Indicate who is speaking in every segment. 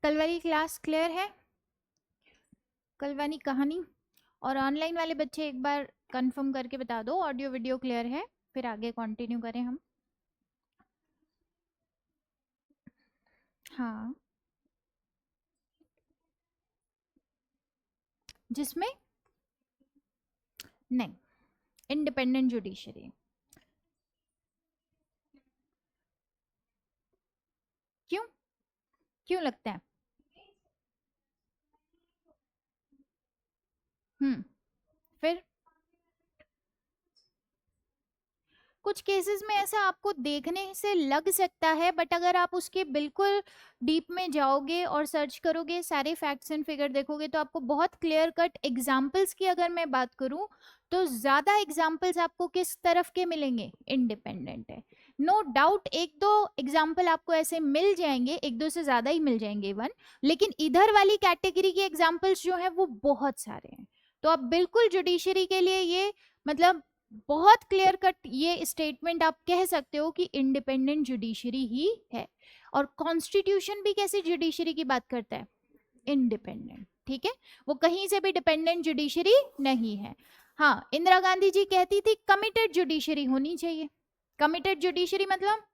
Speaker 1: कल वाली class clear है? कल वाली कहानी? और ऑनलाइन वाले बच्चे एक बार कंफर्म करके बता दो ऑडियो वीडियो क्लियर है, फिर आगे कंटिन्यू करें हम। हाँ, जिसमें नहीं, इंडिपेंडेंट जुडिशरी। क्यों? क्यों लगता है? फिर कुछ केसेस में ऐसा आपको देखने से लग सकता है, बट अगर आप उसके बिल्कुल डीप में जाओगे और सर्च करोगे, सारे फैक्ट्स एंड फिगर देखोगे, तो आपको बहुत क्लियर कट एग्जांपल्स की अगर मैं बात करूं तो ज्यादा एग्जांपल्स आपको किस तरफ के मिलेंगे? इंडिपेंडेंट है, नो डाउट। एक दो एग्जाम्पल आपको ऐसे मिल जाएंगे, एक दो से ज्यादा ही मिल जाएंगे इवन, लेकिन इधर वाली कैटेगरी के एग्जाम्पल्स जो है वो बहुत सारे हैं। तो आप बिल्कुल जुडिशरी के लिए ये मतलब बहुत क्लियर कट ये स्टेटमेंट आप कह सकते हो कि इंडिपेंडेंट जुडिशरी ही है। और कॉन्स्टिट्यूशन भी कैसे जुडिशरी की बात करता है? इंडिपेंडेंट, ठीक है, वो कहीं से भी डिपेंडेंट जुडिशरी नहीं है। हाँ, इंदिरा गांधी जी कहती थी कमिटेड जुडिशरी होनी चाहिए। कमिटेड जुडिशरी मतलब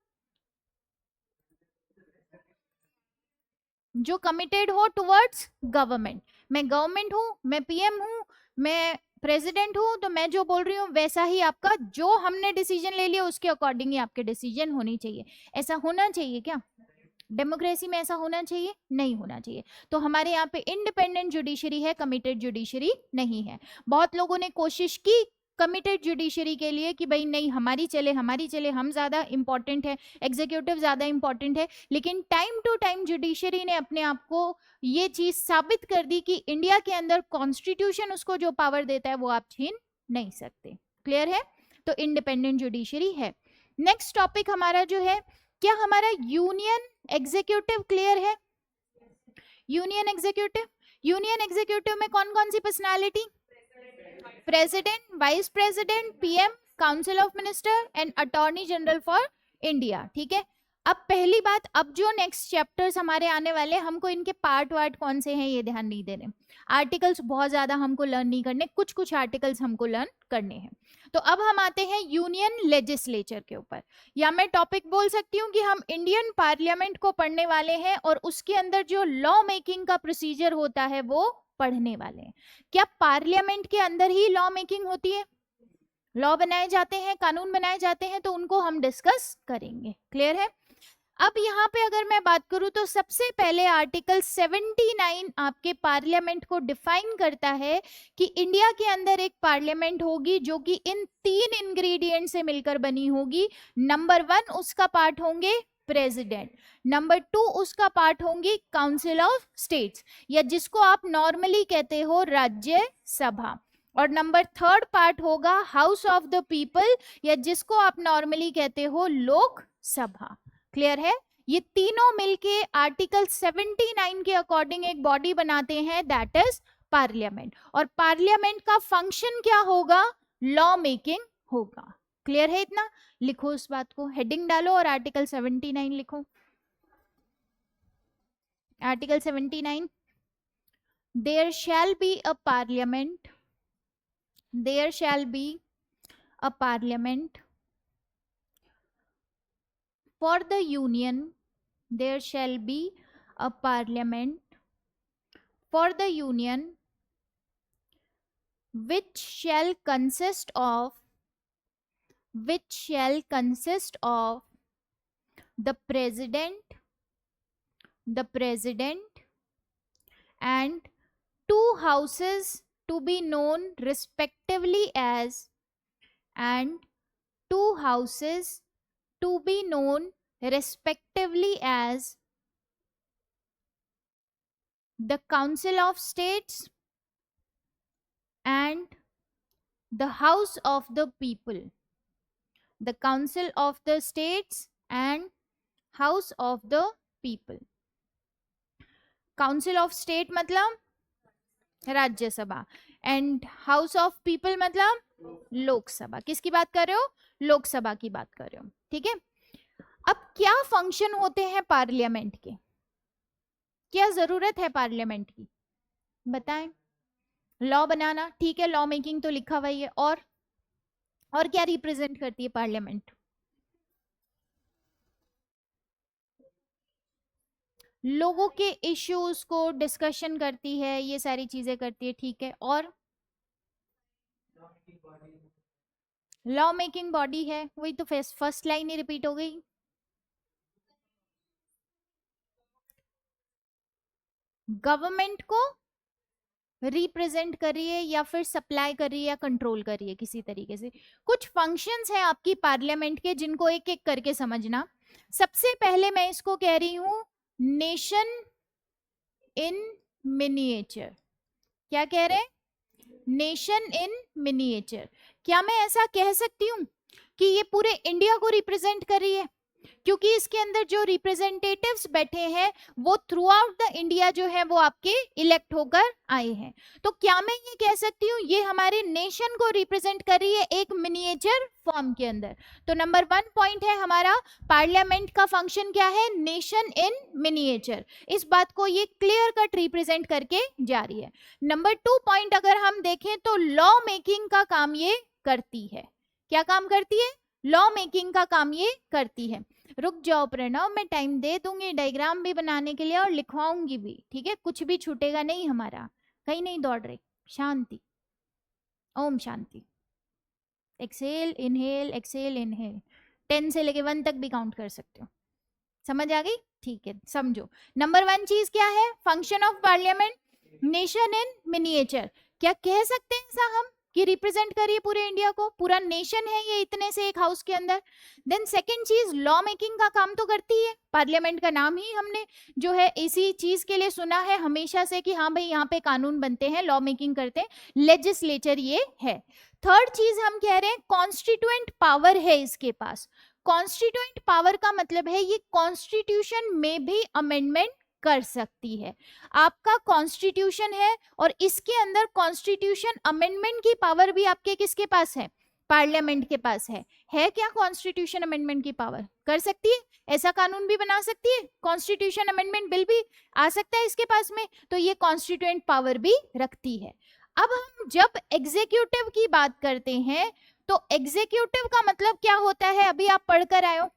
Speaker 1: जो कमिटेड हो टुवर्ड्स गवर्नमेंट। मैं गवर्नमेंट हूं, मैं पीएम हूं, मैं प्रेसिडेंट हूं, तो मैं जो बोल रही हूँ वैसा ही आपका, जो हमने डिसीजन ले लिया उसके अकॉर्डिंग ही आपके डिसीजन होनी चाहिए। ऐसा होना चाहिए क्या? डेमोक्रेसी में ऐसा होना चाहिए? नहीं होना चाहिए। तो हमारे यहाँ पे इंडिपेंडेंट जुडिशरी है, कमिटेड जुडिशरी नहीं है। बहुत लोगों ने कोशिश की कमिटेड जुडिशरी के लिए कि भाई नहीं, हमारी चले हमारी चले, हम ज्यादा इंपॉर्टेंट है, एग्जीक्यूटिव ज्यादा इंपॉर्टेंट है, लेकिन टाइम टू टाइम जुडिशरी ने अपने आप को ये चीज साबित कर दी कि इंडिया के अंदर कॉन्स्टिट्यूशन उसको जो पावर देता है वो आप छीन नहीं सकते। क्लियर है? तो इंडिपेंडेंट जुडिशरी है। नेक्स्ट टॉपिक हमारा जो है, क्या हमारा यूनियन एग्जीक्यूटिव क्लियर है? यूनियन एग्जीक्यूटिव, यूनियन एग्जीक्यूटिव में कौन कौन सी personality? President, vice president, PM, council of minister and attorney general for India. ठीक है, अब पहली बात, अब जो नेक्स्ट चैप्टर्स हमारे आने वाले, हमको इनके पार्ट वार्ट कौन से हैं ये ध्यान नहीं देने, आर्टिकल्स बहुत ज्यादा हमको लर्न नहीं करने, कुछ कुछ आर्टिकल्स हमको लर्न करने हैं। तो अब हम आते हैं यूनियन लेजिस्लेचर के ऊपर, या मैं टॉपिक बोल सकती हूँ कि हम इंडियन पार्लियामेंट को पढ़ने वाले हैं और उसके अंदर जो लॉ मेकिंग का प्रोसीजर होता है वो पढ़ने वाले हैं। क्या पार्लियामेंट के अंदर ही लॉ मेकिंग होती है? लॉ बनाए जाते हैं, कानून बनाए जाते हैं, तो उनको हम डिस्कस करेंगे। क्लियर है? अब यहाँ पे अगर मैं बात करूं तो सबसे पहले आर्टिकल 79 आपके पार्लियामेंट को डिफाइन करता है कि इंडिया के अंदर एक पार्लियामेंट होगी जो कि इन 3 इंग्रेडिएंट से मिलकर बनी होगी। नंबर 1 उसका पार्ट होंगे प्रेसिडेंट, नंबर 2 उसका पार्ट होंगी काउंसिल ऑफ स्टेट्स, या जिसको आप नॉर्मली कहते हो राज्यसभा, और नंबर 3 पार्ट होगा हाउस ऑफ द पीपल, या जिसको आप नॉर्मली कहते हो लोकसभा। क्लियर है? ये तीनों मिलके आर्टिकल 79 के अकॉर्डिंग एक बॉडी बनाते हैं, दैट इज पार्लियामेंट। और पार्लियामेंट का फंक्शन क्या होगा? लॉ मेकिंग होगा। क्लियर है इतना? लिखो उस बात को, हेडिंग डालो और आर्टिकल 79 लिखो। Article 79, there shall be a parliament, there shall be a parliament for the union, there shall be a parliament for the union which shall consist of the president, and 2 houses to be known respectively as, and 2 houses to be known respectively as the Council of States and the House of the People. The Council of the States and House of the People. Council of State मतलब Rajya Sabha, and house of people मतलब लोकसभा। किसकी बात कर रहे हो? लोकसभा की बात कर रहे हो। ठीक है, अब क्या फंक्शन होते हैं पार्लियामेंट के? क्या क्या जरूरत है पार्लियामेंट की, बताएं। लॉ बनाना, ठीक है, लॉ मेकिंग तो लिखा हुआ ही है, और क्या रिप्रेजेंट करती है पार्लियामेंट? लोगों के इश्यूज को डिस्कशन करती है, ये सारी चीजें करती है, ठीक है। और लॉ मेकिंग बॉडी है, वही तो फर्स्ट लाइन ही रिपीट हो गई। गवर्नमेंट को रिप्रेजेंट कर रही है या फिर सप्लाई कर रही है या कंट्रोल कर रही है किसी तरीके से। कुछ फंक्शंस हैं आपकी पार्लियामेंट के जिनको एक एक करके समझना। सबसे पहले मैं इसको कह रही हूं नेशन इन मिनिएचर। क्या कह रहे हैं? Nation in miniature. क्या मैं ऐसा कह सकती हूँ कि ये पूरे इंडिया को रिप्रेजेंट कर रही है? क्योंकि इसके अंदर जो रिप्रेजेंटेटिव्स बैठे हैं वो थ्रू आउट द इंडिया जो है वो आपके इलेक्ट होकर आए हैं। तो क्या मैं ये कह सकती हूँ ये हमारे नेशन को रिप्रेजेंट कर रही है एक मिनिएचर फॉर्म के अंदर? तो नंबर 1 पॉइंट है हमारा, पार्लियामेंट का फंक्शन क्या है? Nation in miniature. इस बात को ये क्लियर कट रिप्रेजेंट करके जा रही है। नंबर 2 पॉइंट अगर हम देखें तो लॉ मेकिंग का काम ये करती है। क्या काम करती है? लॉ मेकिंग का काम ये करती है। रुक जाओ प्रणव, मैं टाइम दे दूंगी डायग्राम भी बनाने के लिए और लिखवाऊंगी भी, ठीक है? कुछ भी छूटेगा नहीं हमारा, कहीं नहीं दौड़ रहे। शांति, Om Shanti. Exhale inhale, exhale inhale, 10 से लेके 1 तक भी काउंट कर सकते हो। समझ आ गई? ठीक है, समझो। नंबर 1 चीज क्या है? Function of parliament, nation in miniature. क्या कह सकते हैं ऐसा हम कि रिप्रेजेंट करिए पूरे इंडिया को, पूरा नेशन है ये इतने से एक हाउस के अंदर। देन सेकंड चीज, लॉ मेकिंग का काम तो करती है। पार्लियामेंट का नाम ही हमने जो है इसी चीज के लिए सुना है हमेशा से कि हाँ भाई यहाँ पे कानून बनते हैं, लॉ मेकिंग करते हैं, लेजिस्लेचर ये है। थर्ड चीज हम कह रहे हैं कॉन्स्टिट्यूएंट पावर है इसके पास। कॉन्स्टिट्यूएंट पावर का मतलब है ये कॉन्स्टिट्यूशन में भी अमेंडमेंट कर सकती है। आपका कॉन्स्टिट्यूशन है और इसके अंदर कॉन्स्टिट्यूशन अमेंडमेंट की पावर भी आपके किसके पास है? पार्लियामेंट के पास है। है क्या कॉन्स्टिट्यूशन अमेंडमेंट की पावर? कर सकती है, ऐसा कानून भी बना सकती है, कॉन्स्टिट्यूशन अमेंडमेंट बिल भी आ सकता है इसके पास में, तो ये कॉन्स्टिट्यूएंट पावर भी रखती है। अब हम जब एग्जीक्यूटिव की बात करते हैं तो एग्जीक्यूटिव का मतलब क्या होता है? अभी आप पढ़कर आए हो,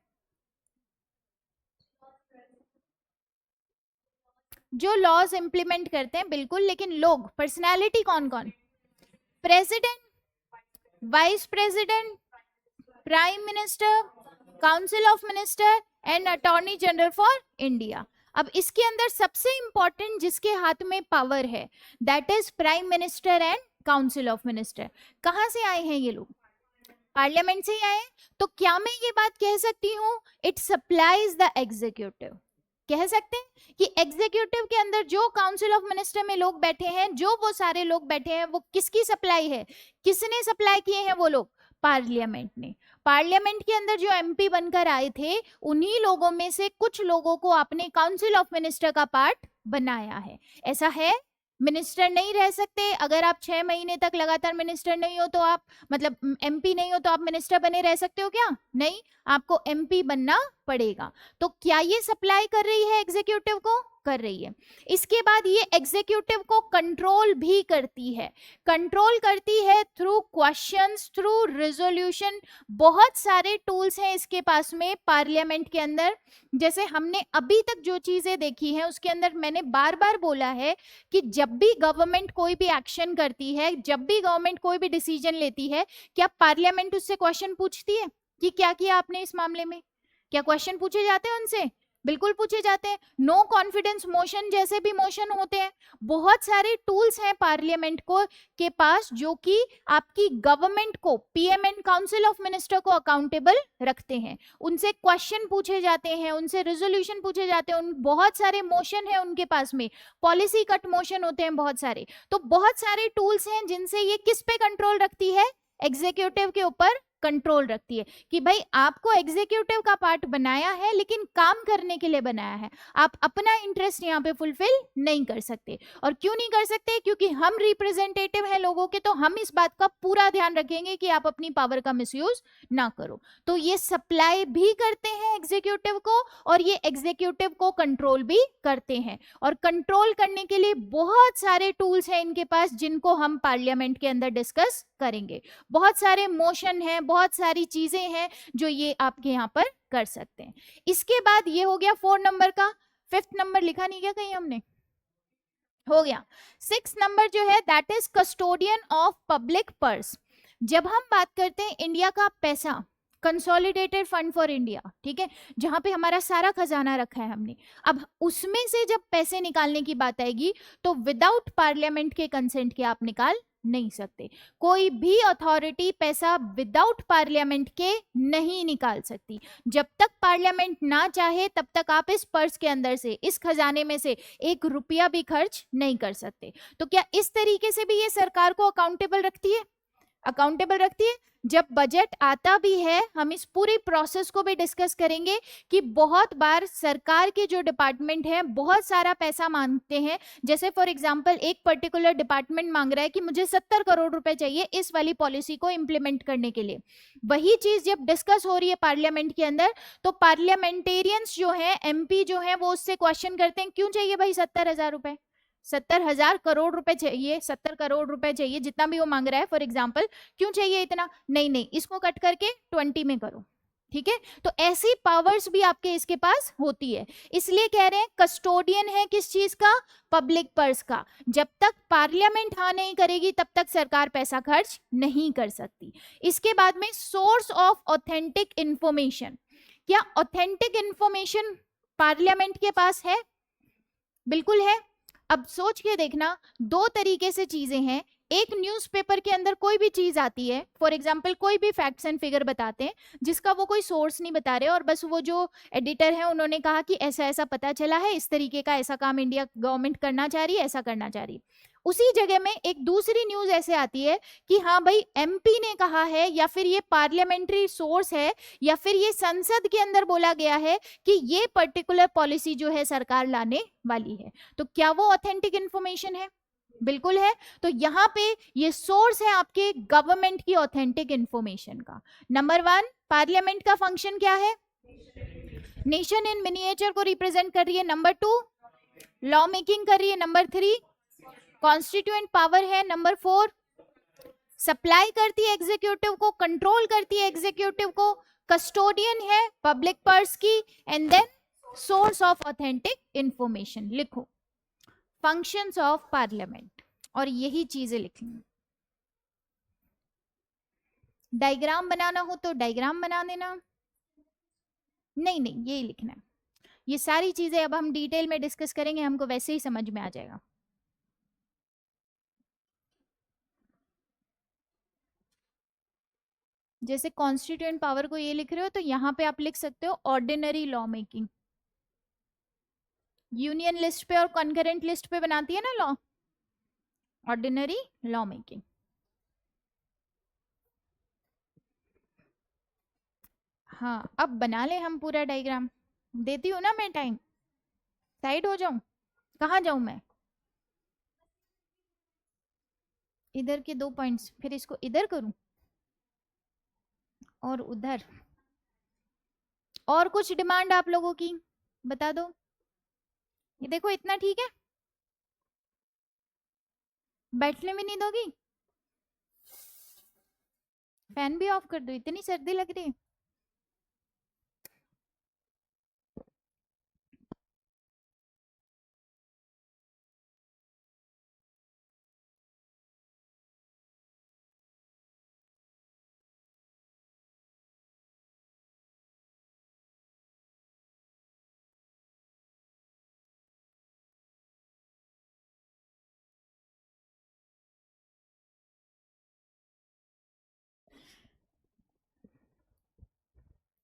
Speaker 1: जो लॉज इंप्लीमेंट करते हैं, बिल्कुल, लेकिन लोग, पर्सनालिटी कौन कौन? President, vice president, prime minister, council of minister and attorney general for India. अब इसके अंदर सबसे इंपॉर्टेंट जिसके हाथ में पावर है that is prime minister and council of minister. कहां से आए हैं ये लोग? पार्लियामेंट से ही आए। तो क्या मैं ये बात कह सकती हूँ इट सप्लाइज द एग्जीक्यूटिव? कह सकते हैं कि एग्जीक्यूटिव के अंदर जो काउंसिल ऑफ मिनिस्टर में लोग बैठे हैं, जो वो सारे लोग बैठे हैं, वो किसकी सप्लाई है? किसने सप्लाई किए हैं वो लोग? पार्लियामेंट ने। पार्लियामेंट के अंदर जो एमपी बनकर आए थे उन्हीं लोगों में से कुछ लोगों को आपने काउंसिल ऑफ मिनिस्टर का पार्ट बनाया है। ऐसा है? मिनिस्टर नहीं रह सकते। अगर आप 6 महीने तक लगातार मिनिस्टर नहीं हो तो आप, मतलब एमपी नहीं हो तो आप मिनिस्टर बने रह सकते हो क्या? नहीं, आपको एमपी बनना पड़ेगा। तो क्या ये सप्लाई कर रही है एग्जीक्यूटिव को? कर रही है। इसके बाद ये एग्जीक्यूटिव को कंट्रोल भी करती है। कंट्रोल करती है थ्रू क्वेश्चंस, थ्रू रिजोल्यूशन। बहुत सारे टूल्स हैं इसके पास में पार्लियामेंट के अंदर। जैसे हमने अभी तक जो चीजें देखी हैं उसके अंदर मैंने बार बार बोला है कि जब भी गवर्नमेंट कोई भी एक्शन करती है, जब भी गवर्नमेंट कोई भी डिसीजन लेती है, क्या पार्लियामेंट उससे क्वेश्चन पूछती है कि क्या किया आपने इस मामले में? क्या क्वेश्चन पूछे जाते हैं उनसे? बिल्कुल पूछे जाते हैं। नो कॉन्फिडेंस मोशन जैसे भी मोशन होते हैं। बहुत सारे टूल्स हैं पार्लियामेंट को के पास जो कि आपकी गवर्नमेंट को, PM and council of minister को अकाउंटेबल रखते हैं। उनसे क्वेश्चन पूछे जाते हैं, उनसे रेजोल्यूशन पूछे जाते हैं। बहुत सारे मोशन है उनके पास में, पॉलिसी कट मोशन होते हैं बहुत सारे। तो बहुत सारे टूल्स हैं जिनसे ये किस पे कंट्रोल रखती है? एग्जीक्यूटिव के ऊपर कंट्रोल रखती है कि भाई आपको एग्जीक्यूटिव का पार्ट बनाया है लेकिन काम करने के लिए बनाया है, आप अपना इंटरेस्ट यहाँ पे फुलफिल नहीं कर सकते। और क्यों नहीं कर सकते? क्योंकि हम रिप्रेजेंटेटिव हैं लोगों के, तो हम इस बात का पूरा ध्यान रखेंगे कि आप अपनी पावर का मिसयूज ना करो। तो ये सप्लाई भी करते हैं एग्जीक्यूटिव को और ये एग्जीक्यूटिव को कंट्रोल भी करते हैं। और कंट्रोल करने के लिए बहुत सारे टूल्स हैं इनके पास जिनको हम पार्लियामेंट के अंदर डिस्कस करेंगे। बहुत सारे मोशन हैं, बहुत सारी चीजें हैं जो ये आपके यहाँ पर कर सकते हैं। इसके बाद ये हो गया 4 नंबर का। 5th नंबर लिखा नहीं क्या कहीं हमने? हो गया। 6 नंबर जो है that is custodian of public purse. जब हम बात करते हैं इंडिया का पैसा, कंसोलिडेटेड फंड फॉर इंडिया, ठीक है, जहां पे हमारा सारा खजाना रखा है हमने, अब उसमें से जब पैसे निकालने की बात आएगी तो विदाउट पार्लियामेंट के कंसेंट के आप निकाल नहीं सकते। कोई भी अथॉरिटी पैसा विदाउट पार्लियामेंट के नहीं निकाल सकती। जब तक पार्लियामेंट ना चाहे तब तक आप इस पर्स के अंदर से, इस खजाने में से 1 रुपया भी खर्च नहीं कर सकते। तो क्या इस तरीके से भी ये सरकार को अकाउंटेबल रखती है? अकाउंटेबल रखती है। जब बजट आता भी है हम इस पूरी प्रोसेस को भी डिस्कस करेंगे कि बहुत बार सरकार के जो डिपार्टमेंट है बहुत सारा पैसा मांगते हैं। जैसे फॉर एग्जांपल एक पर्टिकुलर डिपार्टमेंट मांग रहा है कि मुझे 70 करोड़ रुपए चाहिए इस वाली पॉलिसी को इंप्लीमेंट करने के लिए। वही चीज जब डिस्कस हो रही है पार्लियामेंट के अंदर तो पार्लियामेंटेरियंस जो है, एमपी जो है, वो उससे क्वेश्चन करते हैं क्यों चाहिए भाई 70,000 रुपए, 70,000 करोड़ रुपए चाहिए, 70 करोड़ रुपए चाहिए, जितना भी वो मांग रहा है फॉर एग्जांपल, क्यों चाहिए इतना? नहीं नहीं, इसको कट करके 20 में करो, ठीक है। तो ऐसी पावर्स भी आपके इसके पास होती है। इसलिए कह रहे हैं कस्टोडियन है किस चीज का? पब्लिक पर्स का। जब तक पार्लियामेंट हाँ नहीं करेगी तब तक सरकार पैसा खर्च नहीं कर सकती। इसके बाद में सोर्स ऑफ ऑथेंटिक इंफॉर्मेशन। क्या ऑथेंटिक इंफॉर्मेशन पार्लियामेंट के पास है? बिल्कुल है। अब सोच के देखना, 2 तरीके से चीजें हैं। एक न्यूज़पेपर के अंदर कोई भी चीज आती है, फॉर एग्जांपल कोई भी फैक्ट्स एंड फिगर बताते हैं जिसका वो कोई सोर्स नहीं बता रहे और बस वो जो एडिटर है उन्होंने कहा कि ऐसा ऐसा पता चला है, इस तरीके का ऐसा काम इंडिया गवर्नमेंट करना चाह रही है, ऐसा करना चाह रही है। उसी जगह में एक दूसरी न्यूज ऐसे आती है कि हाँ भाई एमपी ने कहा है, या फिर ये पार्लियामेंट्री सोर्स है, या फिर ये संसद के अंदर बोला गया है कि ये पर्टिकुलर पॉलिसी जो है सरकार लाने वाली है। तो क्या वो ऑथेंटिक इंफॉर्मेशन है? बिल्कुल है। तो यहाँ पे ये सोर्स है आपके गवर्नमेंट की ऑथेंटिक इंफॉर्मेशन का। नंबर 1, पार्लियामेंट का फंक्शन क्या है? नेशन इन मिनिएचर को रिप्रेजेंट कर रही है। नंबर 2, लॉ मेकिंग कर रही है। नंबर 3, कॉन्स्टिट्यूएंट पावर है। नंबर 4, सप्लाई करती है एग्जीक्यूटिव को, कंट्रोल करती है एग्जीक्यूटिव को, कस्टोडियन है पब्लिक पर्स की, and then source of authentic information. लिखो फंक्शंस ऑफ पार्लियामेंट, और यही चीजें लिखनी। डायग्राम बनाना हो तो डायग्राम बना देना, नहीं नहीं यही लिखना है। ये सारी चीजें अब हम डिटेल में डिस्कस करेंगे, हमको वैसे ही समझ में आ जाएगा। जैसे कॉन्स्टिट्यूएंट पावर को ये लिख रहे हो तो यहाँ पे आप लिख सकते हो ordinary law making. Union list पे और कॉन्करेंट लिस्ट पे बनाती है ना लॉ, ऑर्डिनरी लॉ मेकिंग। हाँ अब बना ले हम पूरा डायग्राम, देती हूँ ना मैं टाइम। साइड हो जाऊं? कहाँ जाऊं मैं? इधर के 2 पॉइंट्स, फिर इसको इधर करूं और उधर। और कुछ डिमांड आप लोगों की बता दो। ये देखो इतना ठीक है? बैठने भी नहीं दोगी? फैन भी ऑफ कर दो, इतनी सर्दी लग रही है।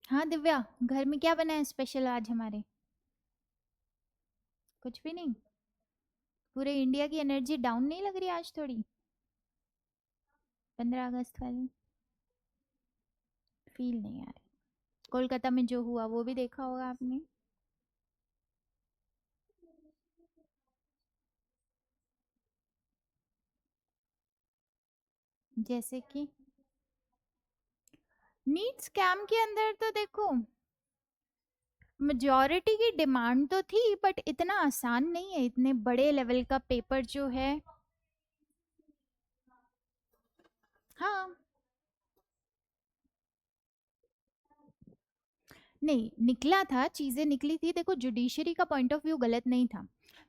Speaker 1: हाँ दिव्या, घर में क्या बना है स्पेशल आज हमारे? कुछ भी नहीं? पूरे इंडिया की एनर्जी डाउन नहीं लग रही आज थोड़ी? 15 अगस्त वाली? फील नहीं आ रही। कोलकाता में जो हुआ वो भी देखा होगा आपने। जैसे कि नीट स्कैम के अंदर तो देखो, मेजॉरिटी की डिमांड तो थी बट इतना आसान नहीं है, इतने बड़े लेवल का पेपर जो है। हाँ, नहीं निकला था, चीजें निकली थी। देखो जुडिशरी का पॉइंट ऑफ व्यू गलत नहीं था।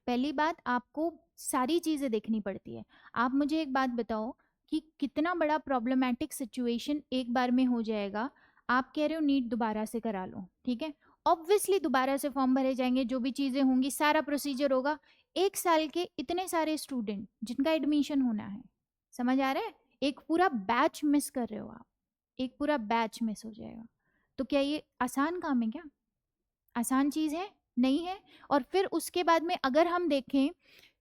Speaker 1: पहली बात, आपको सारी चीजें देखनी पड़ती है। आप मुझे एक बात बताओ कि कितना बड़ा प्रॉब्लमेटिक सिचुएशन एक बार में हो जाएगा। आप कह रहे हो नीट दोबारा से करा लो, ठीक है, ऑब्वियसली दोबारा से फॉर्म भरे जाएंगे, जो भी चीजें होंगी सारा प्रोसीजर होगा। एक साल के इतने सारे स्टूडेंट जिनका एडमिशन होना है, समझ आ रहा है, एक पूरा बैच मिस कर रहे हो आप, एक पूरा बैच मिस हो जाएगा। तो क्या ये आसान काम है क्या? आसान चीज है? नहीं है। और फिर उसके बाद में अगर हम देखें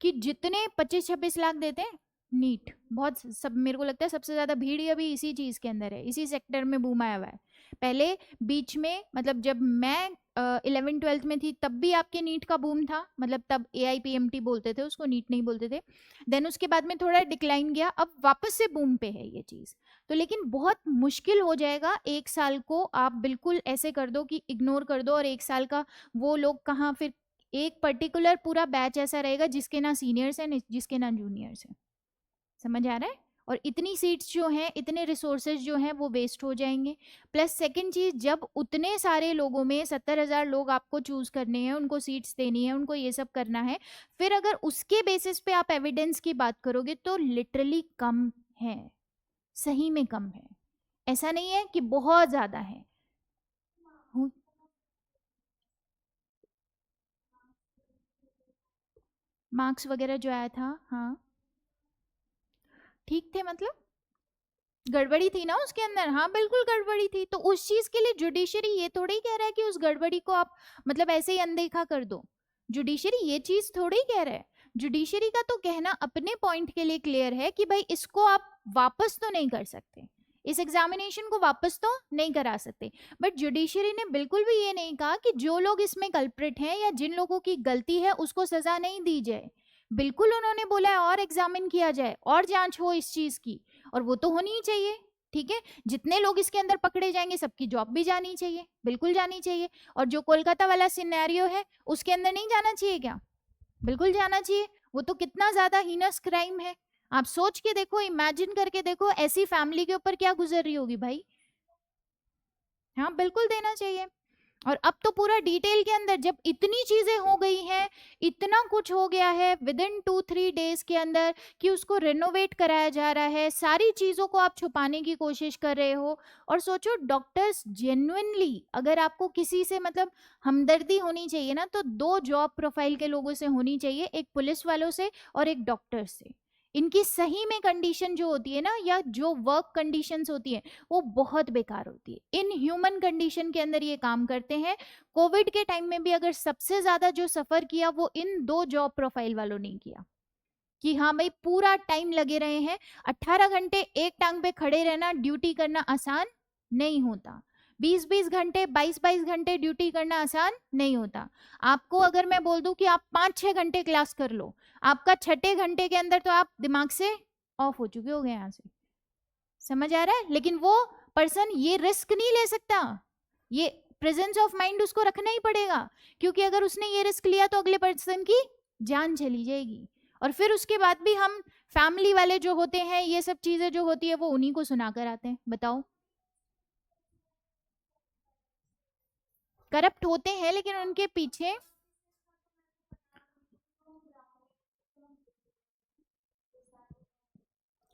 Speaker 1: कि जितने 25-26 लाख देते हैं नीट, बहुत सब, मेरे को लगता है सबसे ज्यादा भीड़ ही अभी इसी चीज के अंदर है, इसी सेक्टर में बूम आया हुआ है। पहले बीच में, मतलब जब मैं 11th-12th में थी तब भी आपके नीट का बूम था, मतलब तब AIPMT बोलते थे उसको, नीट नहीं बोलते थे। देन उसके बाद में थोड़ा डिक्लाइन गया, अब वापस से बूम पे है ये चीज। तो लेकिन बहुत मुश्किल हो जाएगा एक साल को आप बिल्कुल ऐसे कर दो कि इग्नोर कर दो, और एक साल का वो लोग कहाँ फिर, एक पर्टिकुलर पूरा बैच ऐसा रहेगा जिसके ना सीनियर्स हैं जिसके ना जूनियर्स हैं। समझ आ रहा है? और इतनी सीट्स जो हैं, इतने रिसोर्सेज जो हैं वो वेस्ट हो जाएंगे। प्लस सेकंड चीज, जब उतने सारे लोगों में 70,000 लोग आपको चूज करने हैं, उनको सीट्स देनी है, उनको ये सब करना है, फिर अगर उसके बेसिस पे आप एविडेंस की बात करोगे तो लिटरली कम है, सही में कम है, ऐसा नहीं है कि बहुत ज्यादा है। मार्क्स वगैरह जो आया था, हाँ ठीक थे, मतलब गड़बड़ी थी ना उसके अंदर, हाँ बिल्कुल गड़बड़ी थी। तो उस चीज के लिए जुडिशरी ये थोड़ी कह रहा है कि उस गड़बड़ी को आप मतलब ऐसे ही अनदेखा कर दो। जुडिशरी ये चीज थोड़ी कह रहा है। जुडिशरी का तो कहना अपने पॉइंट के लिए क्लियर है कि भाई इसको आप वापस तो नहीं कर सकते, इस एग्जामिनेशन को वापस तो नहीं करा सकते। बट जुडिशरी ने बिल्कुल भी ये नहीं कहा कि जो लोग इसमें कल्प्रिट हैं या जिन लोगों की गलती है उसको सजा नहीं दी जाए। बिल्कुल उन्होंने बोला है और एग्जामिन किया जाए और जांच हो इस चीज की, और वो तो होनी ही चाहिए। ठीक है, जितने लोग इसके अंदर पकड़े जाएंगे सबकी जॉब भी जानी चाहिए, बिल्कुल जानी चाहिए। और जो कोलकाता वाला सिनेरियो है उसके अंदर नहीं जाना चाहिए क्या? बिल्कुल जाना चाहिए। वो तो कितना ज्यादा हीनस क्राइम है, आप सोच के देखो, इमेजिन करके देखो ऐसी फैमिली के ऊपर क्या गुजर रही होगी भाई। हाँ बिल्कुल देना चाहिए। और अब तो पूरा डिटेल के अंदर, जब इतनी चीजें हो गई हैं, इतना कुछ हो गया है विद इन 2-3 डेज के अंदर, कि उसको रिनोवेट कराया जा रहा है, सारी चीजों को आप छुपाने की कोशिश कर रहे हो। और सोचो डॉक्टर्स जेन्युइनली, अगर आपको किसी से मतलब हमदर्दी होनी चाहिए ना, तो दो जॉब प्रोफाइल के लोगों से होनी चाहिए, एक पुलिस वालों से और एक डॉक्टर से। इनकी सही में कंडीशन जो होती है ना, या जो वर्क कंडीशंस होती है, वो बहुत बेकार होती है। इन ह्यूमन कंडीशन के अंदर ये काम करते हैं। कोविड के टाइम में भी अगर सबसे ज्यादा जो सफर किया वो इन दो जॉब प्रोफाइल वालों ने किया, कि हाँ भाई पूरा टाइम लगे रहे हैं। 18 घंटे एक टांग पे खड़े रहना, ड्यूटी करना आसान नहीं होता। 20-20 घंटे, 22-22 घंटे ड्यूटी करना आसान नहीं होता। आपको अगर मैं बोल दूं कि आप 5-6 घंटे क्लास कर लो, आपका छठे घंटे के अंदर तो आप दिमाग से ऑफ हो चुके हो गए यहाँ से। समझ आ रहा है? लेकिन वो पर्सन ये रिस्क नहीं ले सकता, ये प्रेजेंस ऑफ माइंड उसको रखना ही पड़ेगा, क्योंकि अगर उसने ये रिस्क लिया तो अगले पर्सन की जान चली जाएगी। और फिर उसके बाद भी हम फैमिली वाले जो होते हैं, ये सब चीजें जो होती है वो उन्हीं को सुना कर आते हैं। बताओ, करप्ट होते हैं लेकिन उनके पीछे,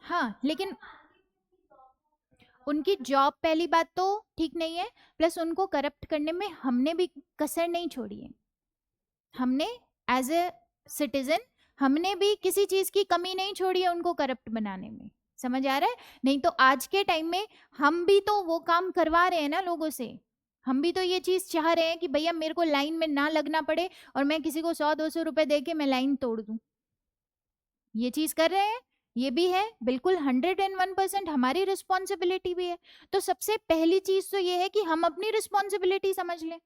Speaker 1: हाँ लेकिन उनकी जॉब पहली बात तो ठीक नहीं है, प्लस उनको करप्ट करने में हमने भी कसर नहीं छोड़ी है। हमने एज ए सिटीजन, हमने भी किसी चीज की कमी नहीं छोड़ी है उनको करप्ट बनाने में। समझ आ रहा है? नहीं तो आज के टाइम में हम भी तो वो काम करवा रहे हैं ना लोगों से। हम भी तो ये चीज चाह रहे हैं कि भैया मेरे को लाइन में ना लगना पड़े, और मैं किसी को 100-200 रुपए दे के मैं लाइन तोड़ दूं। ये चीज कर रहे हैं। ये भी है, बिल्कुल 101% हमारी रिस्पॉन्सिबिलिटी भी है। तो सबसे पहली चीज तो ये है कि हम अपनी रिस्पॉन्सिबिलिटी समझ लें।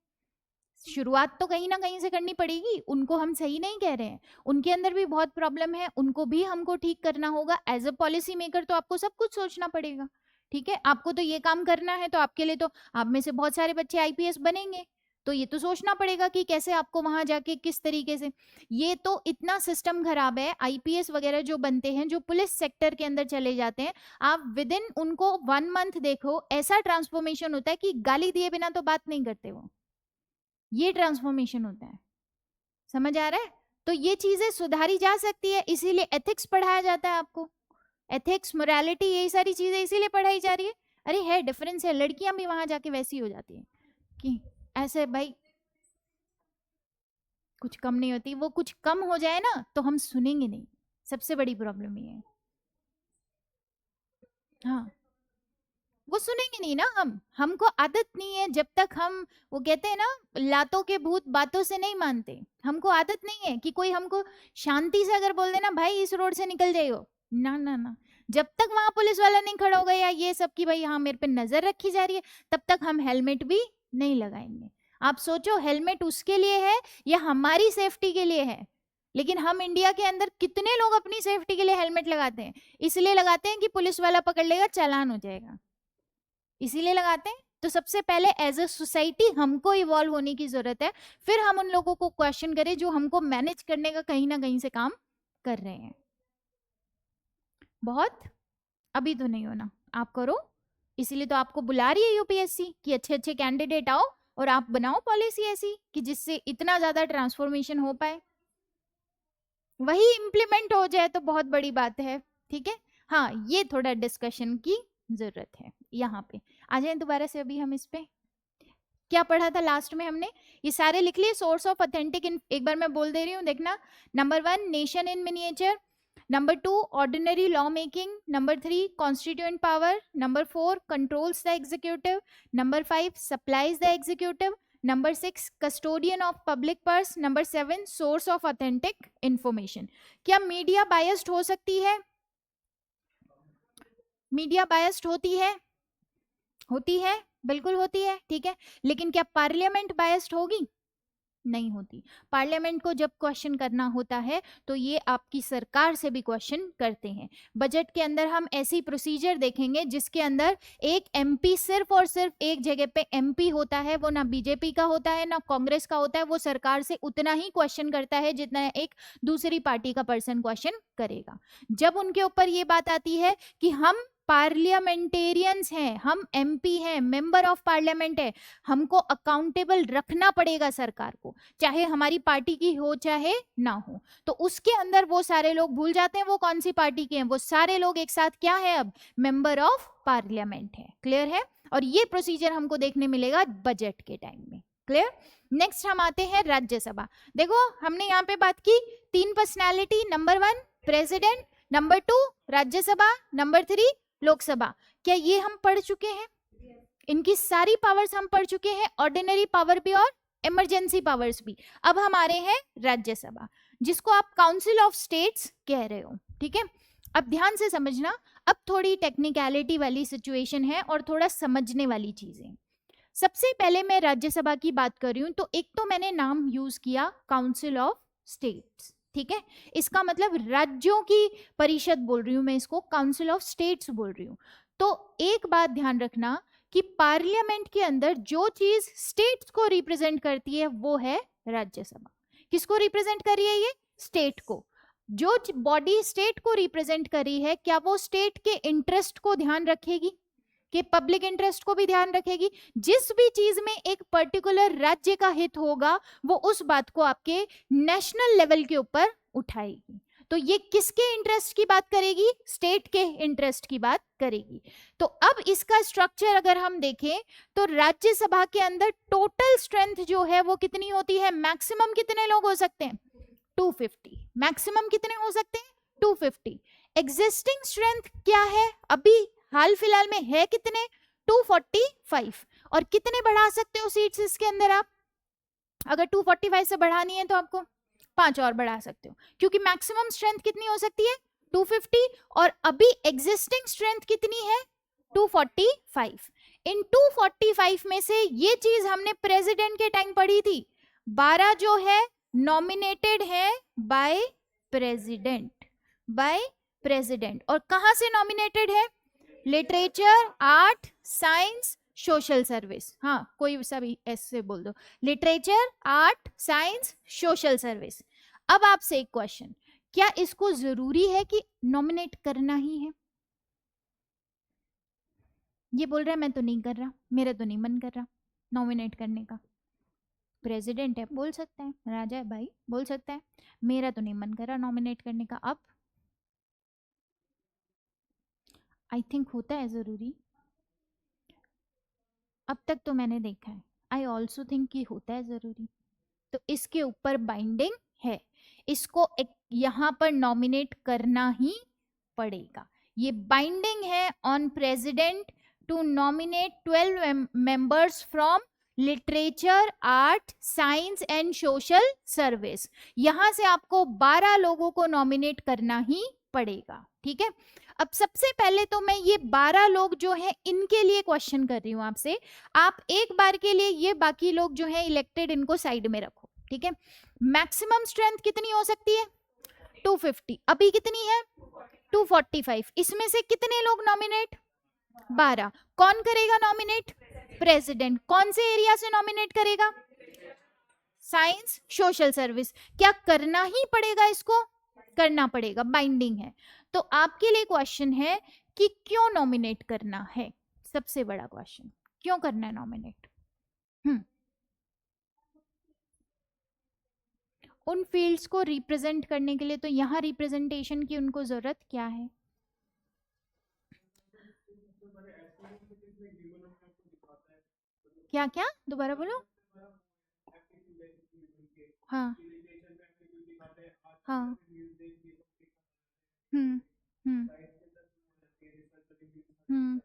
Speaker 1: शुरुआत तो कहीं ना कहीं से करनी पड़ेगी, उनको हम सही नहीं कह रहे हैं, उनके अंदर भी बहुत प्रॉब्लम है, उनको भी हमको ठीक करना होगा। एज अ पॉलिसी मेकर तो आपको सब कुछ सोचना पड़ेगा, ठीक है। आपको तो ये काम करना है, तो आपके लिए तो आप में से बहुत सारे बच्चे आईपीएस बनेंगे, तो ये तो सोचना पड़ेगा कि कैसे आपको वहां जाके किस तरीके से। ये तो इतना सिस्टम खराब है, आईपीएस वगैरह जो बनते हैं, जो पुलिस सेक्टर के अंदर चले जाते हैं, आप विद इन उनको 1 मंथ देखो, ऐसा ट्रांसफॉर्मेशन होता है कि गाली दिए बिना तो बात नहीं करते वो, ये ट्रांसफॉर्मेशन होता है। समझ आ रहा है? तो ये चीजें सुधारी जा सकती है, इसीलिए एथिक्स पढ़ाया जाता है आपको, एथिक्स, मोरालिटी, यही सारी चीजें इसीलिए पढ़ाई जा रही है। अरे है, डिफरेंस है, लड़कियां भी वहां जाके वैसी हो जाती है कि ऐसे भाई कुछ कम नहीं होती। वो कुछ कम हो जाए ना तो हम सुनेंगे नहीं, सबसे बड़ी प्रॉब्लम ये है। हाँ, वो सुनेंगे नहीं ना, हमको आदत नहीं है। जब तक हम, वो कहते हैं ना, लातों के भूत बातों से नहीं मानते, हमको आदत नहीं है कि कोई हमको शांति से अगर बोल देना भाई इस रोड से निकल जाइयो, ना ना ना, जब तक वहां पुलिस वाला नहीं खड़ा होगा या ये सब की भाई हाँ मेरे पे नजर रखी जा रही है, तब तक हम हेलमेट भी नहीं लगाएंगे। आप सोचो, हेलमेट उसके लिए है या हमारी सेफ्टी के लिए है? लेकिन हम इंडिया के अंदर कितने लोग अपनी सेफ्टी के लिए हेलमेट लगाते हैं? इसलिए लगाते हैं कि पुलिस वाला पकड़ लेगा, चालान हो जाएगा, इसीलिए लगाते हैं। तो सबसे पहले एज अ सोसाइटी हमको इवॉल्व होने की जरूरत है, फिर हम उन लोगों को क्वेश्चन करें जो हमको मैनेज करने का कहीं ना कहीं से काम कर रहे हैं। बहुत अभी तो नहीं होना, आप करो, इसीलिए तो आपको बुला रही है यूपीएससी कि अच्छे अच्छे कैंडिडेट आओ और आप बनाओ पॉलिसी ऐसी कि जिससे इतना ज्यादा ट्रांसफॉर्मेशन हो पाए, वही इम्प्लीमेंट हो जाए तो बहुत बड़ी बात है, ठीक है। हाँ, ये थोड़ा डिस्कशन की जरूरत है। यहाँ पे आ जाए दोबारा से, अभी हम इस पे क्या पढ़ा था लास्ट में हमने, ये सारे लिख लिए। सोर्स ऑफ ऑथेंटिक, एक बार मैं बोल दे रही हूँ, देखना। Number 1 nation in miniature, number 2 ordinary law making, number 3 constituent power, number 4 controls the executive, number 5 supplies the executive, number 6 custodian of public purse, number 7 source of authentic information. क्या media biased हो सकती है? Media biased होती है, होती है, बिल्कुल होती है, ठीक है। लेकिन क्या पार्लियामेंट बायस्ड होगी? नहीं होती। पार्लियामेंट को जब क्वेश्चन करना होता है तो ये आपकी सरकार से भी क्वेश्चन करते हैं। बजट के अंदर हम ऐसी प्रोसीजर देखेंगे जिसके अंदर एक एमपी, सिर्फ और सिर्फ एक जगह पे एमपी होता है, वो ना बीजेपी का होता है ना कांग्रेस का होता है, वो सरकार से उतना ही क्वेश्चन करता है जितना एक दूसरी पार्टी का पर्सन क्वेश्चन करेगा। जब उनके ऊपर ये बात आती है कि हम पार्लियामेंटेरियंस हैं, हम एमपी हैं, मेंबर ऑफ पार्लियामेंट है, हमको अकाउंटेबल रखना पड़ेगा सरकार को, चाहे हमारी पार्टी की हो चाहे ना हो, तो उसके अंदर वो सारे लोग भूल जाते हैं वो कौन सी पार्टी के हैं, वो सारे लोग एक साथ क्या है, अब मेंबर ऑफ पार्लियामेंट है। क्लियर है? और ये प्रोसीजर हमको देखने मिलेगा बजट के टाइम में। क्लियर? नेक्स्ट हम आते हैं राज्यसभा। देखो हमने यहाँ पे बात की 3 personality, number 1 president, number 2 Rajya Sabha, number 3 Lok Sabha. क्या ये हम पढ़ चुके हैं? इनकी सारी पावर्स हम पढ़ चुके हैं, ऑर्डिनरी पावर भी और इमरजेंसी पावर्स भी। अब हम आ रहे हैं राज्यसभा, जिसको आप काउंसिल ऑफ स्टेट्स कह रहे हो, ठीक है। अब ध्यान से समझना, अब थोड़ी टेक्निकलिटी वाली सिचुएशन है और थोड़ा समझने वाली चीजें। सबसे पहले मैं राज्यसभा की बात कर रही हूं, तो एक तो मैंने नाम यूज किया काउंसिल ऑफ स्टेट्स, ठीक है। इसका मतलब राज्यों की परिषद बोल रही हूं मैं, इसको काउंसिल ऑफ स्टेट्स बोल रही हूं। तो एक बात ध्यान रखना कि पार्लियामेंट के अंदर जो चीज स्टेट्स को रिप्रेजेंट करती है वो है राज्यसभा। किसको रिप्रेजेंट कर रही है ये? स्टेट को। जो बॉडी स्टेट को रिप्रेजेंट कर रही है, क्या वो स्टेट के इंटरेस्ट को ध्यान रखेगी, कि पब्लिक इंटरेस्ट को भी ध्यान रखेगी? जिस भी चीज में एक पर्टिकुलर राज्य का हित होगा वो उस बात को आपके नेशनल लेवल के ऊपर उठाएगी। तो ये किसके इंटरेस्ट की बात करेगी? स्टेट के इंटरेस्ट की बात करेगी। तो अब इसका स्ट्रक्चर अगर हम देखें तो राज्यसभा के अंदर टोटल स्ट्रेंथ जो है वो कितनी होती है? मैक्सिमम कितने लोग हो सकते हैं? 250। मैक्सिमम कितने हो सकते हैं? 250। एग्जिस्टिंग स्ट्रेंथ क्या है अभी हाल फिलहाल में है कितने? 245। और कितने बढ़ा सकते हो सीट्स इसके अंदर आप? अगर 245 से बढ़ानी है तो आपको 5 और बढ़ा सकते हो, क्योंकि मैक्सिमम स्ट्रेंथ कितनी हो सकती है? 250 और अभी एग्जिस्टिंग स्ट्रेंथ कितनी है 245। इन 245 में से ये चीज हमने प्रेसिडेंट के टाइम पढ़ी थी, 12 जो है नॉमिनेटेड है बाय प्रेसिडेंट और कहां से नॉमिनेटेड है, literature, art, science, social service. हाँ कोई सा भी ऐसे बोल दो, literature, art, science, social service. अब आपसे एक क्वेश्चन, क्या इसको जरूरी है कि नॉमिनेट करना ही है? ये बोल रहा है मैं तो नहीं कर रहा, मेरा तो नहीं मन कर रहा नॉमिनेट करने का। प्रेसिडेंट है बोल सकता है, राजा है भाई बोल सकता है, मेरा तो नहीं मन कर रहा नॉमिनेट करने का। अब आई थिंक होता है जरूरी, अब तक तो मैंने देखा है, आई ऑल्सो थिंक कि होता है जरूरी। तो इसके ऊपर बाइंडिंग है, इसको एक यहां पर नॉमिनेट करना ही पड़ेगा। ये बाइंडिंग है on president to nominate 12 members from literature, art, science and social service. यहां से आपको 12 लोगों को नॉमिनेट करना ही पड़ेगा, ठीक है। अब सबसे पहले तो मैं ये 12 लोग जो हैं इनके लिए क्वेश्चन कर रही हूं आपसे, आप एक बार के लिए ये बाकी लोग जो हैं इलेक्टेड इनको साइड में रखो, ठीक है। मैक्सिमम स्ट्रेंथ कितनी हो सकती है 250, अभी कितनी है 245, इसमें से कितने लोग नॉमिनेट 12, कौन करेगा नॉमिनेट, प्रेसिडेंट। कौन से एरिया से नॉमिनेट करेगा, साइंस, सोशल सर्विस। क्या करना ही पड़ेगा, इसको करना पड़ेगा, बाइंडिंग है। तो आपके लिए क्वेश्चन है कि क्यों नॉमिनेट करना है, सबसे बड़ा क्वेश्चन क्यों करना है नॉमिनेट। उन फील्ड्स को रिप्रेजेंट करने के लिए, तो यहाँ रिप्रेजेंटेशन की उनको जरूरत क्या है। क्या क्या दोबारा बोलो। हाँ हाँ। हम्म हम्म हम्म।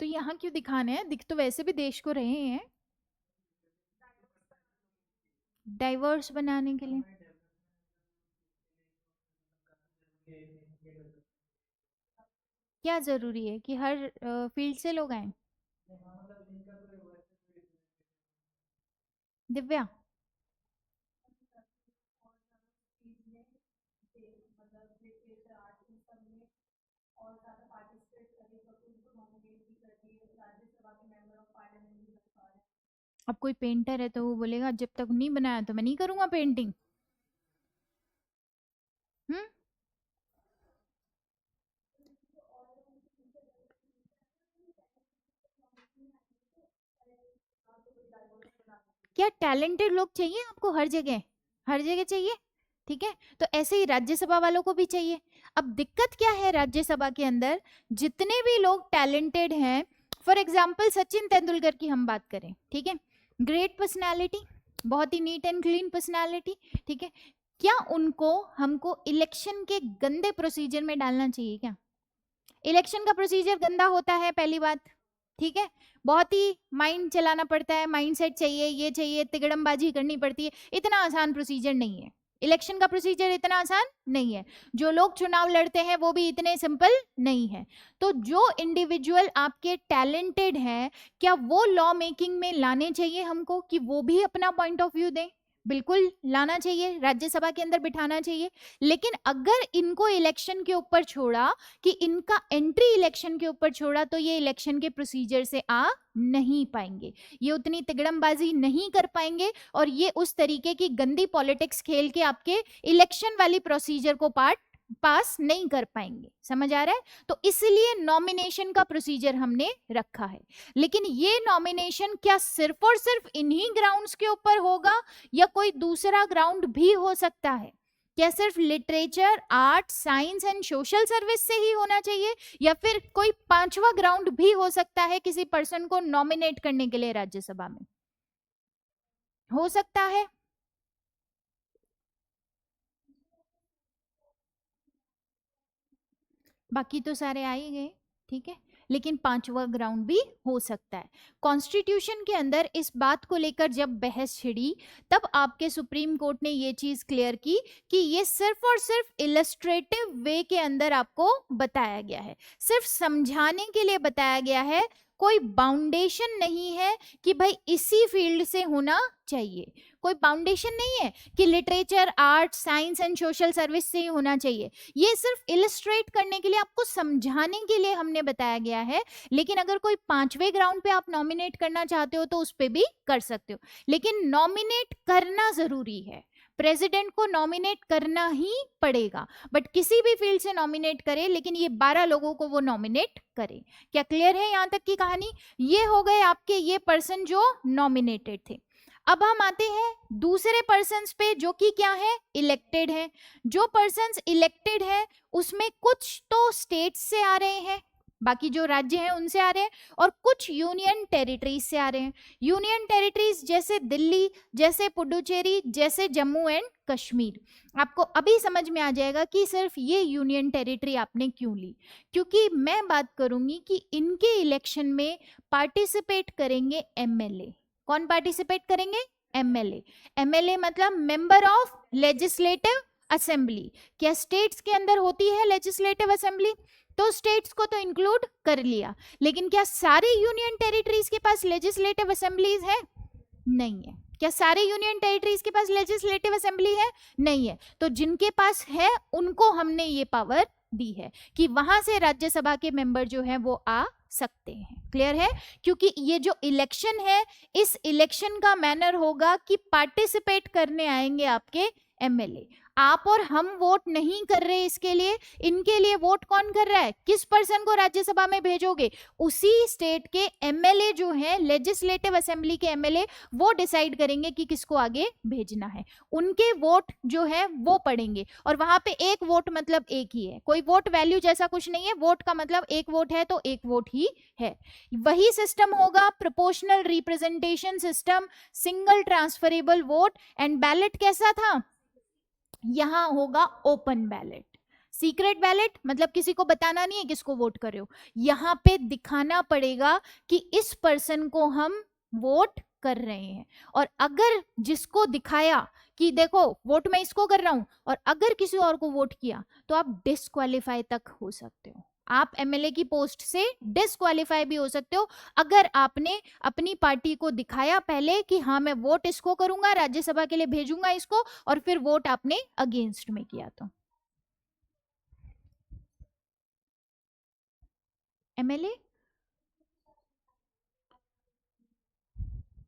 Speaker 1: तो यहाँ क्यों दिखाने हैं, दिख तो वैसे भी देश को रहे हैं, डाइवर्स बनाने के लिए। क्या जरूरी है कि हर फील्ड से लोग आए। दिव्या, अब कोई पेंटर है तो वो बोलेगा जब तक नहीं बनाया तो मैं नहीं करूंगा पेंटिंग। हम्म। क्या टैलेंटेड लोग चाहिए आपको हर जगह, हर जगह चाहिए, ठीक है। तो ऐसे ही राज्यसभा वालों को भी चाहिए। अब दिक्कत क्या है राज्यसभा के अंदर, जितने भी लोग टैलेंटेड हैं, फॉर एग्जाम्पल सचिन तेंदुलकर की हम बात करें, ठीक है, ग्रेट पर्सनैलिटी, बहुत ही नीट एंड क्लीन पर्सनैलिटी, ठीक है। क्या उनको हमको इलेक्शन के गंदे प्रोसीजर में डालना चाहिए क्या। इलेक्शन का प्रोसीजर गंदा होता है पहली बात, ठीक है। बहुत ही माइंड चलाना पड़ता है, माइंड सेट चाहिए, ये चाहिए, तिगड़मबाजी करनी पड़ती है, इतना आसान प्रोसीजर नहीं है। इलेक्शन का प्रोसीजर इतना आसान नहीं है, जो लोग चुनाव लड़ते हैं वो भी इतने सिंपल नहीं है। तो जो इंडिविजुअल आपके टैलेंटेड हैं, क्या वो लॉ मेकिंग में लाने चाहिए हमको, कि वो भी अपना पॉइंट ऑफ व्यू दें। बिल्कुल लाना चाहिए, राज्यसभा के अंदर बिठाना चाहिए। लेकिन अगर इनको इलेक्शन के ऊपर छोड़ा, कि इनका एंट्री इलेक्शन के ऊपर छोड़ा, तो ये इलेक्शन के प्रोसीजर से आ नहीं पाएंगे, ये उतनी तिगड़मबाजी नहीं कर पाएंगे, और ये उस तरीके की गंदी पॉलिटिक्स खेल के आपके इलेक्शन वाली प्रोसीजर को पास नहीं कर पाएंगे। समझ आ रहा है। तो इसलिए नॉमिनेशन का प्रोसीजर हमने रखा है। लेकिन ये नॉमिनेशन क्या सिर्फ और सिर्फ इन्हीं ग्राउंड्स के ऊपर होगा, या कोई दूसरा ग्राउंड भी हो सकता है। क्या सिर्फ literature, art, science and social service से ही होना चाहिए, या फिर कोई पांचवा ग्राउंड भी हो सकता है किसी पर्सन को नॉमिनेट करने के लिए राज्यसभा में, हो सकता है। बाकी तो सारे आ ही गए, ठीक है। लेकिन पांचवा ग्राउंड भी हो सकता है। कॉन्स्टिट्यूशन के अंदर इस बात को लेकर जब बहस छिड़ी तब आपके सुप्रीम कोर्ट ने ये चीज क्लियर की कि ये सिर्फ और सिर्फ इलस्ट्रेटिव वे के अंदर आपको बताया गया है, सिर्फ समझाने के लिए बताया गया है, कोई बाउंडेशन नहीं है कि भाई इसी फील्ड से होना चाहिए, कोई बाउंडेशन नहीं है कि literature, art, science and social service से ही होना चाहिए। ये सिर्फ इलस्ट्रेट करने के लिए, आपको समझाने के लिए हमने बताया गया है। लेकिन अगर कोई पांचवे ग्राउंड पे आप नॉमिनेट करना चाहते हो तो उस पे भी कर सकते हो, लेकिन नॉमिनेट करना जरूरी है। प्रेसिडेंट को नॉमिनेट करना ही पड़ेगा, बट किसी भी फील्ड से नॉमिनेट करे, लेकिन ये 12 लोगों को वो नॉमिनेट करे। क्या क्लियर है यहाँ तक की कहानी? ये हो गए आपके ये पर्सन जो नॉमिनेटेड थे। अब हम आते हैं दूसरे पर्सन्स पे जो कि क्या है, इलेक्टेड है। जो पर्सन्स इलेक्टेड है उसमें कुछ तो स्टेट से आ रहे हैं, बाकी जो राज्य हैं उनसे आ रहे हैं, और कुछ यूनियन टेरिटरीज से आ रहे हैं। यूनियन टेरिटरीज जैसे दिल्ली, जैसे पुडुचेरी, जैसे जम्मू एंड कश्मीर। आपको अभी समझ में आ जाएगा कि सिर्फ ये यूनियन टेरिटरी आपने क्यों ली, क्योंकि मैं बात करूंगी कि इनके इलेक्शन में पार्टिसिपेट करेंगे एमएलए। कौन पार्टिसिपेट करेंगे? एमएलए। एमएलए मतलब मेंबर ऑफ लेजिस्लेटिव असेंबली। क्या स्टेट्स के अंदर होती है लेजिस्लेटिव असेंबली? तो स्टेट्स को तो इंक्लूड कर लिया, लेकिन क्या सारे यूनियन टेरिटरीज के पास लेजिस्लेटिव असेंबलीज है? नहीं है। क्या सारे यूनियन टेरिटरीज के पास लेजिस्लेटिव असेंबली है? नहीं है। तो जिनके पास है उनको हमने ये पावर दी है कि वहां से राज्यसभा के मेंबर जो है वो आ सकते हैं। क्लियर है? क्योंकि ये जो इलेक्शन है, इस इलेक्शन का मैनर होगा कि पार्टिसिपेट करने आएंगे आपके एमएलए। आप और हम वोट नहीं कर रहे इसके लिए, इनके लिए वोट कौन कर रहा है? किस पर्सन को राज्यसभा में भेजोगे? उसी स्टेट के एमएलए जो है, लेजिस्लेटिव असेंबली के एमएलए, वो डिसाइड करेंगे कि किसको आगे भेजना है। उनके वोट जो है वो पड़ेंगे, और वहां पे एक वोट मतलब एक ही है, कोई वोट वैल्यू जैसा कुछ नहीं है। वोट का मतलब एक वोट है तो एक वोट ही है। वही सिस्टम होगा, proportional representation system, single transferable vote. And ballot कैसा था? यहां होगा ओपन बैलेट। सीक्रेट बैलेट मतलब किसी को बताना नहीं है किसको वोट कर रहे हो, यहां पे दिखाना पड़ेगा कि इस पर्सन को हम वोट कर रहे हैं। और अगर जिसको दिखाया कि देखो वोट मैं इसको कर रहा हूं, और अगर किसी और को वोट किया तो आप डिस्क्वालीफाई तक हो सकते हो। आप एमएलए की पोस्ट से डिस्क्वालीफाई भी हो सकते हो अगर आपने अपनी पार्टी को दिखाया पहले कि हाँ मैं वोट इसको करूंगा, राज्यसभा के लिए भेजूंगा इसको, और फिर वोट आपने अगेंस्ट में किया। तो एमएलए,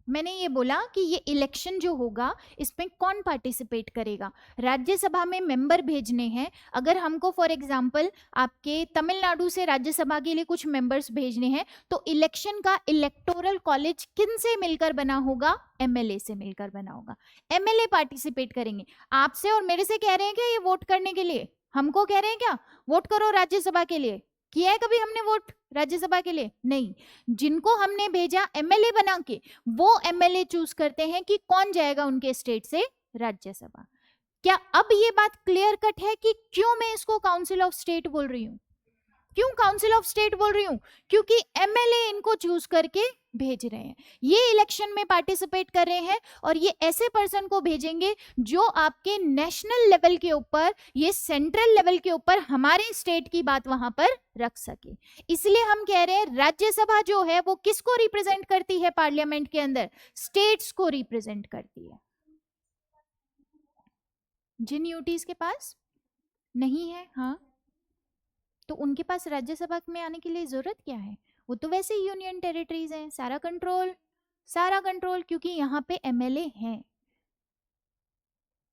Speaker 1: मैंने ये बोला कि ये इलेक्शन जो होगा इसमें कौन पार्टिसिपेट करेगा? राज्यसभा में मेंबर भेजने हैं। अगर हमको फॉर एग्जांपल आपके तमिलनाडु से राज्यसभा के लिए कुछ मेंबर्स भेजने हैं, तो इलेक्शन का इलेक्टोरल कॉलेज किन से मिलकर बना होगा? एमएलए से मिलकर बना होगा। एमएलए पार्टिसिपेट करेंगे। आपसे और मेरे से कह रहे हैं क्या ये वोट करने के लिए? हमको कह रहे हैं क्या वोट करो राज्यसभा के लिए? किया है कभी हमने वोट राज्यसभा के लिए? नहीं। जिनको हमने भेजा एमएलए बना के, वो एमएलए चूज करते हैं कि कौन जाएगा उनके स्टेट से राज्यसभा। क्या अब ये बात क्लियर कट है कि क्यों मैं इसको काउंसिल ऑफ स्टेट बोल रही हूँ? क्यों काउंसिल ऑफ स्टेट बोल रही हूँ? क्योंकि एमएलए इनको चूज करके भेज रहे हैं, ये इलेक्शन में पार्टिसिपेट कर रहे हैं, और ये ऐसे पर्सन को भेजेंगे जो आपके नेशनल लेवल के ऊपर, ये सेंट्रल लेवल के ऊपर हमारे स्टेट की बात वहां पर रख सके। इसलिए हम कह रहे हैं राज्यसभा जो है वो किसको रिप्रेजेंट करती है पार्लियामेंट के अंदर? स्टेट्स को रिप्रेजेंट करती है। जिन यूटीज के पास नहीं है, हाँ, तो उनके पास राज्यसभा में आने के लिए जरूरत क्या है? वो तो वैसे ही यूनियन टेरिटरीज हैं। सारा कंट्रोल क्योंकि यहाँ पे एमएलए हैं।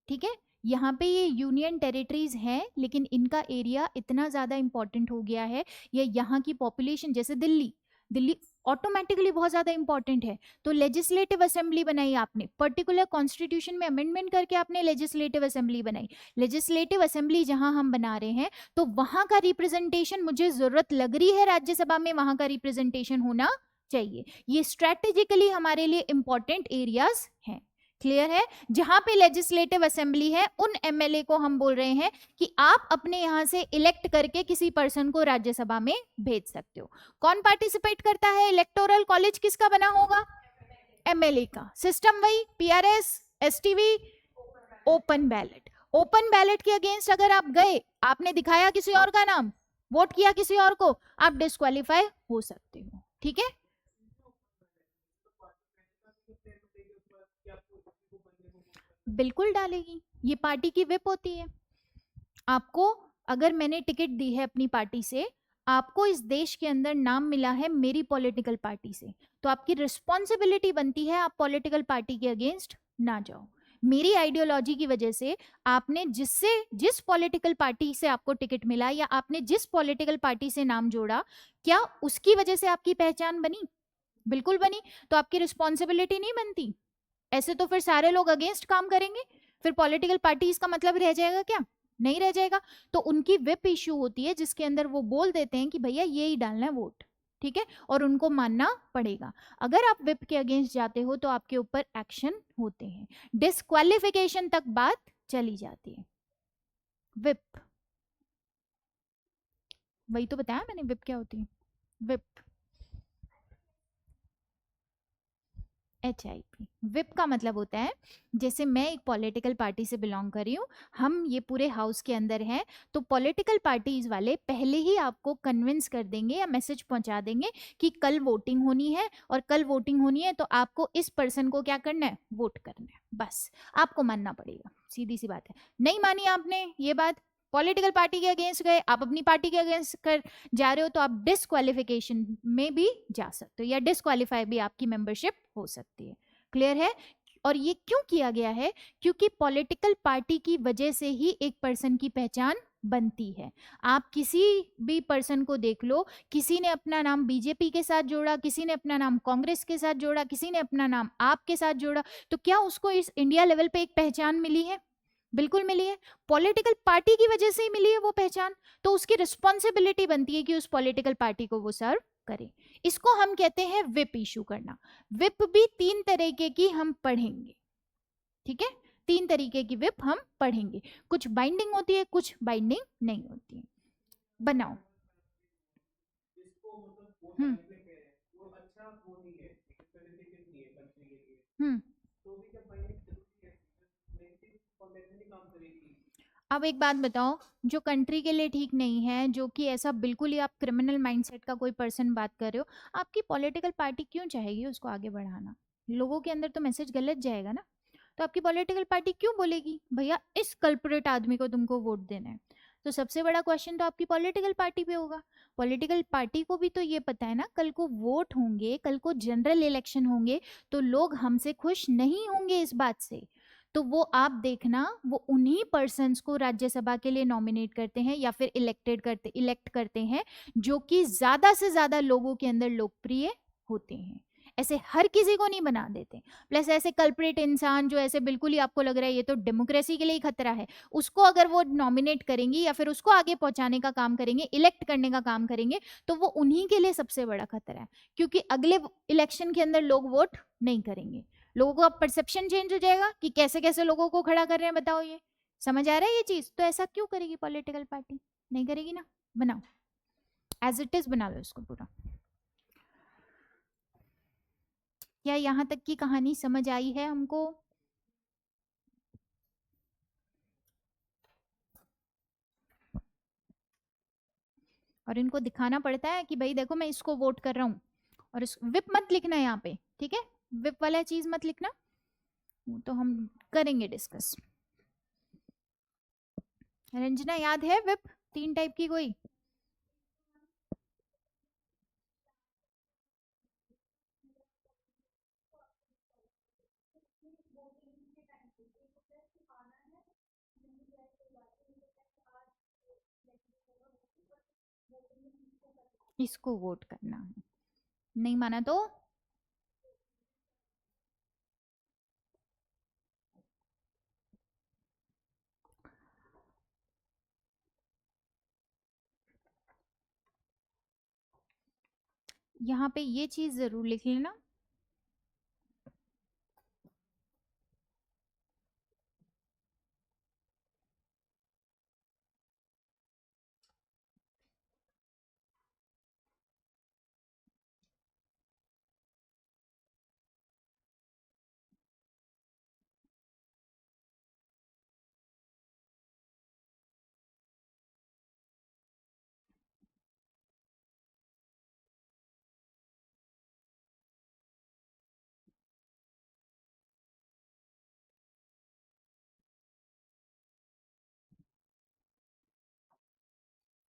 Speaker 1: ठीक है, यहाँ पे ये यूनियन टेरिटरीज हैं, लेकिन इनका एरिया इतना ज्यादा इंपॉर्टेंट हो गया है, ये यहाँ की पॉपुलेशन, जैसे दिल्ली ऑटोमेटिकली बहुत ज्यादा इंपॉर्टेंट है। तो लेजिस्लेटिव असेंबली बनाई आपने, पर्टिकुलर कॉन्स्टिट्यूशन में अमेंडमेंट करके आपने लेजिस्लेटिव असेंबली बनाई। लेजिस्लेटिव असेंबली जहां हम बना रहे हैं, तो वहां का रिप्रेजेंटेशन मुझे जरूरत लग रही है, राज्यसभा में वहां का रिप्रेजेंटेशन होना चाहिए। ये स्ट्रेटेजिकली हमारे लिए इंपॉर्टेंट एरियाज हैं। क्लियर है? जहां पे लेजिस्लेटिव असेंबली है उन एमएलए को हम बोल रहे हैं कि आप अपने यहां से इलेक्ट करके किसी पर्सन को राज्यसभा में भेज सकते हो। कौन पार्टिसिपेट करता है? इलेक्टोरल कॉलेज किसका बना होगा? एमएलए का। सिस्टम वही, PRS, STV, open ballot. Open ballot के अगेंस्ट अगर आप गए, आपने दिखाया किसी और का नाम, वोट किया किसी और को, आप डिस्क्वालीफाई हो सकते हो। ठीक है? बिल्कुल डालेगी, ये पार्टी की विप होती है। आपको, अगर मैंने टिकट दी है अपनी पार्टी से, आपको इस देश के अंदर नाम मिला है मेरी पॉलिटिकल पार्टी से, तो आपकी रिस्पॉन्सिबिलिटी बनती है आप पॉलिटिकल पार्टी के अगेंस्ट ना जाओ। मेरी आइडियोलॉजी की वजह से आपने जिस पॉलिटिकल पार्टी से आपको टिकट मिला या आपने जिस पॉलिटिकल पार्टी से नाम जोड़ा, क्या उसकी वजह से आपकी पहचान बनी? बिल्कुल बनी। तो आपकी रिस्पॉन्सिबिलिटी नहीं बनती? ऐसे तो फिर सारे लोग अगेंस्ट काम करेंगे, फिर पॉलिटिकल पार्टी इसका मतलब रह जाएगा क्या? नहीं रह जाएगा। तो उनकी विप इश्यू होती है जिसके अंदर वो बोल देते हैं कि भैया ये ही डालना है वोट, ठीक है, और उनको मानना पड़ेगा। अगर आप विप के अगेंस्ट जाते हो तो आपके ऊपर एक्शन होते हैं, डिस्क्वालिफिकेशन तक बात चली जाती है। विप, वही तो बताया मैंने, विप क्या होती है? Whip, HIP। विप का मतलब होता है, जैसे मैं एक पॉलिटिकल पार्टी से बिलोंग कर रही हूँ, हम ये पूरे हाउस के अंदर हैं, तो पॉलिटिकल पार्टीज वाले पहले ही आपको कन्विंस कर देंगे या मैसेज पहुंचा देंगे कि कल वोटिंग होनी है, और कल वोटिंग होनी है तो आपको इस पर्सन को क्या करना है? वोट करना है। बस आपको मानना पड़ेगा, सीधी सी बात है। नहीं मानी आपने ये बात, पॉलिटिकल पार्टी के अगेंस्ट गए, आप अपनी पार्टी के अगेंस्ट कर जा रहे हो, तो आप डिस्क्वालिफिकेशन में भी जा सकते हो, या डिस्क्वालीफाई भी आपकी मेंबरशिप हो सकती है। क्लियर है? और ये क्यों किया गया है? क्योंकि पॉलिटिकल पार्टी की वजह से ही एक पर्सन की पहचान बनती है। आप किसी भी पर्सन को देख लो, किसी ने अपना नाम बीजेपी के साथ जोड़ा, किसी ने अपना नाम कांग्रेस के साथ जोड़ा, किसी ने अपना नाम आप के साथ जोड़ा, तो क्या उसको इस इंडिया लेवल पे एक पहचान मिली है? बिल्कुल मिली है। पॉलिटिकल पार्टी की वजह से ही मिली है वो पहचान, तो उसकी रिस्पॉन्सिबिलिटी बनती है कि उस पॉलिटिकल पार्टी को वो सर्व करे। इसको हम कहते हैं विप इशू करना। विप भी 3 तरीके की हम पढ़ेंगे, ठीक है? 3 तरीके की विप हम पढ़ेंगे, कुछ बाइंडिंग होती है, कुछ बाइंडिंग नहीं होती है। बनाओ। हम्म। हम्म। अब एक बात बताओ, जो कंट्री के लिए ठीक नहीं है, जो कि ऐसा बिल्कुल ही आप क्रिमिनल माइंडसेट का कोई पर्सन बात कर रहे हो, आपकी पॉलिटिकल पार्टी क्यों चाहेगी उसको आगे बढ़ाना? लोगों के अंदर तो मैसेज गलत जाएगा ना। तो आपकी पॉलिटिकल पार्टी क्यों बोलेगी भैया इस कल्परेट आदमी को तुमको वोट देना है? तो सबसे बड़ा क्वेश्चन तो आपकी पॉलिटिकल पार्टी पे होगा। पॉलिटिकल पार्टी को भी तो ये पता है ना, कल को वोट होंगे, कल को जनरल इलेक्शन होंगे, तो लोग हमसे खुश नहीं होंगे इस बात से। तो वो आप देखना, वो उन्हीं पर्सन्स को राज्यसभा के लिए नॉमिनेट करते हैं या फिर इलेक्ट करते हैं जो कि ज्यादा से ज्यादा लोगों के अंदर लोकप्रिय होते हैं। ऐसे हर किसी को नहीं बना देते। प्लस ऐसे कल्प्रेट इंसान जो ऐसे बिल्कुल ही आपको लग रहा है ये तो डेमोक्रेसी के लिए ही खतरा है, उसको अगर वो नॉमिनेट करेंगी या फिर उसको आगे पहुंचाने का काम करेंगे, इलेक्ट करने का काम करेंगे, तो वो उन्हीं के लिए सबसे बड़ा खतरा है। क्योंकि अगले इलेक्शन के अंदर लोग वोट नहीं करेंगे, लोगों का परसेप्शन चेंज हो जाएगा कि कैसे कैसे लोगों को खड़ा कर रहे हैं। बताओ, ये समझ आ रहा है ये चीज? तो ऐसा क्यों करेगी पॉलिटिकल पार्टी? नहीं करेगी ना। बनाओ, एज इट इज बना लो इसको पूरा। क्या यहाँ तक की कहानी समझ आई है हमको? और इनको दिखाना पड़ता है कि भाई देखो मैं इसको वोट कर रहा हूँ। और इस विप मत लिखना यहाँ पे, ठीक है? विप वाला चीज मत लिखना, वो तो हम करेंगे डिस्कस। रंजना याद है विप 3 टाइप की कोई? इसको वोट करना है, नहीं माना तो यहाँ पे ये चीज जरूर लिख लेना।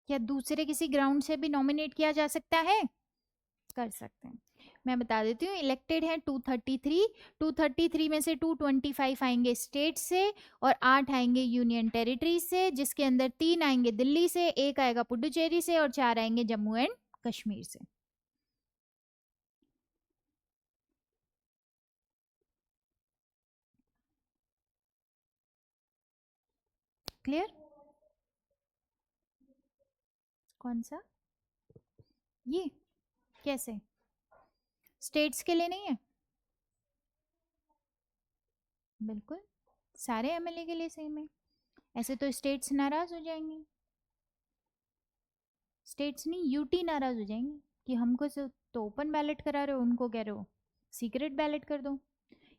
Speaker 1: क्या दूसरे किसी ग्राउंड से भी नॉमिनेट किया जा सकता है? कर सकते हैं। मैं बता देती हूँ, इलेक्टेड है 233, 233 में से 225 आएंगे स्टेट से और 8 आएंगे यूनियन टेरिटरी से, जिसके अंदर 3 आएंगे दिल्ली से, 1 आएगा पुडुचेरी से और 4 आएंगे जम्मू एंड कश्मीर से। क्लियर? कौन सा? ये कैसे? स्टेट्स के लिए नहीं है? बिल्कुल सारे एमएलए के लिए सेम है। ऐसे तो स्टेट्स नाराज हो जाएंगे, स्टेट्स नहीं यूटी नाराज हो जाएंगे कि हमको तो ओपन बैलेट करा रहे हो, उनको कह रहे हो सीक्रेट बैलेट कर दो।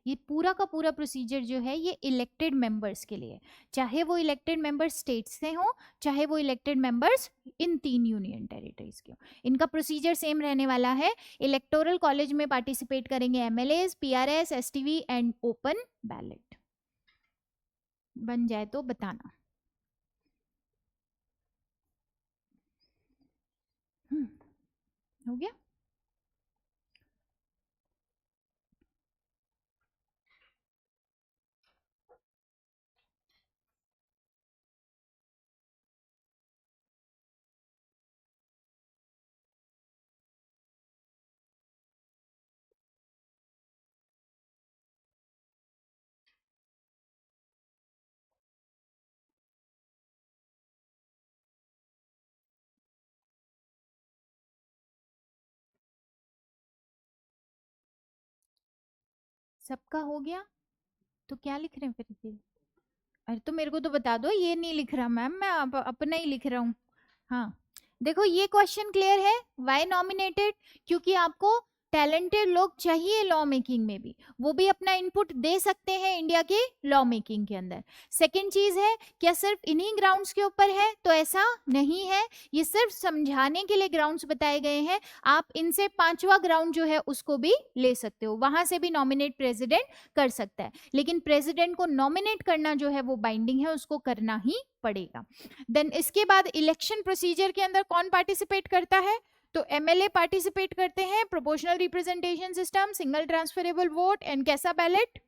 Speaker 1: ये पूरा का पूरा प्रोसीजर जो है ये इलेक्टेड मेंबर्स के लिए, चाहे वो इलेक्टेड मेंबर्स स्टेट्स से हो, चाहे वो elected members in 3 union territories के हो, इनका प्रोसीजर सेम रहने वाला है। इलेक्टोरल कॉलेज में पार्टिसिपेट करेंगे MLAs, PRS, STV and open ballot. बन जाए तो बताना। हो गया? सबका हो गया तो क्या लिख रहे हैं फिर? अरे तो मेरे को तो बता दो, ये नहीं लिख रहा मैम, मैं अपना ही लिख रहा हूँ। हाँ देखो ये क्वेश्चन क्लियर है, वाई नॉमिनेटेड, क्योंकि आपको टैलेंटेड लोग चाहिए लॉ मेकिंग में भी, वो भी अपना इनपुट दे सकते हैं इंडिया के लॉ मेकिंग के अंदर। सेकंड चीज है, क्या सिर्फ इन्हीं ग्राउंड्स के ऊपर है? तो ऐसा नहीं है, ये सिर्फ समझाने के लिए ग्राउंड्स बताए गए हैं। आप इनसे 5वां ग्राउंड जो है उसको भी ले सकते हो, वहां से भी नॉमिनेट प्रेसिडेंट कर सकता है, लेकिन प्रेसिडेंट को नॉमिनेट करना जो है वो बाइंडिंग है, उसको करना ही पड़ेगा। देन इसके बाद इलेक्शन प्रोसीजर के अंदर कौन पार्टिसिपेट करता है? तो एमएलए पार्टिसिपेट करते हैं, proportional representation system, single transferable vote and कैसा ballot?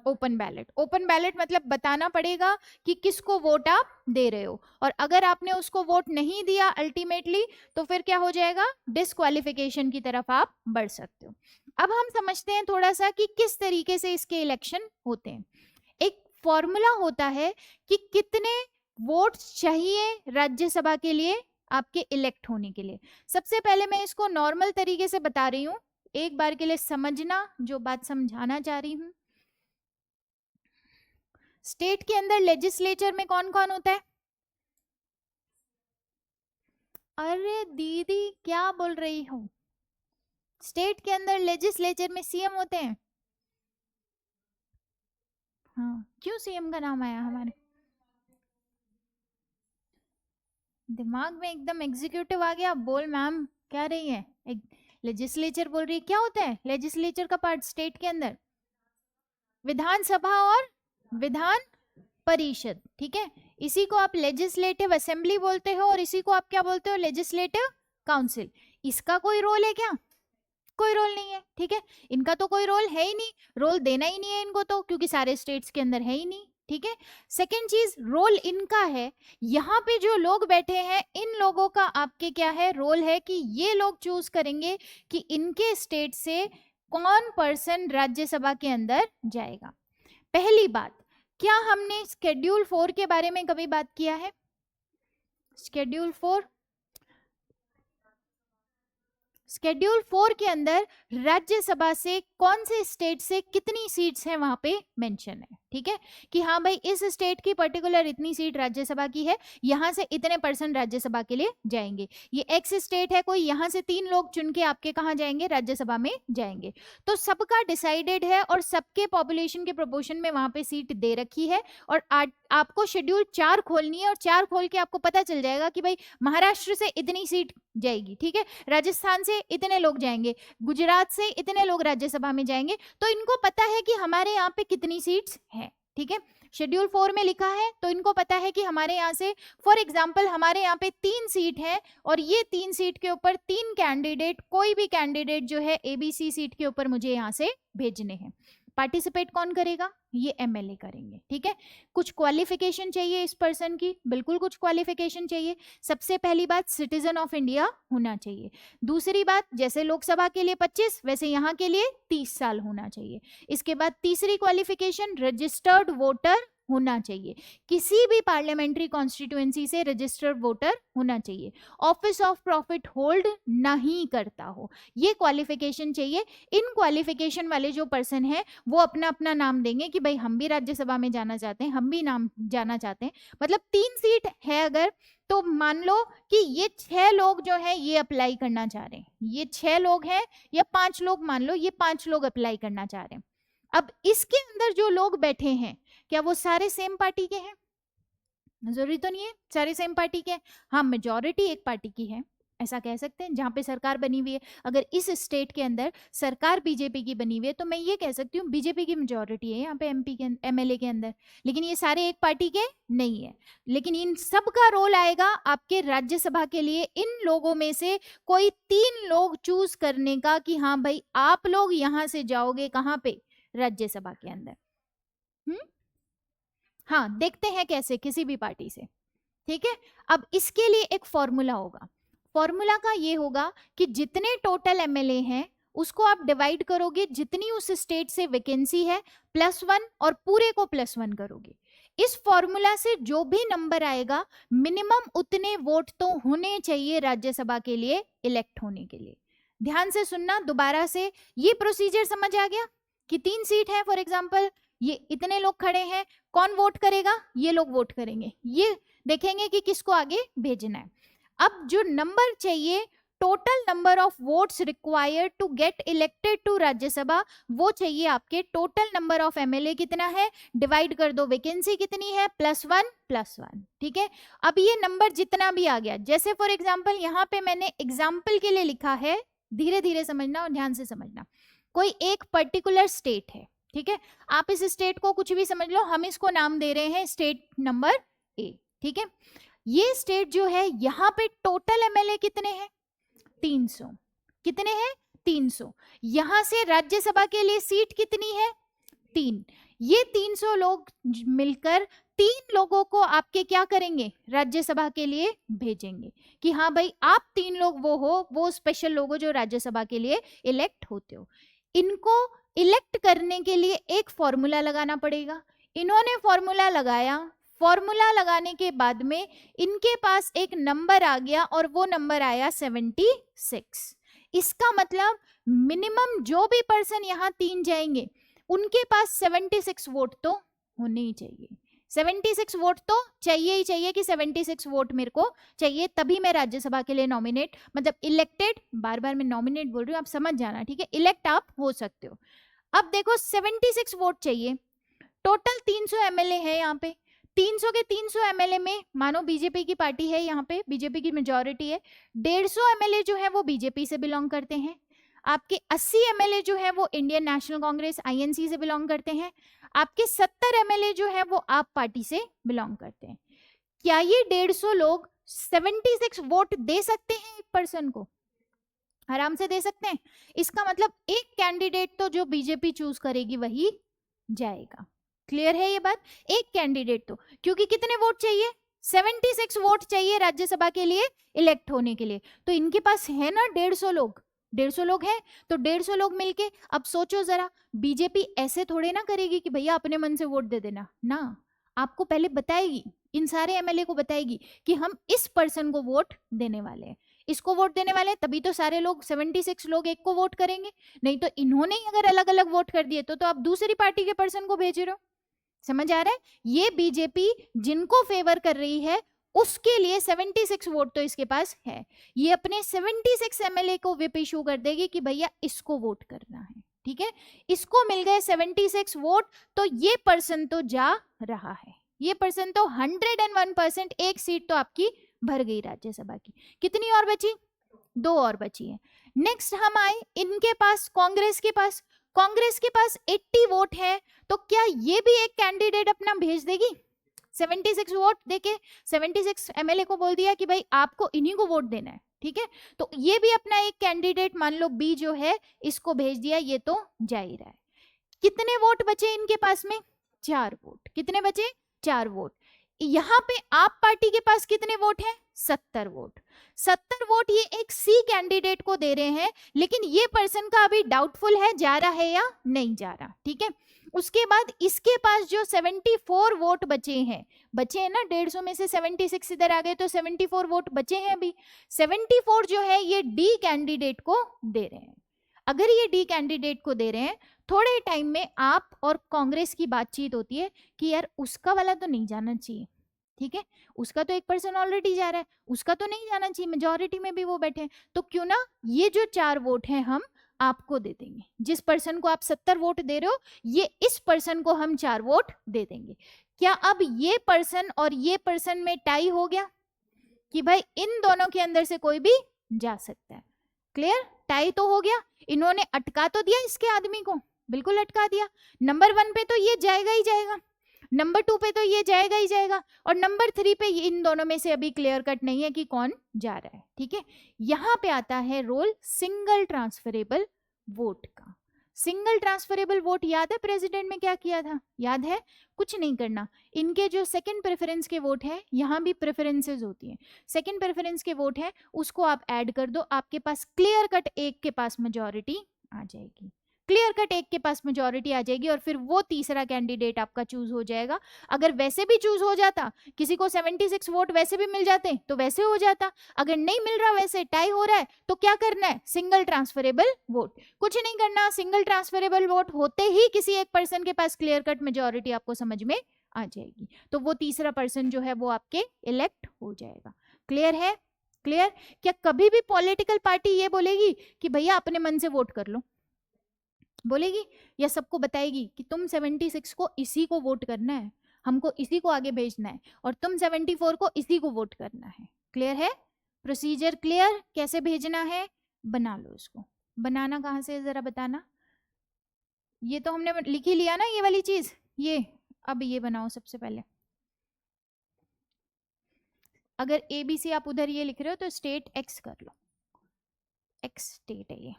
Speaker 1: Open ballot. Open ballot मतलब बताना पड़ेगा कि किसको वोट आप दे रहे हो, और अगर आपने उसको वोट नहीं दिया अल्टीमेटली तो फिर क्या हो जाएगा? डिस्क्वालिफिकेशन की तरफ आप बढ़ सकते हो। अब हम समझते हैं थोड़ा सा कि किस तरीके से इसके इलेक्शन होते हैं। एक फॉर्मूला होता है कि कितने वोट्स चाहिए राज्यसभा के लिए आपके इलेक्ट होने के लिए। सबसे पहले मैं इसको नॉर्मल तरीके से बता रही हूं, एक बार के लिए समझना जो बात समझाना चाह रही हूं। स्टेट के अंदर लेजिस्लेचर में कौन कौन होता है? अरे दीदी क्या बोल रही हो? स्टेट के अंदर लेजिस्लेचर में सीएम होते हैं। हाँ क्यों सीएम का नाम आया हमारे दिमाग में? एकदम एग्जीक्यूटिव आ गया। बोल मैम क्या रही है? लेजिस्लेचर बोल रही है, क्या होता है लेजिस्लेचर का पार्ट स्टेट के अंदर? विधानसभा और विधान परिषद, ठीक है। इसी को आप लेजिस्लेटिव असेंबली बोलते हो और इसी को आप क्या बोलते हो? Legislative council. इसका कोई रोल है क्या? कोई रोल नहीं है, ठीक है। इनका तो कोई रोल है ही नहीं, रोल देना ही नहीं है इनको तो, क्योंकि सारे स्टेट्स के अंदर है ही नहीं, ठीक है। सेकेंड चीज, रोल इनका है, यहाँ पे जो लोग बैठे हैं इन लोगों का आपके क्या है? रोल है कि ये लोग चूज करेंगे कि इनके स्टेट से कौन पर्सन राज्यसभा के अंदर जाएगा। पहली बात, क्या हमने शेड्यूल 4 के बारे में कभी बात किया है? शेड्यूल 4, शेड्यूल 4 के अंदर राज्यसभा से कौन से स्टेट से कितनी सीट्स हैं वहां पे मेंशन है, ठीक है। कि हाँ भाई इस स्टेट की पर्टिकुलर इतनी सीट राज्यसभा की है, यहां से इतने % राज्यसभा के लिए जाएंगे। ये एक्स स्टेट है कोई, यहां से 3 लोग चुन के आपके कहाँ जाएंगे? राज्यसभा में जाएंगे। तो सबका डिसाइडेड है और सबके पॉपुलेशन के प्रोपोर्शन में वहां पे सीट दे रखी है। और आपको शेड्यूल 4 खोलनी है और 4 खोल के आपको पता चल जाएगा कि भाई महाराष्ट्र से इतनी सीट जाएगी, ठीक है, राजस्थान से इतने लोग जाएंगे, गुजरात से इतने लोग राज्यसभा में जाएंगे। तो इनको पता है कि हमारे यहाँ पे कितनी सीट्स हैं, ठीक है। शेड्यूल 4 में लिखा है तो इनको पता है कि हमारे यहाँ से फॉर एग्जाम्पल हमारे यहाँ पे 3 सीट है और ये 3 सीट के ऊपर 3 कैंडिडेट, कोई भी कैंडिडेट जो है एबीसी सीट के ऊपर मुझे यहाँ से भेजने हैं। पार्टिसिपेट कौन करेगा? ये एमएलए करेंगे, ठीक है। कुछ क्वालिफिकेशन चाहिए इस पर्सन की, बिल्कुल कुछ क्वालिफिकेशन चाहिए। सबसे पहली बात सिटीजन ऑफ इंडिया होना चाहिए। दूसरी बात, जैसे लोकसभा के लिए 25 वैसे यहाँ के लिए 30 साल होना चाहिए। इसके बाद तीसरी क्वालिफिकेशन रजिस्टर्ड वोटर होना चाहिए, किसी भी पार्लियामेंट्री कॉन्स्टिट्यूएंसी से रजिस्टर्ड वोटर होना चाहिए, ऑफिस ऑफ प्रॉफिट होल्ड नहीं करता हो, ये क्वालिफिकेशन चाहिए। इन क्वालिफिकेशन वाले जो पर्सन है वो अपना अपना नाम देंगे कि भाई हम भी राज्यसभा में जाना चाहते हैं, हम भी नाम जाना चाहते हैं। मतलब 3 सीट है अगर, तो मान लो कि ये 6 लोग जो है ये अप्लाई करना चाह रहे हैं, ये 6 लोग हैं या 5 लोग, मान लो ये 5 लोग अप्लाई करना चाह रहे हैं। अब इसके अंदर जो लोग बैठे हैं क्या वो सारे सेम पार्टी के हैं? जरूरी तो नहीं है सारे सेम पार्टी के। हाँ, मेजॉरिटी एक पार्टी की है, ऐसा कह सकते हैं, जहां पे सरकार बनी हुई है। अगर इस स्टेट के अंदर सरकार बीजेपी की बनी हुई है तो मैं ये कह सकती हूँ बीजेपी की मेजॉरिटी है यहाँ पे एमपी के एमएलए के अंदर, लेकिन ये सारे एक पार्टी के नहीं है। लेकिन इन सब का रोल आएगा आपके राज्यसभा के लिए, इन लोगों में से कोई 3 लोग चूज करने का कि हाँ भाई आप लोग यहाँ से जाओगे कहाँ पे? राज्यसभा के अंदर। हाँ, देखते हैं कैसे, किसी भी पार्टी से, ठीक है। अब इसके लिए एक फॉर्मूला होगा। फॉर्मूला का ये होगा कि जितने टोटल एमएलए हैं उसको आप डिवाइड करोगे, जितनी उस स्टेट से वैकेंसी है +1 और पूरे को +1 करोगे। इस फॉर्मूला से जो भी नंबर आएगा मिनिमम उतने वोट तो होने चाहिए राज्यसभा के लिए इलेक्ट होने के लिए। ध्यान से सुनना दोबारा से, ये प्रोसीजर समझ आ गया कि 3 सीट है, फॉर एग्जाम्पल ये इतने लोग खड़े हैं, कौन वोट करेगा? ये लोग वोट करेंगे, ये देखेंगे कि किसको आगे भेजना है। अब जो नंबर चाहिए, total number of votes required to get elected to Rajya Sabha, वो चाहिए आपके टोटल नंबर ऑफ एमएलए कितना है, डिवाइड कर दो वैकेंसी कितनी है, +1, ठीक है। अब ये नंबर जितना भी आ गया, जैसे फॉर एग्जाम्पल यहाँ पे मैंने एग्जाम्पल के लिए लिखा है, धीरे धीरे समझना और ध्यान से समझना। कोई एक पर्टिकुलर स्टेट है, ठीक है, आप इस स्टेट को कुछ भी समझ लो, हम इसको नाम दे रहे हैं स्टेट नंबर A, ठीक है। ये स्टेट जो है यहाँ पे टोटल एमएलए कितने हैं? 300। कितने हैं? 300। यहां से राज्यसभा के लिए सीट कितनी है? 3। ये 300 लोग मिलकर 3 लोगों को आपके क्या करेंगे? राज्यसभा के लिए भेजेंगे कि हाँ भाई आप 3 लोग वो हो, वो स्पेशल लोग हो जो राज्यसभा के लिए इलेक्ट होते हो। इनको इलेक्ट करने के लिए एक फॉर्मूला लगाना पड़ेगा। इन्होंने फॉर्मूला लगाया, फॉर्मूला लगाने के बाद में इनके पास एक नंबर आ गया और वो नंबर आया 76। इसका मतलब मिनिमम जो भी पर्सन यहाँ 3 जाएंगे उनके पास 76 वोट तो होने ही चाहिए। 76 वोट तो चाहिए ही चाहिए कि 76 वोट मेरे को चाहिए, तभी मैं राज्यसभा के लिए नॉमिनेट, मतलब इलेक्टेड, बार बार मैं नॉमिनेट बोल रही हूँ, आप समझ जाना, ठीक है, इलेक्ट आप हो सकते हो। अब देखो 76 वोट चाहिए, टोटल 300 एमएलए है यहाँ पे, 300 के 300 एमएलए में मानो बीजेपी की पार्टी है, यहाँ पे बीजेपी की मेजॉरिटी है, 150 एमएलए जो है वो बीजेपी से बिलोंग करते हैं, आपके 80 एमएलए जो है वो इंडियन नेशनल कांग्रेस आईएनसी से बिलोंग करते हैं, आपके 70 एमएलए जो है वो आप पार्टी से बिलोंग करते हैं। क्या ये 150 लोग 76 वोट दे सकते हैं एक पर्सन को? आराम से दे सकते हैं। इसका मतलब एक कैंडिडेट तो जो बीजेपी चूज करेगी वही जाएगा। क्लियर है ये बात? एक कैंडिडेट तो, क्योंकि कितने वोट चाहिए? 76 वोट चाहिए राज्यसभा के लिए इलेक्ट होने के लिए, तो इनके पास है ना 150 लोग, 150 लोग हैं, तो 150 लोग मिलके, अब सोचो जरा, बीजेपी ऐसे थोड़े ना करेगी कि भैया अपने मन से वोट दे देना ना, आपको पहले बताएगी, इन सारे एमएलए को बताएगी कि हम इस पर्सन को वोट देने वाले हैं, इसको वोट देने वाले हैं, तभी तो सारे लोग 76 लोग एक को वोट करेंगे, नहीं तो इन्होंने अगर अलग अलग वोट कर दिए तो आप दूसरी पार्टी के पर्सन को भेज रहे हो। समझ आ रहा है? ये बीजेपी जिनको फेवर कर रही है उसके लिए 76 वोट तो इसके पास है, ये अपने 76 एमएलए को विप इशू कर देगी कि भैया इसको वोट करना है, ठीक है, इसको मिल गए 76 वोट, तो ये पर्सन तो जा रहा है, ये पर्सन तो 101%, एक सीट तो आपकी भर गई राज्यसभा की। कितनी और बची? 2 और बची है। नेक्स्ट हम आए इनके पास, कांग्रेस के पास। कांग्रेस के पास 80 वोट है, तो क्या ये भी एक कैंडिडेट अपना भेज देगी? 76 वोट देके 76 एमएलए को बोल दिया कि भाई आपको इन्हीं को वोट देना है, ठीक है, तो ये भी अपना एक कैंडिडेट मान लो बी जो है इसको भेज दिया, ये तो जा ही रहा है। कितने वोट बचे इनके पास में? 4 वोट। कितने बचे? 4 वोट। यहाँ पे आप पार्टी के पास कितने वोट हैं? 70 वोट। 70 वोट ये एक सी कैंडिडेट को दे रहे हैं, लेकिन ये पर्सन का अभी डाउटफुल है जा रहा है या नहीं जा रहा, ठीक है। उसके बाद इसके पास जो 74 वोट बचे हैं ना, 150 में से 76 इधर आ गए, तो 74 वोट बचे हैं अभी। 74 जो है ये डी कैंडिडेट को दे रहे हैं। अगर ये डी कैंडिडेट को दे रहे हैं, थोड़े टाइम में आप और कांग्रेस की बातचीत होती है कि यार उसका वाला तो नहीं जाना चाहिए, ठीक है, उसका तो एक पर्सन ऑलरेडी जा रहा है, उसका तो नहीं जाना चाहिए, मेजोरिटी में भी वो बैठे हैं, तो क्यों ना ये जो 4 वोट हैं हम आपको दे देंगे। जिस पर्सन को आप 70 वोट दे रहे हो, ये इस पर्सन को हम 4 वोट दे देंगे। क्या अब ये पर्सन और ये पर्सन में टाई हो गया कि भाई इन दोनों के अंदर से कोई भी जा सकता है? क्लियर? टाई तो हो गया। इन्होंने अटका तो दिया इसके आदमी को, बिल्कुल अटका दिया। नंबर 1 पे तो ये जाएगा ही जाएगा, नंबर 2 पे तो ये जाएगा ही जाएगा, और नंबर 3 पे इन दोनों में से अभी क्लियर कट नहीं है कि कौन जा रहा है, ठीक है। यहां पे आता है रोल सिंगल ट्रांसफरेबल वोट का। सिंगल ट्रांसफरेबल वोट याद है प्रेसिडेंट में क्या किया था? याद है? कुछ नहीं करना, इनके जो सेकंड प्रेफरेंस के वोट है, यहां भी प्रेफरेंसेस होती हैं, सेकंड प्रेफरेंस के वोट है उसको आप ऐड कर दो, आपके पास क्लियर कट एक के पास मेजोरिटी आ जाएगी, क्लियर कट एक के पास मेजोरिटी आ जाएगी, और फिर वो तीसरा कैंडिडेट आपका चूज हो जाएगा। अगर वैसे भी चूज हो जाता, किसी को 76 वोट वैसे भी मिल जाते तो वैसे हो जाता, अगर नहीं मिल रहा, वैसे टाई हो रहा है, तो क्या करना है? Single transferable vote. कुछ नहीं करना, सिंगल ट्रांसफरेबल वोट होते ही किसी एक पर्सन के पास क्लियर कट मेजोरिटी आपको समझ में आ जाएगी, तो वो तीसरा पर्सन जो है वो आपके इलेक्ट हो जाएगा। क्लियर है? क्लियर? क्या कभी भी पॉलिटिकल पार्टी ये बोलेगी कि भैया अपने मन से वोट कर लो? बोलेगी? या सबको बताएगी कि तुम 76 को इसी को वोट करना है, हमको इसी को आगे भेजना है, और तुम 74 को इसी को वोट करना है? क्लियर है? Procedure clear? कैसे भेजना है बना लो इसको। बनाना कहाँ से है जरा बताना। ये तो हमने लिख ही लिया ना ये वाली चीज, ये अब ये बनाओ सबसे पहले। अगर ABC आप उधर ये लिख रहे हो तो स्टेट एक्स कर लो, एक्स स्टेट है ये,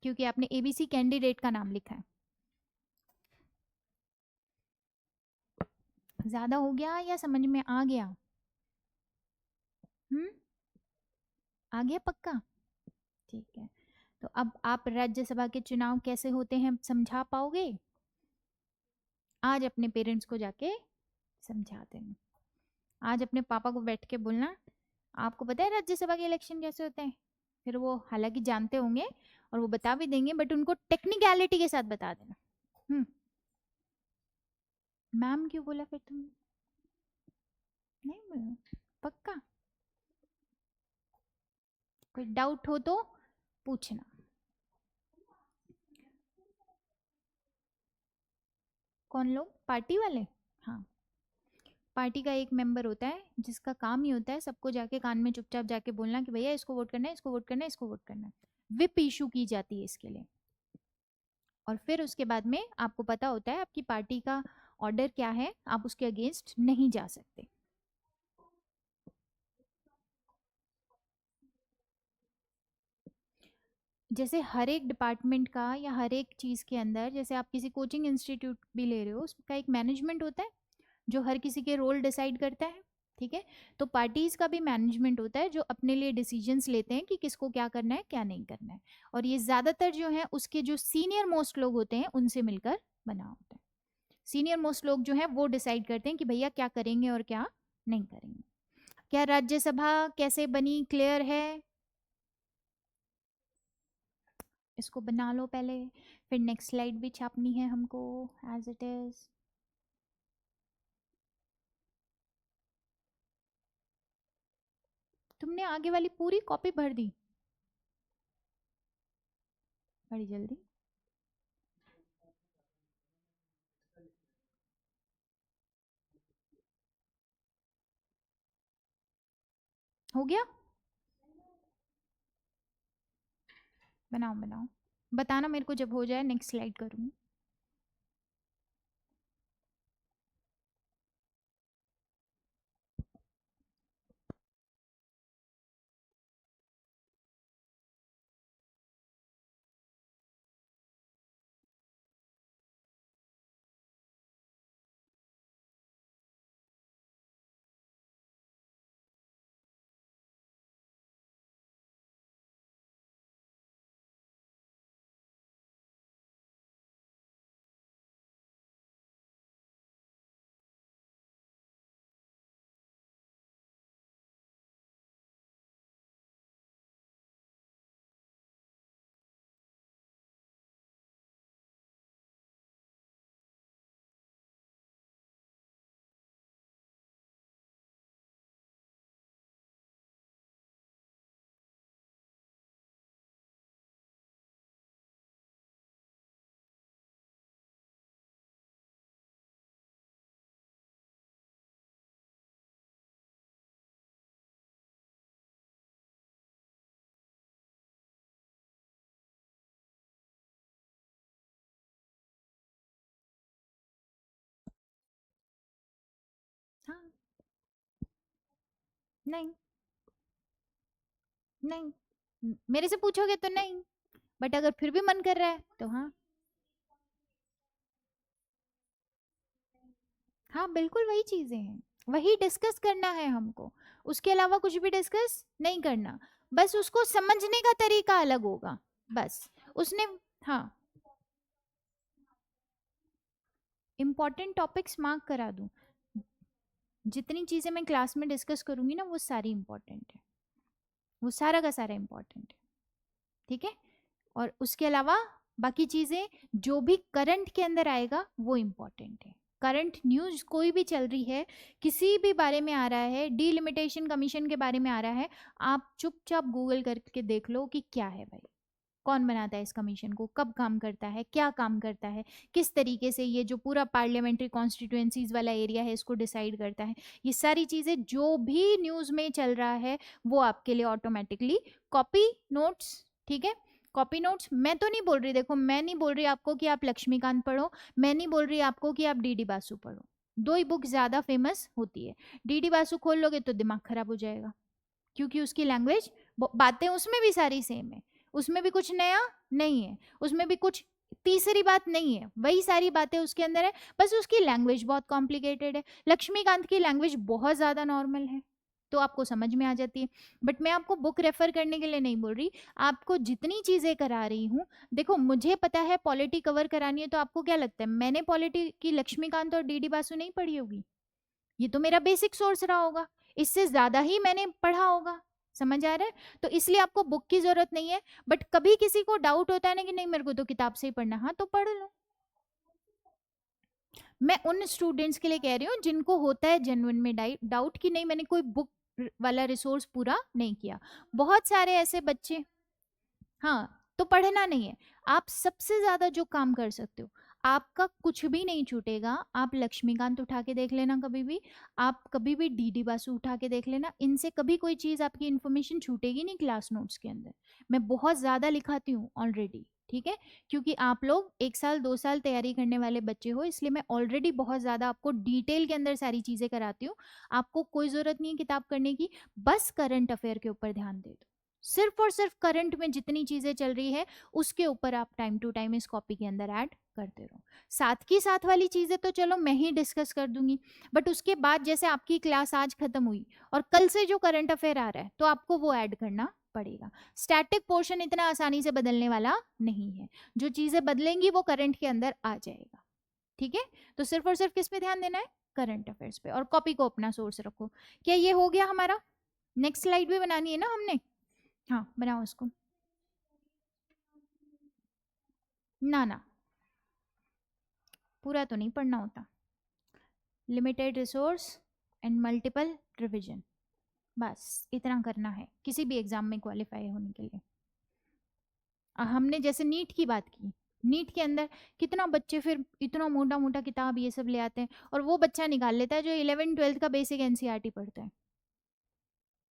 Speaker 1: क्योंकि आपने ABC कैंडिडेट का नाम लिखा है। ज्यादा हो गया या समझ में आ गया? आ गया पक्का? ठीक है, तो अब आप राज्यसभा के चुनाव कैसे होते हैं समझा पाओगे? आज अपने पेरेंट्स को जाके समझा देना, आज अपने पापा को बैठ के बोलना आपको पता है राज्यसभा के इलेक्शन कैसे होते हैं, फिर वो हालांकि जानते होंगे और वो बता भी देंगे, बट उनको टेक्निकलिटी के साथ बता देना। मैम क्यों बोला फिर तुमने? नहीं बोला? पक्का? कोई डाउट हो तो पूछना। कौन लोग? पार्टी वाले? हाँ, पार्टी का एक मेंबर होता है जिसका काम ही होता है सबको जाके कान में चुपचाप जाके बोलना कि भैया इसको वोट करना है, इसको वोट करना है, इसको वोट करना है। विप इशू की जाती है इसके लिए, और फिर उसके बाद में आपको पता होता है आपकी पार्टी का ऑर्डर क्या है, आप उसके अगेंस्ट नहीं जा सकते। जैसे हर एक डिपार्टमेंट का या हर एक चीज़ के अंदर, जैसे आप किसी कोचिंग इंस्टीट्यूट भी ले रहे हो, उसका एक मैनेजमेंट होता है जो हर किसी के रोल डिसाइड करता है, ठीक है। तो पार्टीज का भी मैनेजमेंट होता है जो अपने लिए डिसीजंस लेते हैं कि किसको क्या करना है क्या नहीं करना है, और ये ज़्यादातर जो है उसके जो सीनियर मोस्ट लोग होते हैं उनसे मिलकर बना होता है। सीनियर मोस्ट लोग जो है वो डिसाइड करते हैं कि भैया क्या करेंगे और क्या नहीं करेंगे। क्या राज्यसभा कैसे बनी क्लियर है? इसको बना लो पहले, फिर नेक्स्ट स्लाइड भी छापनी है हमको एज इट इज। तुमने आगे वाली पूरी कॉपी भर दी बड़ी जल्दी? हो गया? बनाओ बनाओ। बताना मेरे को जब हो जाए, नेक्स्ट स्लाइड करूँगी। हाँ, नहीं, नहीं, मेरे से पूछोगे तो नहीं, बट अगर फिर भी मन कर रहा है तो हाँ। हाँ, बिल्कुल वही चीज़ें हैं, वही डिस्कस करना है हमको, उसके अलावा कुछ भी डिस्कस नहीं करना, बस उसको समझने का तरीका अलग होगा, बस। उसने हाँ, इम्पोर्टेंट टॉपिक्स मार्क करा दूँ, जितनी चीज़ें मैं क्लास में डिस्कस करूँगी ना वो सारी इम्पोर्टेंट है, वो सारा का सारा इम्पोर्टेंट है, ठीक है? और उसके अलावा बाकी चीज़ें जो भी करंट के अंदर आएगा वो इम्पोर्टेंट है। करंट न्यूज़ कोई भी चल रही है, किसी भी बारे में आ रहा है, डिलिमिटेशन कमीशन के बारे में आ रहा है, आप चुपचाप गूगल करके देख लो कि क्या है भाई, कौन बनाता है इस कमीशन को, कब काम करता है, क्या काम करता है, किस तरीके से ये जो पूरा पार्लियामेंट्री कॉन्स्टिट्यूएंसीज वाला एरिया है इसको डिसाइड करता है। ये सारी चीज़ें जो भी न्यूज़ में चल रहा है वो आपके लिए ऑटोमेटिकली कॉपी नोट्स, ठीक है? कॉपी नोट्स मैं तो नहीं बोल रही, देखो मैं नहीं बोल रही आपको कि आप लक्ष्मीकांत पढ़ो, मैं नहीं बोल रही आपको कि आप डीडी बासु पढ़ो, दो ही बुक ज़्यादा फेमस होती है। डीडी बासु खोल लोगे तो दिमाग खराब हो जाएगा, क्योंकि उसकी लैंग्वेज, बातें उसमें भी सारी सेम है, उसमें भी कुछ नया नहीं है, उसमें भी कुछ तीसरी बात नहीं है, वही सारी बातें उसके अंदर है, बस उसकी लैंग्वेज बहुत कॉम्प्लिकेटेड है। लक्ष्मीकांत की लैंग्वेज बहुत ज़्यादा नॉर्मल है, तो आपको समझ में आ जाती है। बट मैं आपको बुक रेफर करने के लिए नहीं बोल रही, आपको जितनी चीज़ें करा रही हूँ, देखो मुझे पता है पॉलिटी कवर करानी है, तो आपको क्या लगता है मैंने पॉलिटी की लक्ष्मीकांत और डीडी बासु नहीं पढ़ी होगी? ये तो मेरा बेसिक सोर्स रहा होगा, इससे ज़्यादा ही मैंने पढ़ा होगा, समझ आ रहा है? तो इसलिए आपको बुक की ज़रूरत नहीं है, बट कभी किसी को डाउट होता है ना कि नहीं मेरे को तो किताब से ही पढ़ना, हाँ तो पढ़ लो। मैं उन स्टूडेंट्स के लिए कह रही हूँ जिनको होता है जेन्युइन में डाउट कि नहीं मैंने कोई बुक वाला रिसोर्स पूरा नहीं किया। बहुत सारे ऐसे बच्चे, हाँ, तो पढ़ना नहीं है। आप सबसे ज़्यादा जो काम कर सकते हो, आपका कुछ भी नहीं छूटेगा, आप लक्ष्मीकांत उठा के देख लेना कभी भी, आप कभी भी डीडी बासु उठा के देख लेना, इनसे कभी कोई चीज़ आपकी इन्फॉर्मेशन छूटेगी नहीं क्लास नोट्स के अंदर। मैं बहुत ज़्यादा लिखाती हूँ ऑलरेडी, ठीक है? क्योंकि आप लोग 1 साल 2 साल तैयारी करने वाले बच्चे हो, इसलिए मैं ऑलरेडी बहुत ज़्यादा आपको डिटेल के अंदर सारी चीज़ें कराती हूँ। आपको कोई ज़रूरत नहीं है किताब करने की, बस करंट अफेयर के ऊपर ध्यान दे दो। सिर्फ और सिर्फ करंट में जितनी चीजें चल रही है उसके ऊपर आप टाइम टू टाइम इस कॉपी के अंदर ऐड करते रहो। साथ की साथ वाली चीजें तो चलो मैं ही डिस्कस कर दूंगी, बट उसके बाद जैसे आपकी क्लास आज खत्म हुई और कल से जो करंट अफेयर आ रहा है तो आपको वो ऐड करना पड़ेगा। स्टैटिक पोर्शन इतना आसानी से बदलने वाला नहीं है, जो चीजें बदलेंगी वो करंट के अंदर आ जाएगा, ठीक है? तो सिर्फ और सिर्फ किस पे ध्यान देना है? करंट अफेयर्स पे, और कॉपी को अपना सोर्स रखो। क्या ये हो गया हमारा? नेक्स्ट स्लाइड भी बनानी है ना हमने? हाँ, बनाओ उसको। ना, ना, पूरा तो नहीं पढ़ना होता। Limited resource and multiple revision, बस इतना करना है किसी भी एग्जाम में क्वालिफाई होने के लिए। हमने जैसे नीट की बात की, नीट के अंदर कितना बच्चे फिर इतना मोटा मोटा किताब ये सब ले आते हैं, और वो बच्चा निकाल लेता है जो 11 12 का बेसिक एनसीईआरटी पढ़ता है,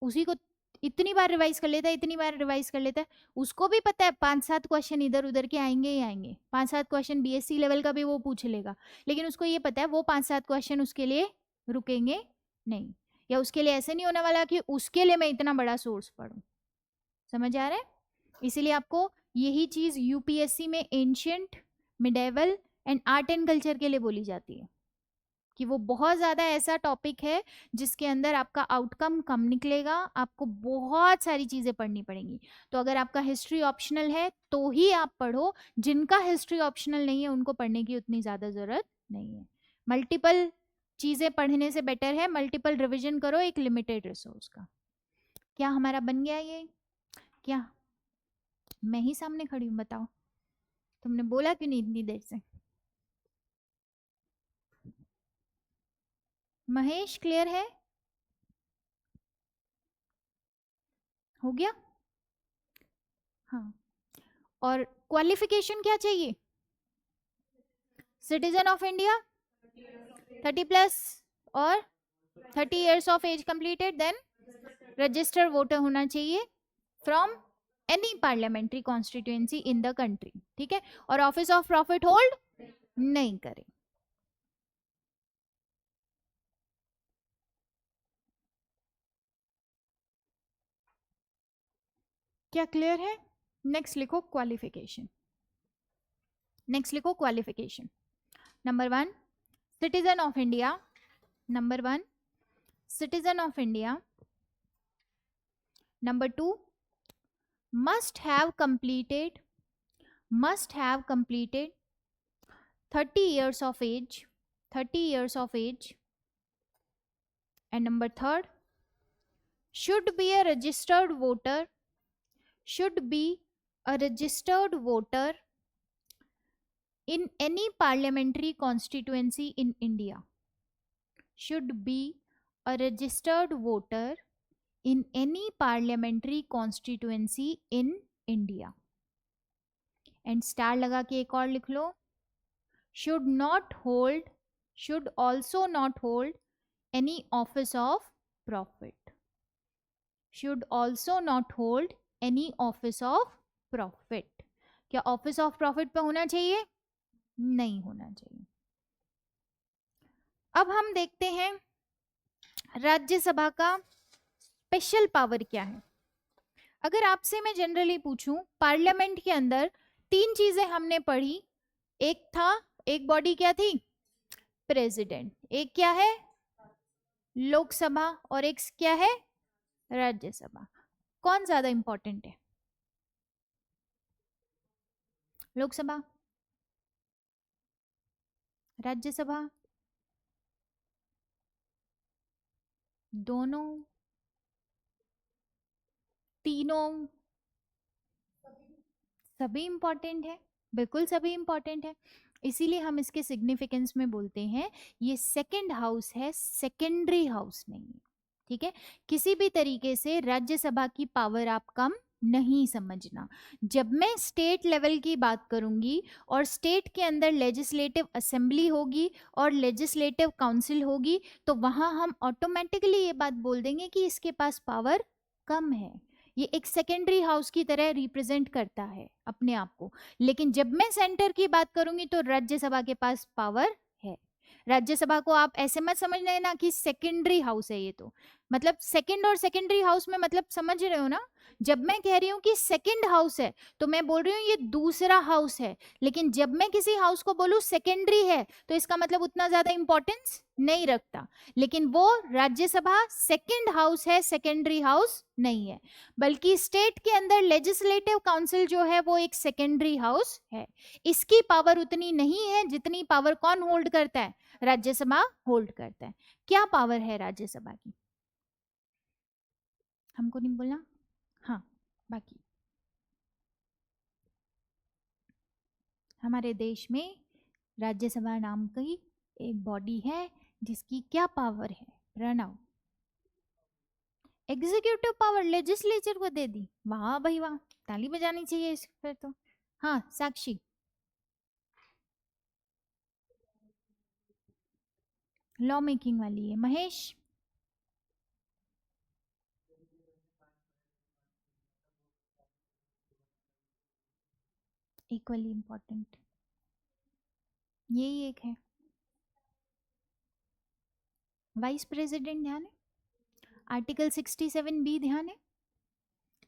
Speaker 1: उसी को इतनी बार रिवाइज कर लेता है, इतनी बार रिवाइज कर लेता है, उसको भी पता है 5-7 क्वेश्चन इधर उधर के आएंगे ही आएंगे, 5-7 क्वेश्चन बीएससी लेवल का भी वो पूछ लेगा, लेकिन उसको ये पता है वो 5-7 क्वेश्चन उसके लिए रुकेंगे नहीं, या उसके लिए ऐसे नहीं होने वाला कि उसके लिए मैं इतना बड़ा सोर्स पढूं। समझ आ रहा है? इसीलिए आपको यही चीज यूपीएससी में ancient, medieval and art and culture के लिए बोली जाती है कि वो बहुत ज्यादा ऐसा टॉपिक है जिसके अंदर आपका आउटकम कम निकलेगा, आपको बहुत सारी चीजें पढ़नी पड़ेंगी। तो अगर आपका हिस्ट्री ऑप्शनल है तो ही आप पढ़ो, जिनका हिस्ट्री ऑप्शनल नहीं है उनको पढ़ने की उतनी ज्यादा जरूरत नहीं है। मल्टीपल चीजें पढ़ने से बेटर है मल्टीपल रिविजन करो एक लिमिटेड रिसोर्स का। क्या हमारा बन गया ये? क्या मैं ही सामने खड़ी हूँ? बताओ, तुमने बोला क्यों नहीं इतनी देर से? महेश क्लियर है? हो गया? हाँ। और क्वालिफिकेशन क्या चाहिए? सिटीजन ऑफ इंडिया 30+ और 30 years of age completed, then registered voter होना चाहिए from any parliamentary constituency in the country. ठीक है, और ऑफिस ऑफ प्रॉफिट होल्ड नहीं करे। क्या क्लियर है? नेक्स्ट लिखो क्वालिफिकेशन। नेक्स्ट लिखो qualification. Number 1 citizen of India. Number 1 citizen of India. Number 2 must have completed 30 years of age, 30 years of age. And number 3 should be a registered voter, should be a registered voter in any parliamentary constituency in India, should be a registered voter in any parliamentary constituency in India. And star लगा के एक और लिख लो, should not hold, should also not hold any office of profit, should also not hold any office of profit. क्या office of profit पे होना चाहिए? नहीं होना चाहिए। अब हम देखते हैं राज्यसभा का स्पेशल पावर क्या है। अगर आपसे मैं जनरली पूछूं, पार्लियामेंट के अंदर 3 चीजें हमने पढ़ी, एक बॉडी क्या थी? प्रेसिडेंट, एक क्या है? लोकसभा, और एक क्या है? राज्यसभा। कौन ज्यादा इंपॉर्टेंट है? लोकसभा, राज्यसभा? दोनों? तीनों? सभी इंपॉर्टेंट है, बिल्कुल सभी इंपॉर्टेंट है। इसीलिए हम इसके सिग्निफिकेंस में बोलते हैं ये सेकंड हाउस है, सेकेंडरी हाउस नहीं है। ठीक है, किसी भी तरीके से राज्यसभा की पावर आप कम नहीं समझना। जब मैं स्टेट लेवल की बात करूंगी और स्टेट के अंदर लेजिस्लेटिव असेंबली होगी और लेजिस्लेटिव काउंसिल होगी, तो वहां हम ऑटोमेटिकली ये बात बोल देंगे कि इसके पास पावर कम है, ये एक सेकेंडरी हाउस की तरह रिप्रेजेंट करता है अपने आप को। लेकिन जब मैं सेंटर की बात करूंगी तो राज्यसभा के पास पावर है। राज्यसभा को आप ऐसे मत समझ लेना कि सेकेंडरी हाउस है, ये तो मतलब सेकंड और सेकेंडरी हाउस में मतलब समझ रहे हो ना। जब मैं कह रही हूँ कि सेकंड हाउस है तो मैं बोल रही हूँ ये दूसरा हाउस है, लेकिन जब मैं किसी हाउस को बोलूँ सेकेंडरी है तो इसका मतलब उतना ज्यादा इंपॉर्टेंस नहीं रखता। लेकिन वो राज्यसभा सेकंड हाउस है, सेकेंडरी हाउस नहीं है। बल्कि स्टेट के अंदर लेजिस्लेटिव काउंसिल जो है वो एक सेकेंडरी हाउस है। इसकी पावर उतनी नहीं है जितनी पावर कौन होल्ड करता है? राज्यसभा होल्ड करता है। क्या पावर है राज्यसभा की? हमको नहीं बोलना। हाँ, बाकी हमारे देश में राज्यसभा नाम की एक बॉडी है जिसकी क्या पावर है? प्रणव, एग्जीक्यूटिव पावर लेजिस्लेचर को दे दी। वाह भाई वाह, ताली बजानी चाहिए इस पर तो। हाँ साक्षी, लॉ मेकिंग वाली है। महेश, इक्वली इंपॉर्टेंट, यही एक है। वाइस प्रेसिडेंट ध्यान है, आर्टिकल 67B ध्यान है।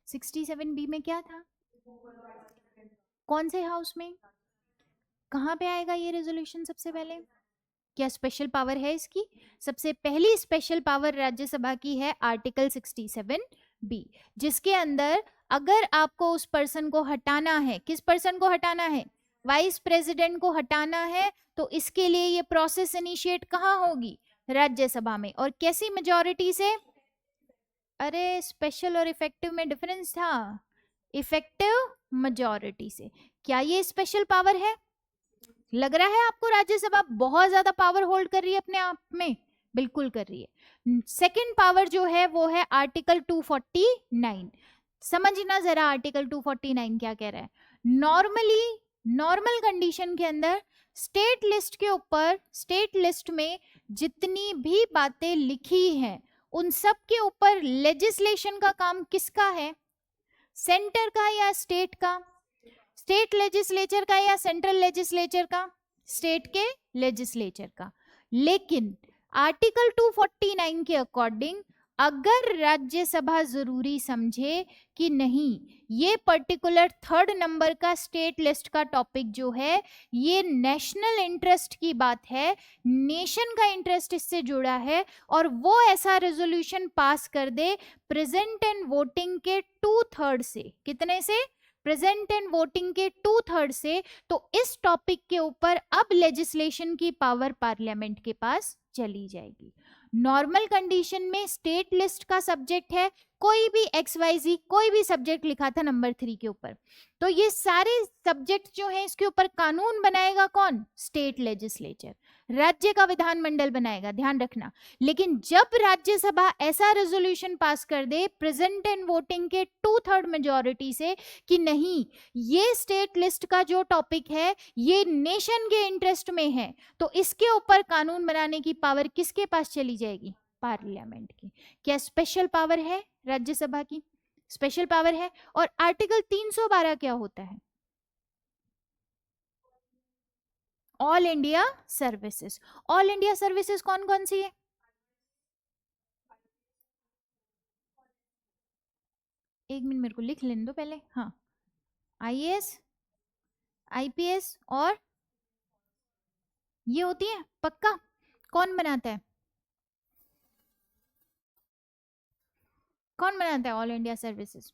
Speaker 1: 67B में क्या था, कौन से हाउस में, कहाँ पे आएगा ये रेजोल्यूशन सबसे पहले, क्या स्पेशल पावर है इसकी, सबसे पहली स्पेशल पावर राज्यसभा की है आर्टिकल 67B, जिसके अंदर अगर आपको उस पर्सन को हटाना है, किस पर्सन को हटाना है, वाइस प्रेसिडेंट को हटाना है, तो इसके लिए ये प्रोसेस इनिशिएट कहाँ होगी, राज्यसभा में। और कैसी मेजोरिटी से, अरे स्पेशल और इफेक्टिव में डिफरेंस था, इफेक्टिव मेजोरिटी से। क्या ये स्पेशल पावर है, लग रहा है आपको राज्यसभा बहुत ज्यादा पावर होल्ड कर रही है अपने आप में, बिल्कुल कर रही है। सेकंड पावर जो है वो है आर्टिकल 249, समझना जरा आर्टिकल 249 क्या कह रहा है। नॉर्मल कंडीशन के अंदर स्टेट लिस्ट के ऊपर, स्टेट लिस्ट में जितनी भी बातें लिखी हैं उन सब के ऊपर लेजिस्लेशन का काम किसका है, सेंटर का या स्टेट का, स्टेट लेजिस्लेचर का या सेंट्रल लेजिस्लेचर का, स्टेट के लेजिस्लेचर का। लेकिन आर्टिकल 249 के अकॉर्डिंग अगर राज्यसभा जरूरी समझे कि नहीं ये पर्टिकुलर थर्ड नंबर का स्टेट लिस्ट का टॉपिक जो है ये नेशनल इंटरेस्ट की बात है, नेशन का इंटरेस्ट इससे जुड़ा है, और वो ऐसा रेजोल्यूशन पास कर दे प्रेजेंट एंड वोटिंग के 2/3 से, कितने से, प्रेजेंट एंड वोटिंग के 2/3 से, तो इस टॉपिक के ऊपर अब लेजिस्लेशन की पावर पार्लियामेंट के पास चली जाएगी। नॉर्मल कंडीशन में स्टेट लिस्ट का सब्जेक्ट है, कोई भी XYZ कोई भी सब्जेक्ट लिखा था नंबर 3 के ऊपर, तो ये सारे सब्जेक्ट जो हैं इसके ऊपर कानून बनाएगा कौन, स्टेट लेजिस्लेचर, राज्य का विधानमंडल बनाएगा, ध्यान रखना। लेकिन जब राज्यसभा ऐसा रेजोल्यूशन पास कर दे प्रेजेंट एंड वोटिंग के 2/3 मेजोरिटी से कि नहीं ये स्टेट लिस्ट का जो टॉपिक है ये नेशन के इंटरेस्ट में है, तो इसके ऊपर कानून बनाने की पावर किसके पास चली जाएगी, पार्लियामेंट की। क्या स्पेशल पावर है राज्यसभा की, स्पेशल पावर है। और आर्टिकल 312 क्या होता है, all India services. All India services कौन कौन सी है, एक मिनट मेरे को लिख लेने दो पहले, हाँ, IAS IPS और ये होती है पक्का, कौन बनाता है, कौन बनाता है ऑल इंडिया सर्विसेज,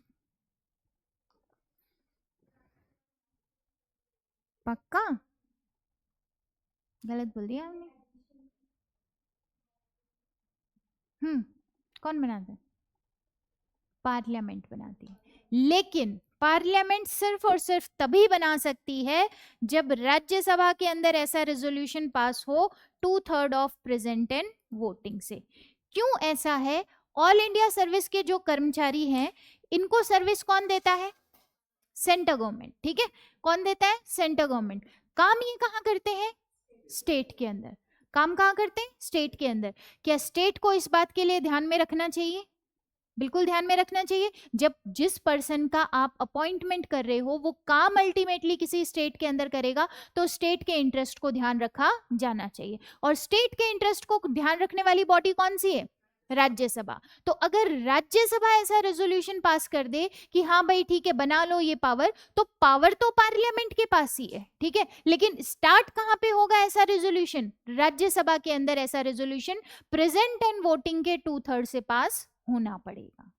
Speaker 1: पक्का, गलत बोल दिया हमने, कौन बनाता है, पार्लियामेंट बनाती है। लेकिन पार्लियामेंट सिर्फ और सिर्फ तभी बना सकती है जब राज्यसभा के अंदर ऐसा रेजोल्यूशन पास हो 2/3 ऑफ प्रेजेंट एंड वोटिंग से। क्यों ऐसा है, ऑल इंडिया सर्विस के जो कर्मचारी हैं इनको सर्विस कौन देता है, सेंट्रल गवर्नमेंट, ठीक है, कौन देता है, सेंट्रल गवर्नमेंट। काम ये कहाँ करते हैं, स्टेट के अंदर, काम कहाँ करते हैं, स्टेट के अंदर। क्या स्टेट को इस बात के लिए ध्यान में रखना चाहिए, बिल्कुल ध्यान में रखना चाहिए। जब जिस पर्सन का आप अपॉइंटमेंट कर रहे हो वो काम अल्टीमेटली किसी स्टेट के अंदर करेगा तो स्टेट के इंटरेस्ट को ध्यान रखा जाना चाहिए, और स्टेट के इंटरेस्ट को ध्यान रखने वाली बॉडी कौन सी है, राज्यसभा। तो अगर राज्यसभा ऐसा रेजोल्यूशन पास कर दे कि हाँ भाई ठीक है बना लो ये पावर, तो पावर तो पार्लियामेंट के पास ही है, ठीक है, लेकिन स्टार्ट कहां पे होगा ऐसा रेजोल्यूशन, राज्यसभा के अंदर ऐसा रेजोल्यूशन प्रेजेंट एंड वोटिंग के 2/3 से पास होना पड़ेगा।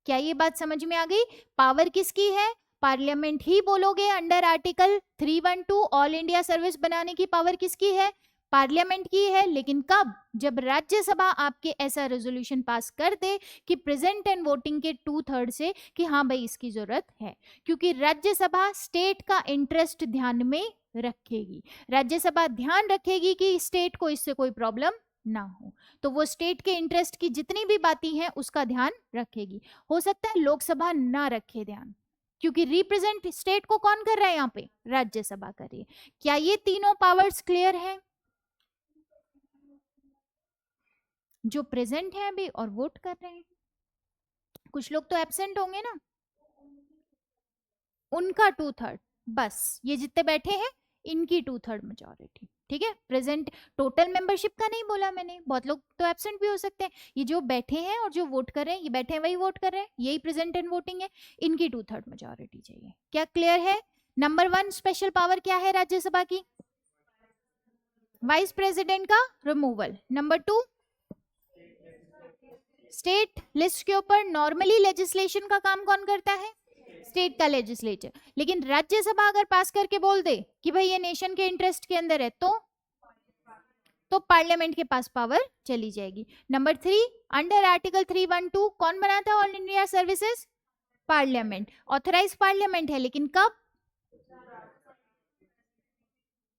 Speaker 1: क्या ये बात समझ में आ गई, पावर किसकी है, पार्लियामेंट ही बोलोगे under article 312, all India service बनाने की पावर किसकी है, पार्लियामेंट की है। लेकिन कब, जब राज्यसभा आपके ऐसा रेजोल्यूशन पास कर दे कि प्रेजेंट एंड वोटिंग के 2/3 से कि हाँ भाई इसकी जरूरत है, क्योंकि राज्यसभा स्टेट का इंटरेस्ट ध्यान में रखेगी, राज्यसभा ध्यान रखेगी कि स्टेट को इससे कोई प्रॉब्लम ना हो, तो वो स्टेट के इंटरेस्ट की जितनी भी बातें हैं उसका ध्यान रखेगी। हो सकता है लोकसभा ना रखे ध्यान, क्योंकि रिप्रेजेंट स्टेट को कौन कर रहा है यहाँ पे, राज्यसभा कर रही है। क्या ये तीनों पावर्स क्लियर है, जो प्रेजेंट है अभी और वोट कर रहे हैं, कुछ लोग तो एब्सेंट होंगे ना, उनका 2/3, बस ये जितने बैठे हैं इनकी 2/3 मेजोरिटी, ठीक है। प्रेजेंट टोटल मेंबरशिप का नहीं बोला मैंने, बहुत लोग तो एब्सेंट भी हो सकते हैं। ये जो बैठे हैं और जो वोट कर रहे हैं, ये बैठे हैं वही वोट कर रहे हैं, यही प्रेजेंट एंड वोटिंग है, इनकी 2/3 मेजोरिटी चाहिए। क्या क्लियर है? नंबर 1 स्पेशल पावर क्या है राज्यसभा की? वाइस प्रेसिडेंट का रिमूवल। नंबर 2 स्टेट लिस्ट के ऊपर नॉर्मली लेजिस्लेशन का काम कौन करता है? स्टेट का लेजिस्लेचर। लेकिन राज्यसभा अगर पास करके बोल दे कि भाई ये नेशन के इंटरेस्ट के अंदर है, तो पार्लियामेंट के पास पावर चली जाएगी। नंबर 3 अंडर आर्टिकल 312 कौन बनाता है all India services? Parliament. Authorise parliament है, लेकिन कब?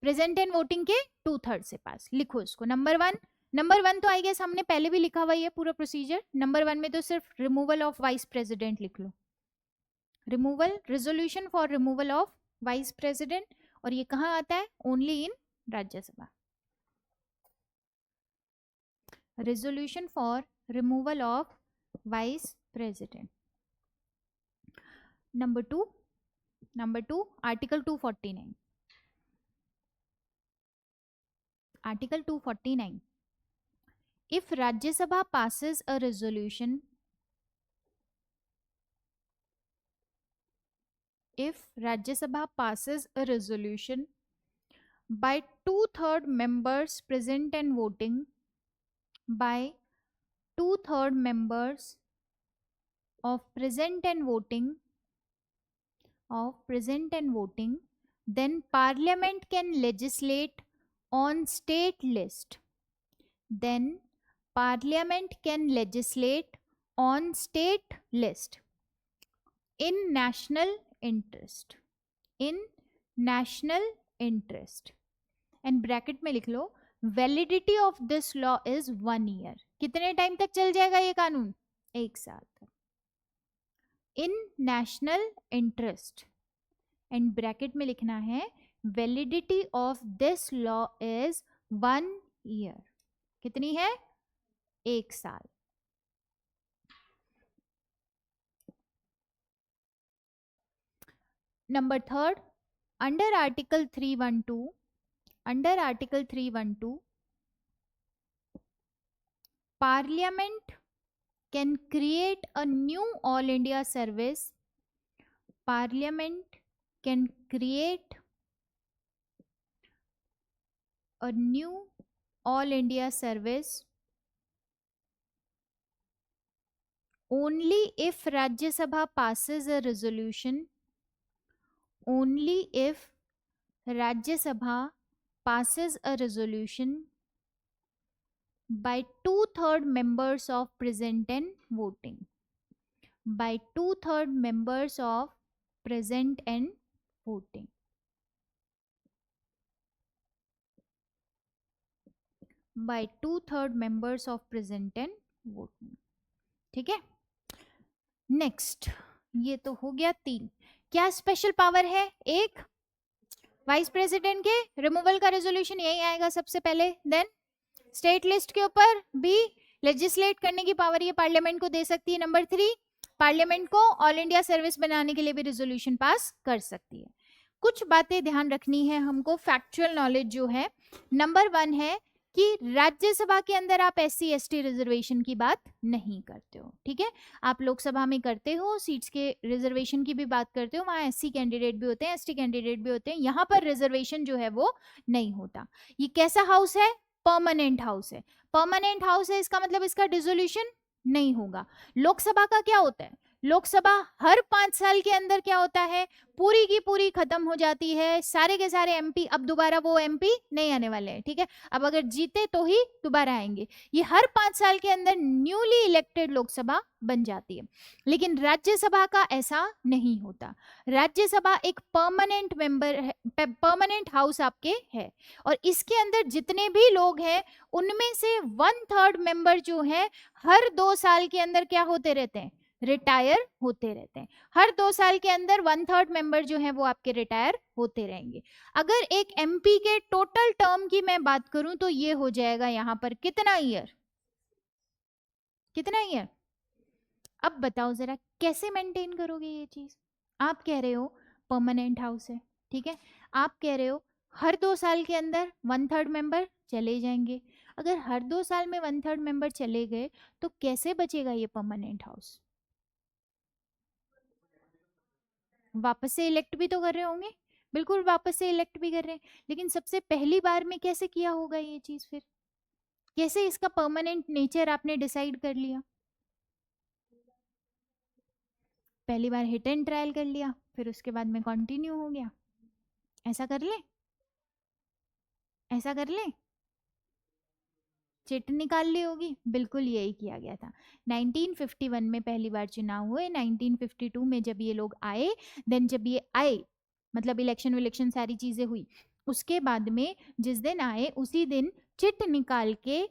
Speaker 1: प्रेजेंट एंड वोटिंग के 2/3 से पास। लिखो इसको नंबर 1 तो आई गेस हमने पहले भी लिखा हुआ है पूरा प्रोसीजर। नंबर 1 में तो सिर्फ रिमूवल ऑफ वाइस प्रेसिडेंट लिख लो, removal, resolution for removal of vice president. और ये कहाँ आता है? Only in Rajya Sabha. Resolution for removal of vice president. Number two article 249। Article 249 if Rajya Sabha passes a resolution, if Rajya Sabha passes a resolution by 2/3 members present and voting, by 2/3 members of present and voting, then Parliament can legislate on state list. Then Parliament can legislate on state list in national interest. In national interest. And bracket में लिख लो validity of this law is 1 year. कितने time तक चल जाएगा ये कानून? 1 साल तक। In national interest, and bracket में लिखना है validity of this law is 1 year. कितनी है? 1 साल। Number 3 under article 312, under article 312 Parliament can create a new All India service. Parliament can create a new All India service only if Rajya Sabha passes a resolution. Only if Rajya Sabha passes a resolution by 2/3 members of present and voting. By 2/3 members of present and voting. By 2/3 members of present and voting. ठीक है। Next, ये तो हो गया 3। क्या special power है? एक vice president के रिमूवल का रेजोल्यूशन यही आएगा सबसे पहले। देन स्टेट लिस्ट के ऊपर भी लेजिस्लेट करने की पावर ये पार्लियामेंट को दे सकती है। नंबर 3 पार्लियामेंट को ऑल इंडिया सर्विस बनाने के लिए भी रेजोल्यूशन पास कर सकती है। कुछ बातें ध्यान रखनी है हमको, फैक्चुअल नॉलेज जो है। नंबर 1 है कि राज्यसभा के अंदर आप SC ST रिजर्वेशन की बात नहीं करते हो, ठीक है। आप लोकसभा में करते हो, सीट्स के रिजर्वेशन की भी बात करते हो, वहां SC कैंडिडेट भी होते हैं, ST कैंडिडेट भी होते हैं। यहाँ पर रिजर्वेशन जो है वो नहीं होता। ये कैसा हाउस है? परमानेंट हाउस है। परमानेंट हाउस है, इसका मतलब इसका डिसोल्यूशन नहीं होगा। लोकसभा का क्या होता है? लोकसभा हर 5 साल के अंदर क्या होता है? पूरी की पूरी खत्म हो जाती है, सारे के सारे MP अब दोबारा वो MP नहीं आने वाले हैं, ठीक है। अब अगर जीते तो ही दोबारा आएंगे। ये हर 5 साल के अंदर न्यूली इलेक्टेड लोकसभा बन जाती है। लेकिन राज्यसभा का ऐसा नहीं होता। राज्यसभा एक परमानेंट मेंबर है, परमानेंट हाउस आपके है, और इसके अंदर जितने भी लोग हैं उनमें से 1/3 मेंबर जो है हर 2 साल के अंदर क्या होते रहते हैं? रिटायर होते रहते हैं। हर 2 साल के अंदर 1/3 मेंबर जो है वो आपके रिटायर होते रहेंगे। अगर एक MP के टोटल टर्म की मैं बात करूं तो ये हो जाएगा यहाँ पर कितना ईयर? कितना ईयर? अब बताओ जरा कैसे मेंटेन करोगे ये चीज? आप कह रहे हो परमानेंट हाउस है, ठीक है, आप कह रहे हो हर 2 साल के अंदर 1/3 मेंबर चले जाएंगे। अगर हर 2 साल में 1/3 मेंबर चले गए तो कैसे बचेगा ये परमानेंट हाउस? वापस से इलेक्ट भी तो कर रहे होंगे, बिल्कुल वापस से इलेक्ट भी कर रहे हैं, लेकिन सबसे पहली बार में कैसे किया होगा ये चीज? फिर कैसे इसका परमानेंट नेचर आपने डिसाइड कर लिया? पहली बार हिट एंड ट्रायल कर लिया, फिर उसके बाद में कंटिन्यू हो गया। ऐसा कर ले, ऐसा कर ले, चिट निकाल ली होगी, बिल्कुल यही किया गया था। 1951 में पहली बार चुनाव हुए, 1952 में जब ये लोग आए, देन जब ये आए मतलब इलेक्शन विलेक्शन सारी चीजें हुई, उसके बाद में जिस दिन आए उसी दिन चिट निकाल के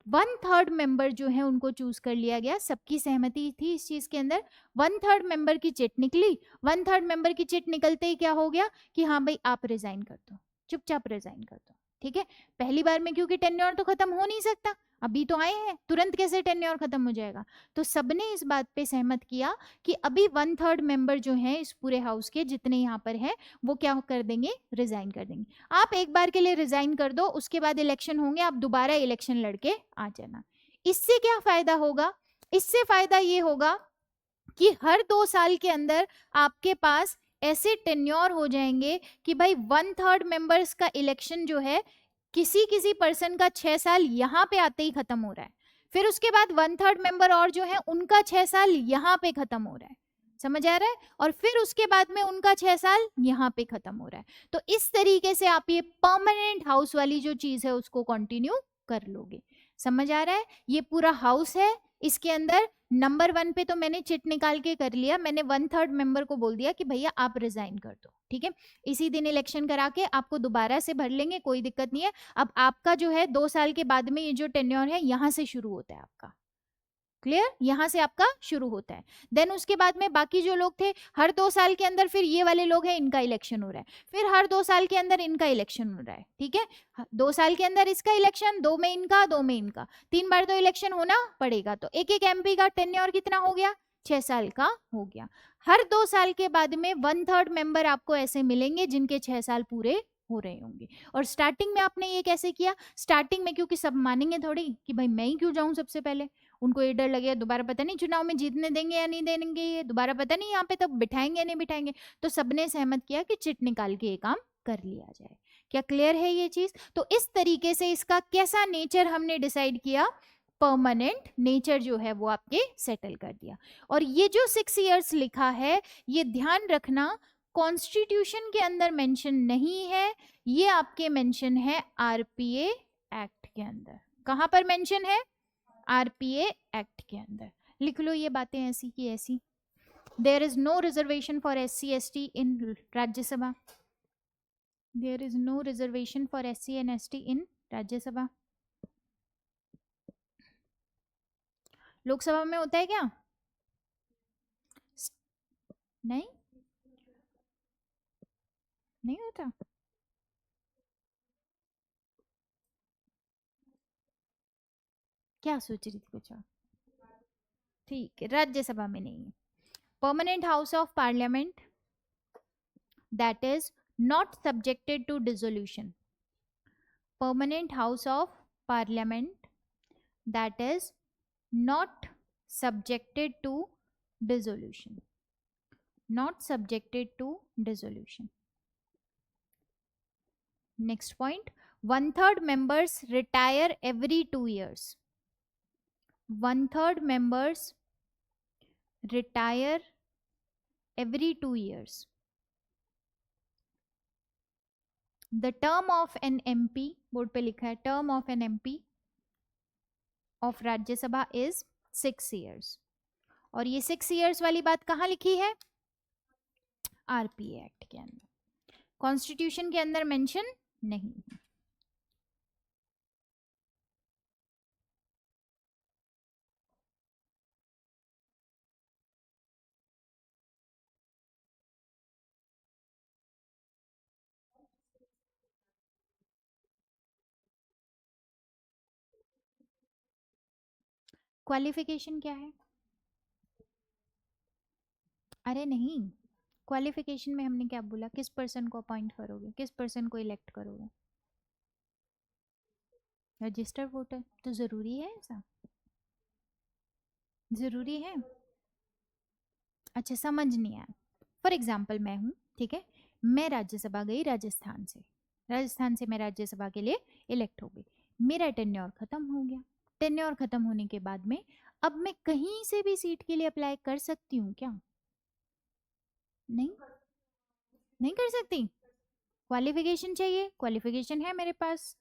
Speaker 1: 1/3 मेंबर जो है उनको चूज कर लिया गया। सबकी सहमति थी इस चीज के अंदर। 1/3 मेंबर की चिट निकली, 1/3 मेंबर की चिट निकलते ही क्या हो गया कि हाँ भाई आप रिजाइन कर दो, चुपचाप रिजाइन कर दो। ठीक है, पहली बार में क्योंकि टेन्योर तो खत्म हो नहीं सकता, अभी तो आए हैं, तुरंत कैसे टेन्योर खत्म हो जाएगा? तो सबने इस बात पे सहमत किया कि अभी 1/3 मेंबर जो है इस पूरे हाउस के जितने यहाँ पर हैं वो क्या कर देंगे, रिजाइन कर देंगे। आप एक बार के लिए रिजाइन कर दो, उसके बाद इलेक्शन होंगे, आप दोबारा इलेक्शन लड़के आ जाना। इससे क्या फायदा होगा? इससे फायदा ये होगा कि हर 2 साल के अंदर आपके पास ऐसे टेन्योर हो जाएंगे कि भाई 1/3 मेंबर्स का इलेक्शन जो है किसी किसी पर्सन का 6 साल यहाँ पे आते ही खत्म हो रहा है, फिर उसके बाद 1/3 मेंबर और जो है उनका 6 साल यहाँ पे खत्म हो रहा है। समझ आ रहा है? और फिर उसके बाद में उनका 6 साल यहाँ पे खत्म हो रहा है। तो इस तरीके से आप ये परमानेंट हाउस वाली जो चीज है उसको कंटिन्यू कर लोगे। समझ आ रहा है? ये पूरा हाउस है, इसके अंदर नंबर 1 पे तो मैंने चिट निकाल के कर लिया, मैंने 1/3 मेंबर को बोल दिया कि भैया आप रिजाइन कर दो। ठीक है, इसी दिन इलेक्शन करा के आपको दोबारा से भर लेंगे, कोई दिक्कत नहीं है। अब आपका जो है 2 साल के बाद में ये जो टेन्योर है यहाँ से शुरू होता है आपका। क्लियर? यहाँ से आपका शुरू होता है। देन उसके बाद में बाकी जो लोग थे हर 2 साल के अंदर फिर ये वाले लोग हैं इनका इलेक्शन हो रहा है, फिर हर 2 साल के अंदर इनका इलेक्शन हो रहा है। ठीक है, 2 साल के अंदर इसका इलेक्शन, 2 में इनका, 2 में इनका, 3 बार तो इलेक्शन होना पड़ेगा। तो एक एक एमपी का टेन्योर कितना हो गया? 6 साल का हो गया। हर 2 साल के बाद में 1/3 मेंबर आपको ऐसे मिलेंगे जिनके 6 साल पूरे हो रहे होंगे। और स्टार्टिंग में आपने ये कैसे किया? स्टार्टिंग में क्योंकि सब मानेंगे थोड़ी कि भाई मैं ही क्यों जाऊं सबसे पहले, उनको ये डर लगेगा दोबारा पता नहीं चुनाव में जीतने देंगे या नहीं देंगे, ये दोबारा पता नहीं यहाँ पे तब बिठाएंगे या नहीं बिठाएंगे। तो सबने सहमत किया कि चिट निकाल के ये काम कर लिया जाए। क्या क्लियर है ये चीज? तो इस तरीके से इसका कैसा नेचर हमने डिसाइड किया, परमानेंट नेचर जो है वो आपके सेटल कर दिया। और ये जो 6 इयर्स लिखा है ये ध्यान रखना कॉन्स्टिट्यूशन के अंदर मेंशन नहीं है, ये आपके मेंशन है आरपीए एक्ट के अंदर। कहां पर मेंशन है? आरपीए एक्ट के अंदर। लिख लो ये बातें ऐसी की ऐसी। There is no reservation for SC ST in Rajya Sabha, there is no reservation for SC and ST in Rajya Sabha. Lok Sabha में होता है क्या? नहीं, नहीं होता। क्या सोच रही थी कुछ और? ठीक है, राज्यसभा में नहीं है। Permanent house of parliament that is not subjected to dissolution, permanent house of parliament that is not subjected to dissolution, not subjected to dissolution. Next point, 1/3 members retire every 2 years, 1/3 members retire every 2 years. The term of an MP, board पे लिखा है term of an MP of राज्य सभा is 6 years। और ये 6 years वाली बात कहाँ लिखी है? आरपीए एक्ट के अंदर, कॉन्स्टिट्यूशन के अंदर मेंशन नहीं है। क्वालिफिकेशन क्या है? अरे नहीं, क्वालिफिकेशन में हमने क्या बोला, किस पर्सन को अपॉइंट करोगे, किस पर्सन को इलेक्ट करोगे, रजिस्टर्ड वोटर। तो जरूरी है ऐसा, जरूरी है। अच्छा समझ नहीं आया। फॉर एग्जाम्पल मैं हूँ, ठीक है, मैं राज्यसभा गई राजस्थान से, राजस्थान से मैं राज्यसभा के लिए इलेक्ट हो गई, मेरा टेन्योर खत्म हो गया। टेन्योर खत्म होने के बाद में अब मैं कहीं से भी सीट के लिए अप्लाई कर सकती हूँ क्या? नहीं, नहीं कर सकती। क्वालिफिकेशन चाहिए, क्वालिफिकेशन है मेरे पास,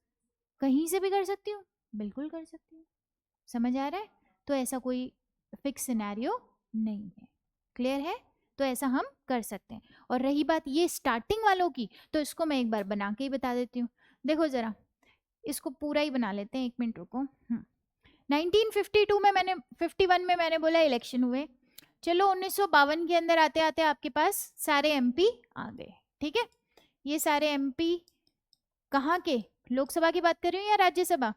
Speaker 1: कहीं से भी कर सकती हूँ, बिल्कुल कर सकती हूँ। समझ आ रहा है? तो ऐसा कोई फिक्स सिनेरियो नहीं है। क्लियर है? तो ऐसा हम कर सकते हैं। और रही बात ये स्टार्टिंग वालों की, तो इसको मैं एक बार बना के ही बता देती हूँ। देखो जरा, इसको पूरा ही बना लेते हैं, 1 मिनट रुको। 1952 में मैंने 51 में मैंने बोला इलेक्शन हुए। चलो 1952 के अंदर आते आते आपके पास सारे एमपी आ गए, ठीक है। ये सारे एमपी कहाँ के, लोकसभा की बात कर रही हूँ या राज्यसभा?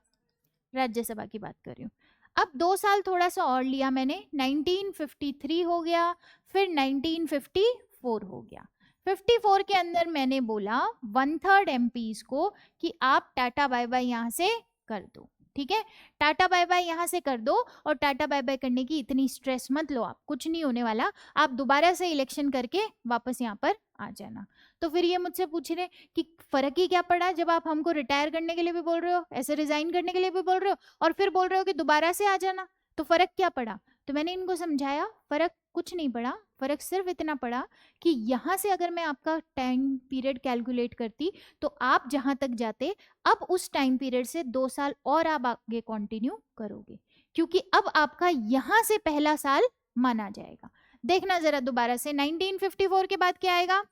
Speaker 1: राज्यसभा की बात कर रही हूँ। अब 2 साल थोड़ा सा और लिया मैंने, 1953 हो गया, फिर 1954 हो गया। 54 के अंदर मैंने बोला 1/3 एमपीज को कि आप टाटा बाय बाय यहाँ से कर दो, ठीक है। टाटा बाय बाय यहाँ से कर दो, और टाटा बाय बाय करने की इतनी स्ट्रेस मत लो, आप कुछ नहीं होने वाला, आप दोबारा से इलेक्शन करके वापस यहाँ पर आ जाना। तो फिर ये मुझसे पूछ रहे कि फर्क ही क्या पड़ा, जब आप हमको रिटायर करने के लिए भी बोल रहे हो, ऐसे रिजाइन करने के लिए भी बोल रहे हो, और फिर बोल रहे हो कि दोबारा से आ जाना, तो फर्क क्या पड़ा? तो मैंने इनको समझाया फर्क कुछ नहीं पड़ा, फर्क सिर्फ इतना पड़ा कि यहाँ से अगर मैं आपका टाइम पीरियड कैलकुलेट करती तो आप जहां तक जाते, अब उस टाइम पीरियड से 2 साल और आप आगे कंटिन्यू करोगे, क्योंकि अब आपका यहां से पहला साल माना जाएगा। देखना जरा दोबारा से, 1954 के बाद क्या आएगा?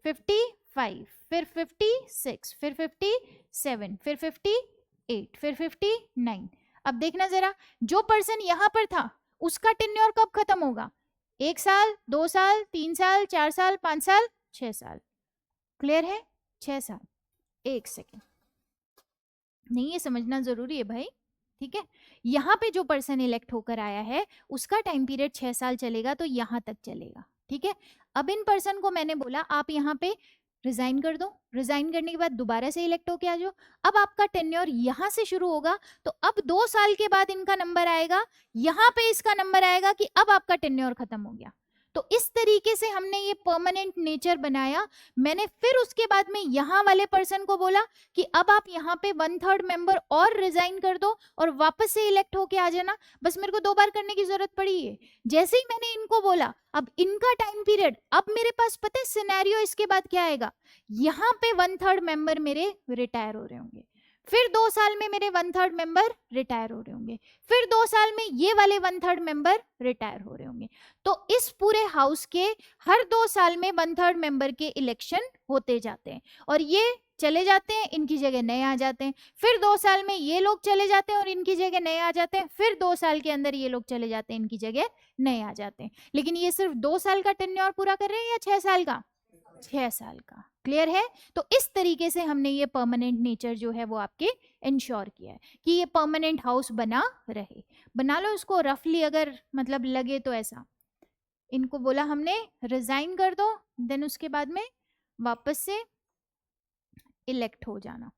Speaker 1: 55, फिर 56, फिर 57, फिर 58, फिर 59। अब देखना जरा, जो पर्सन यहां पर था उसका टेन्योर कब खत्म होगा? 1 साल, 2 साल, 3 साल, 4 साल, 5 साल, 6 साल। क्लियर है? 6 साल। 1 सेकेंड, नहीं ये समझना जरूरी है भाई, ठीक है। यहाँ पे जो पर्सन इलेक्ट होकर आया है उसका टाइम पीरियड 6 साल चलेगा, तो यहाँ तक चलेगा, ठीक है। अब इन पर्सन को मैंने बोला आप यहाँ पे रिजाइन कर दो, रिजाइन करने के बाद दोबारा से इलेक्ट होके आ जाओ। अब आपका टेन्योर यहाँ से शुरू होगा, तो अब 2 साल के बाद इनका नंबर आएगा, यहाँ पे इसका नंबर आएगा कि अब आपका टेन्योर खत्म हो गया। तो इस तरीके से हमने ये परमानेंट नेचर बनाया। मैंने फिर उसके बाद में यहाँ वाले पर्सन को बोला कि अब आप यहाँ पे 1/3 मेंबर और रिजाइन कर दो और वापस से इलेक्ट होके आ जाना। बस मेरे को 2 बार करने की जरूरत पड़ी है। जैसे ही मैंने इनको बोला, अब इनका टाइम पीरियड, अब मेरे पास पता है सिनेरियो इसके बाद क्या आएगा, यहाँ पे 1/3 मेंबर मेरे रिटायर हो रहे होंगे, फिर 2 साल में मेरे 1/3 मेंबर रिटायर हो रहे होंगे, फिर 2 साल में ये वाले 1/3 मेंबर रिटायर हो रहे होंगे। तो इस पूरे हाउस के हर 2 साल में 1/3 मेंबर के इलेक्शन होते जाते हैं, और ये चले जाते हैं, इनकी जगह नए आ जाते हैं, फिर 2 साल में ये लोग चले जाते हैं और इनकी जगह नए आ जाते हैं, फिर 2 साल के अंदर ये लोग चले जाते हैं, इनकी जगह नए आ जाते हैं। लेकिन ये सिर्फ 2 साल का टेन्योर पूरा कर रहे हैं या 6 साल का? 6 साल का। क्लियर है? तो इस तरीके से हमने ये परमानेंट नेचर जो है वो आपके इंश्योर किया है कि ये परमानेंट हाउस बना रहे। बना लो इसको रफली, अगर मतलब लगे तो ऐसा। इनको बोला हमने रिजाइन कर दो, देन उसके बाद में वापस से इलेक्ट हो जाना।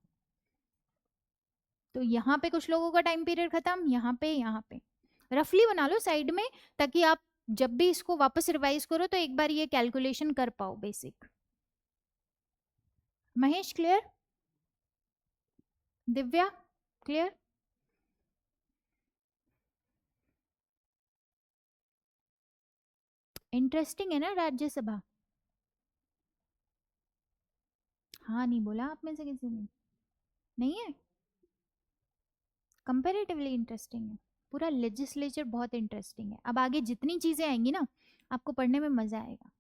Speaker 1: तो यहाँ पे कुछ लोगों का टाइम पीरियड खत्म, यहाँ पे रफली बना लो साइड में, ताकि आप जब भी इसको वापस रिवाइज करो तो एक बार ये कैलकुलेशन कर पाओ basic. Mahesh clear? Divya clear? Interesting है ना राज्यसभा? हाँ नहीं बोला आप में से किसी ने? नहीं है? कंपेरेटिवली इंटरेस्टिंग है, पूरा लेजिस्लेचर बहुत इंटरेस्टिंग है। अब आगे जितनी चीजें आएंगी ना, आपको पढ़ने में मजा आएगा,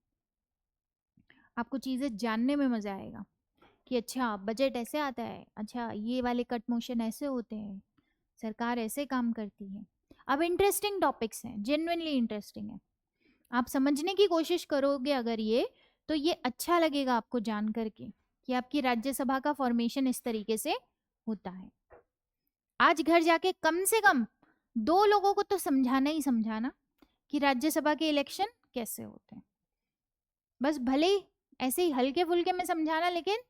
Speaker 1: आपको चीजें जानने में मजा आएगा कि अच्छा बजट ऐसे आता है, अच्छा ये वाले कट मोशन ऐसे होते हैं, सरकार ऐसे काम करती है। अब इंटरेस्टिंग टॉपिक्स हैं, जेन्युइनली इंटरेस्टिंग है। आप समझने की कोशिश करोगे अगर ये, तो ये अच्छा लगेगा आपको जान करके कि आपकी राज्यसभा का फॉर्मेशन इस तरीके से होता है। आज घर जाके कम से कम 2 लोगों को तो समझाना ही समझाना कि राज्यसभा के इलेक्शन कैसे होते हैं। बस भले ही ऐसे ही हल्के फुल्के में समझाना, लेकिन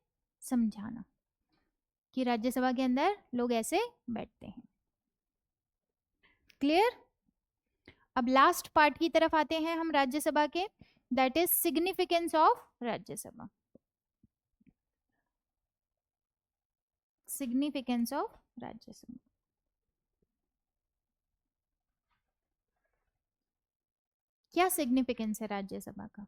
Speaker 1: समझाना कि राज्यसभा के अंदर लोग ऐसे बैठते हैं। क्लियर? अब लास्ट पार्ट की तरफ आते हैं हम राज्यसभा के, that is significance of Rajya Sabha. Significance of Rajya Sabha. क्या सिग्निफिकेंस है राज्यसभा का?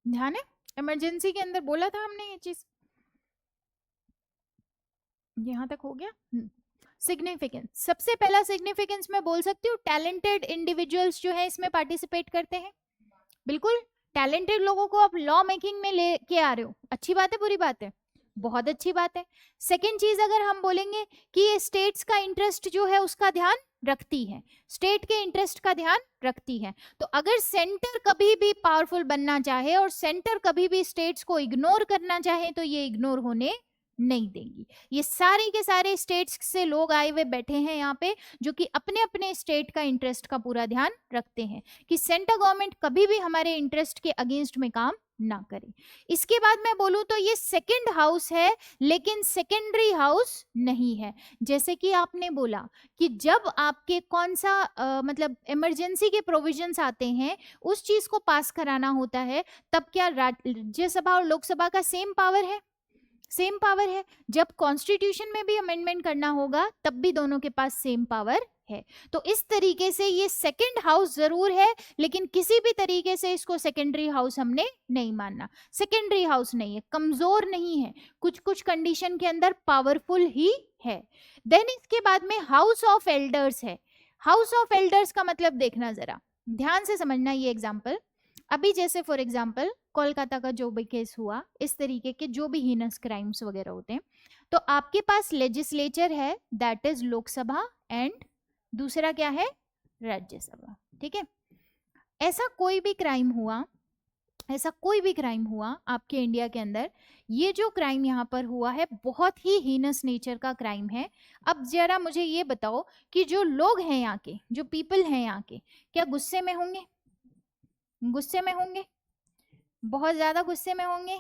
Speaker 1: ध्यान है, इमरजेंसी के अंदर बोला था हमने ये चीज, यहां तक हो गया। सिग्निफिकेंस, सबसे पहला सिग्निफिकेंस मैं बोल सकती हूँ टैलेंटेड इंडिविजुअल्स जो है इसमें पार्टिसिपेट करते हैं। बिल्कुल, टैलेंटेड लोगों को आप लॉ मेकिंग में लेके आ रहे हो, अच्छी बात है, बुरी बात है? बहुत अच्छी बात है। सेकेंड चीज अगर हम बोलेंगे कि ये स्टेट्स का इंटरेस्ट जो है उसका ध्यान रखती है, स्टेट के इंटरेस्ट का ध्यान रखती है, तो अगर सेंटर कभी भी पावरफुल बनना चाहे और सेंटर कभी भी स्टेट्स को इग्नोर करना चाहे तो ये इग्नोर होने नहीं देंगी। ये सारे के सारे स्टेट्स से लोग आए हुए बैठे हैं यहाँ पे, जो कि अपने अपने स्टेट का इंटरेस्ट का पूरा ध्यान रखते हैं कि सेंटर गवर्नमेंट कभी भी हमारे इंटरेस्ट के अगेंस्ट में काम ना करे। इसके बाद मैं बोलूं तो ये सेकंड हाउस है, लेकिन सेकेंडरी हाउस नहीं है। जैसे कि आपने बोला कि जब आपके कौन सा मतलब इमरजेंसी के प्रोविजंस आते हैं, उस चीज को पास कराना होता है, तब क्या राज्यसभा और लोकसभा का सेम पावर है? सेम पावर है। जब कॉन्स्टिट्यूशन में भी अमेंडमेंट करना होगा तब भी दोनों के पास सेम पावर है। तो इस तरीके से ये सेकंड हाउस जरूर है, लेकिन किसी भी तरीके से इसको सेकेंडरी हाउस हमने नहीं मानना। सेकेंडरी हाउस नहीं है, कमजोर नहीं है, कुछ कुछ कंडीशन के अंदर पावरफुल ही है। देन इसके बाद में हाउस ऑफ एल्डर्स है। हाउस ऑफ एल्डर्स का मतलब देखना, जरा ध्यान से समझना ये एग्जाम्पल। अभी जैसे फॉर एग्जाम्पल कोलकाता का जो भी केस हुआ, इस तरीके के जो भी हीनस क्राइम्स वगैरह होते हैं, तो आपके पास लेजिस्लेचर है, दैट इज लोकसभा, एंड दूसरा क्या है? राज्यसभा। ठीक है, ऐसा कोई भी क्राइम हुआ, ऐसा कोई भी क्राइम हुआ आपके इंडिया के अंदर, ये जो क्राइम यहाँ पर हुआ है बहुत ही हीनस नेचर का क्राइम है। अब जरा मुझे ये बताओ कि जो लोग हैं यहाँ के, जो पीपल हैं यहाँ के, क्या गुस्से में होंगे? गुस्से में होंगे, बहुत ज्यादा गुस्से में होंगे।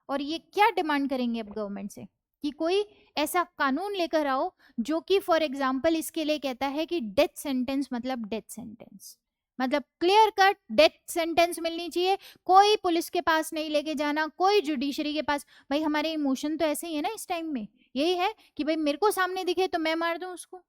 Speaker 1: और ये क्या डिमांड करेंगे अब गवर्नमेंट से कि कोई ऐसा कानून लेकर आओ जो कि फॉर एग्जांपल इसके लिए कहता है कि डेथ सेंटेंस, मतलब डेथ सेंटेंस, मतलब क्लियर कट डेथ सेंटेंस मिलनी चाहिए, कोई पुलिस के पास नहीं लेके जाना, कोई जुडिशरी के पास। भाई हमारे इमोशन तो ऐसे ही है ना इस टाइम में, यही है कि भाई मेरे को सामने दिखे तो मैं मार दूं उसको,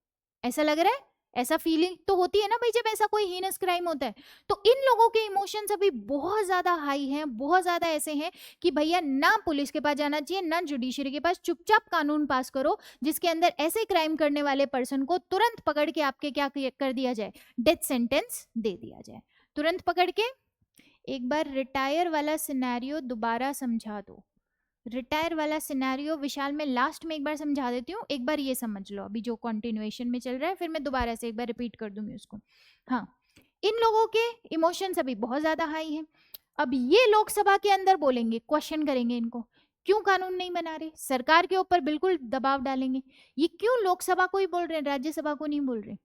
Speaker 1: ऐसा लग रहा है, ऐसा फीलिंग तो होती है ना भाई जब ऐसा कोई हीनस क्राइम होता है। तो इन लोगों के इमोशंस अभी बहुत ज्यादा हाई हैं, बहुत ज्यादा ऐसे हैं कि भैया ना पुलिस के पास जाना चाहिए, ना जुडिशरी के पास, चुपचाप कानून पास करो जिसके अंदर ऐसे क्राइम करने वाले पर्सन को तुरंत पकड़ के आपके क्या कर दिया जाए? डेथ सेंटेंस दे दिया जाए, तुरंत पकड़ के। एक बार रिटायर वाला सिनेरियो दोबारा समझा दो। रिटायर वाला सिनेरियो विशाल में लास्ट में एक बार समझा देती हूँ, एक बार ये समझ लो अभी जो कंटिन्यूएशन में चल रहा है, फिर मैं दोबारा से एक बार रिपीट कर दूंगी उसको। हाँ, इन लोगों के इमोशंस अभी बहुत ज्यादा हाई हैं। अब ये लोकसभा के अंदर बोलेंगे, क्वेश्चन करेंगे इनको, क्यों कानून नहीं बना रहे, सरकार के ऊपर बिल्कुल दबाव डालेंगे, ये क्यों लोकसभा को ही बोल रहे हैं, राज्यसभा को नहीं बोल रहे?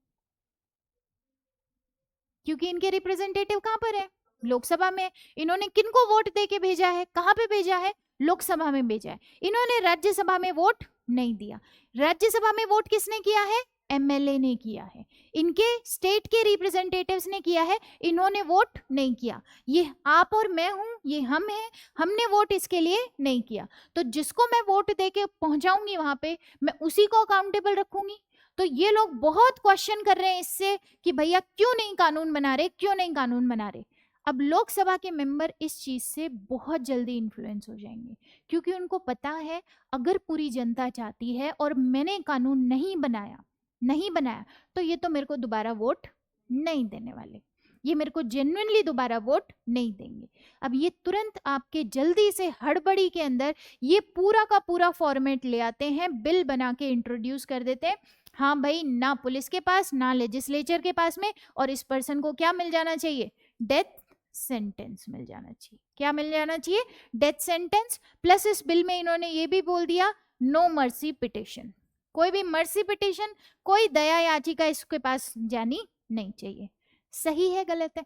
Speaker 1: क्योंकि इनके रिप्रेजेंटेटिव कहाँ पर है? लोकसभा में। इन्होंने किनको वोट दे के भेजा है, कहाँ पे भेजा है? लोकसभा में भेजा है। इन्होंने राज्यसभा में वोट नहीं दिया। राज्यसभा में वोट किसने किया है? एमएलए ने किया है, इनके स्टेट के रिप्रेजेंटेटिव्स ने किया है, इन्होंने वोट नहीं किया। ये आप और मैं हूं, ये हम हैं, हमने वोट इसके लिए नहीं किया। तो जिसको मैं वोट दे के पहुंचाऊंगी वहां पे, मैं उसी को अकाउंटेबल रखूंगी। तो ये लोग बहुत क्वेश्चन कर रहे हैं इससे कि भैया क्यों नहीं कानून बना रहे, क्यों नहीं कानून बना रहे। अब लोकसभा के मेंबर इस चीज से बहुत जल्दी इन्फ्लुएंस हो जाएंगे, क्योंकि उनको पता है अगर पूरी जनता चाहती है और मैंने कानून नहीं बनाया तो ये तो मेरे को दोबारा वोट नहीं देने वाले, ये मेरे को जेन्युइनली दोबारा वोट नहीं देंगे। अब ये तुरंत आपके जल्दी से हड़बड़ी के अंदर ये पूरा का पूरा फॉर्मेट ले आते हैं, बिल बना के इंट्रोड्यूस कर देते हैं। हाँ भाई, ना पुलिस के पास ना लेजिस्लेचर के पास में, और इस पर्सन को क्या मिल जाना चाहिए? डेथ सेंटेंस मिल जाना चाहिए। क्या मिल जाना चाहिए? Death sentence. प्लस इस बिल में इन्होंने ये भी बोल दिया, नो मर्सी पिटिशन, कोई भी मर्सी पिटिशन, कोई दया याचिका इसके पास जानी नहीं चाहिए। सही है गलत है?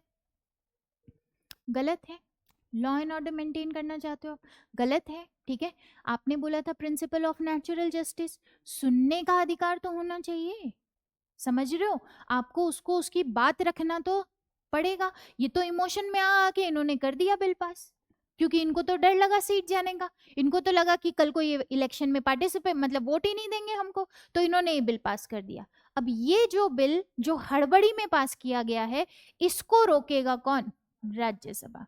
Speaker 1: गलत है। लॉ एंड ऑर्डर मेंटेन करना चाहते हो आप, गलत है। ठीक है, आपने बोला था प्रिंसिपल ऑफ नेचुरल जस्टिस, सुनने का अधिकार तो होना चाहिए, समझ रहे हो? आपको उसको उसकी बात रखना तो पड़ेगा। ये तो इमोशन में आके इन्होंने कर दिया बिल पास, क्योंकि इनको तो डर लगा सीट जाने का, इनको तो लगा कि कल को ये इलेक्शन में पार्टिसिपेट मतलब वोट ही नहीं देंगे हमको, तो इन्होंने ये बिल पास कर दिया। अब ये जो बिल जो हड़बड़ी में पास किया गया है, इसको रोकेगा कौन? राज्यसभा।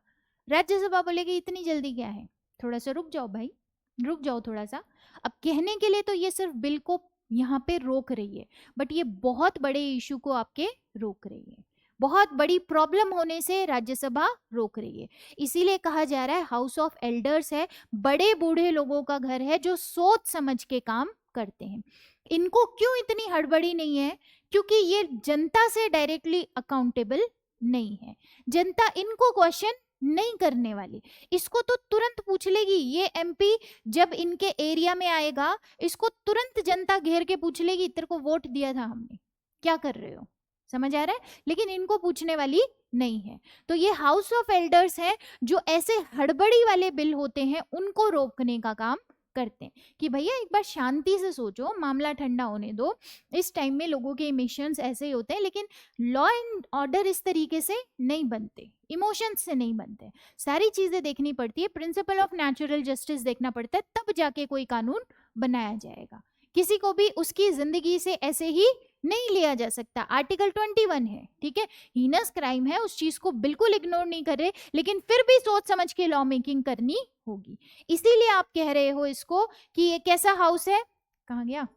Speaker 1: राज्यसभा बोलेगी इतनी जल्दी क्या है, थोड़ा सा रुक जाओ भाई, रुक जाओ थोड़ा सा। अब कहने के लिए तो ये सिर्फ बिल को यहाँ पे रोक रही है, बट ये बहुत बड़े इशू को आपके रोक रही है, बहुत बड़ी प्रॉब्लम होने से राज्यसभा रोक रही है। इसीलिए कहा जा रहा है हाउस ऑफ एल्डर्स है, बड़े बूढ़े लोगों का घर है जो सोच समझ के काम करते हैं। इनको क्यों इतनी हड़बड़ी नहीं है? क्योंकि ये जनता से डायरेक्टली अकाउंटेबल नहीं है, जनता इनको क्वेश्चन नहीं करने वाली, इसको तो तुरंत पूछ लेगी। ये एमपी जब इनके एरिया में आएगा, इसको तुरंत जनता घेर के पूछ लेगी तेरे को वोट दिया था हमने, क्या कर रहे हो, समझ आ रहा है? लेकिन इनको पूछने वाली नहीं है। तो ये हाउस ऑफ एल्डर्स है जो ऐसे हड़बड़ी वाले बिल होते हैं उनको रोकने का काम करते हैं कि भैया एक बार शांति से सोचो, मामला ठंडा होने दो। इस टाइम में लोगों के इमोशंस ऐसे ही होते हैं, लेकिन लॉ एंड ऑर्डर इस तरीके से नहीं बनते, इमोशंस से नहीं बनते। सारी चीजें देखनी पड़ती है, प्रिंसिपल ऑफ नेचुरल जस्टिस देखना पड़ता है, तब जाके कोई कानून बनाया जाएगा। किसी को भी उसकी जिंदगी से ऐसे ही नहीं लिया जा सकता। आर्टिकल 21 है, ठीक है, हीनस क्राइम है, उस चीज को बिल्कुल इग्नोर नहीं कर रहे, लेकिन फिर भी सोच समझ के लॉ मेकिंग करनी होगी। इसीलिए आप कह रहे हो इसको कि ये कैसा हाउस है, कहाँ गया,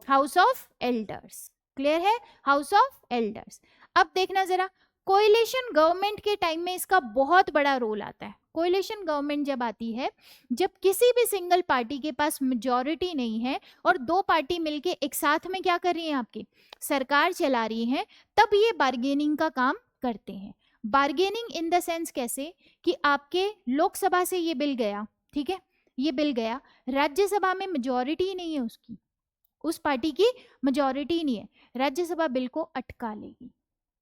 Speaker 1: हाउस ऑफ एल्डर्स। क्लियर है, हाउस ऑफ एल्डर्स। अब देखना जरा, कोएलिशन गवर्नमेंट के टाइम में इसका बहुत बड़ा रोल आता है। कोएलिशन गवर्नमेंट जब आती है, जब किसी भी सिंगल पार्टी के पास मेजॉरिटी नहीं है और दो पार्टी मिलके एक साथ में क्या कर रही है, आपकी सरकार चला रही है, तब ये बार्गेनिंग का काम करते हैं। बार्गेनिंग इन द सेंस कैसे कि आपके लोकसभा से ये बिल गया, ठीक है, ये बिल गया, राज्यसभा में मेजॉरिटी नहीं है उसकी, उस पार्टी की मेजॉरिटी नहीं है, राज्यसभा बिल को अटका लेगी।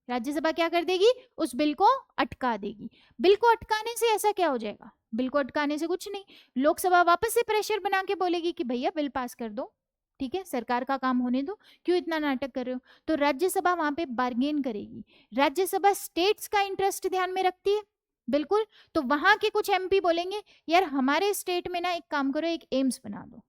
Speaker 1: राज्यसभा क्या कर देगी, उस बिल को अटका देगी। बिल को अटकाने से ऐसा क्या हो जाएगा, बिल को अटकाने से कुछ नहीं, लोकसभा वापस से प्रेशर बना के बोलेगी कि भैया बिल पास कर दो, ठीक है, सरकार का काम होने दो, क्यों इतना नाटक कर रहे हो। तो राज्यसभा वहां पे बार्गेन करेगी। राज्यसभा स्टेट्स का इंटरेस्ट ध्यान में रखती है, बिल्कुल। तो वहां के कुछ एमपी बोलेंगे यार हमारे स्टेट में ना एक काम करो, एक एम्स बना दो,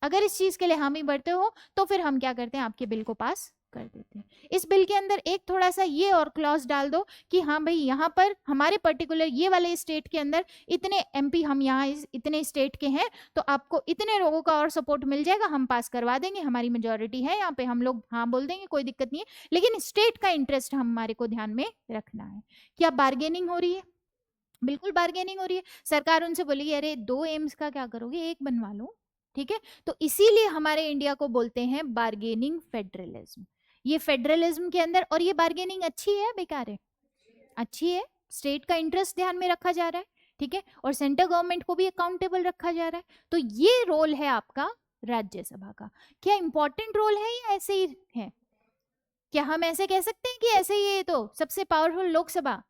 Speaker 1: अगर इस चीज के लिए हामी भरते हो तो फिर हम क्या करते हैं, आपके बिल को पास कर देते हैं। इस बिल के अंदर एक थोड़ा सा ये और क्लॉज डाल दो कि हाँ भाई यहाँ पर हमारे पर्टिकुलर ये वाले स्टेट के अंदर इतने एमपी हम यहाँ इतने स्टेट के हैं, तो आपको इतने लोगों का और सपोर्ट मिल जाएगा, हम पास करवा देंगे, हमारी मेजोरिटी है यहाँ पे, हम लोग हाँ बोल देंगे, कोई दिक्कत नहीं है, लेकिन स्टेट का इंटरेस्ट हमारे को ध्यान में रखना है। क्या बार्गेनिंग हो रही है? बिल्कुल बार्गेनिंग हो रही है। सरकार उनसे बोलेगी अरे 2 एम्स का क्या करोगे, एक बनवा लो, ठीक है। तो इसीलिए हमारे इंडिया को बोलते हैं बार्गेनिंग फेडरलिज्म। ये फेडरलिज्म के अंदर, और ये बार्गेनिंग अच्छी है बेकार है, अच्छी है, स्टेट का इंटरेस्ट ध्यान में रखा जा रहा है, ठीक है, और सेंट्रल गवर्नमेंट को भी अकाउंटेबल रखा जा रहा है। तो ये रोल है आपका राज्यसभा का। क्या इंपॉर्टेंट रोल है या ऐसे ही है? क्या हम ऐसे कह सकते हैं कि ऐसे ही है तो सबसे पावरफुल लोकसभा?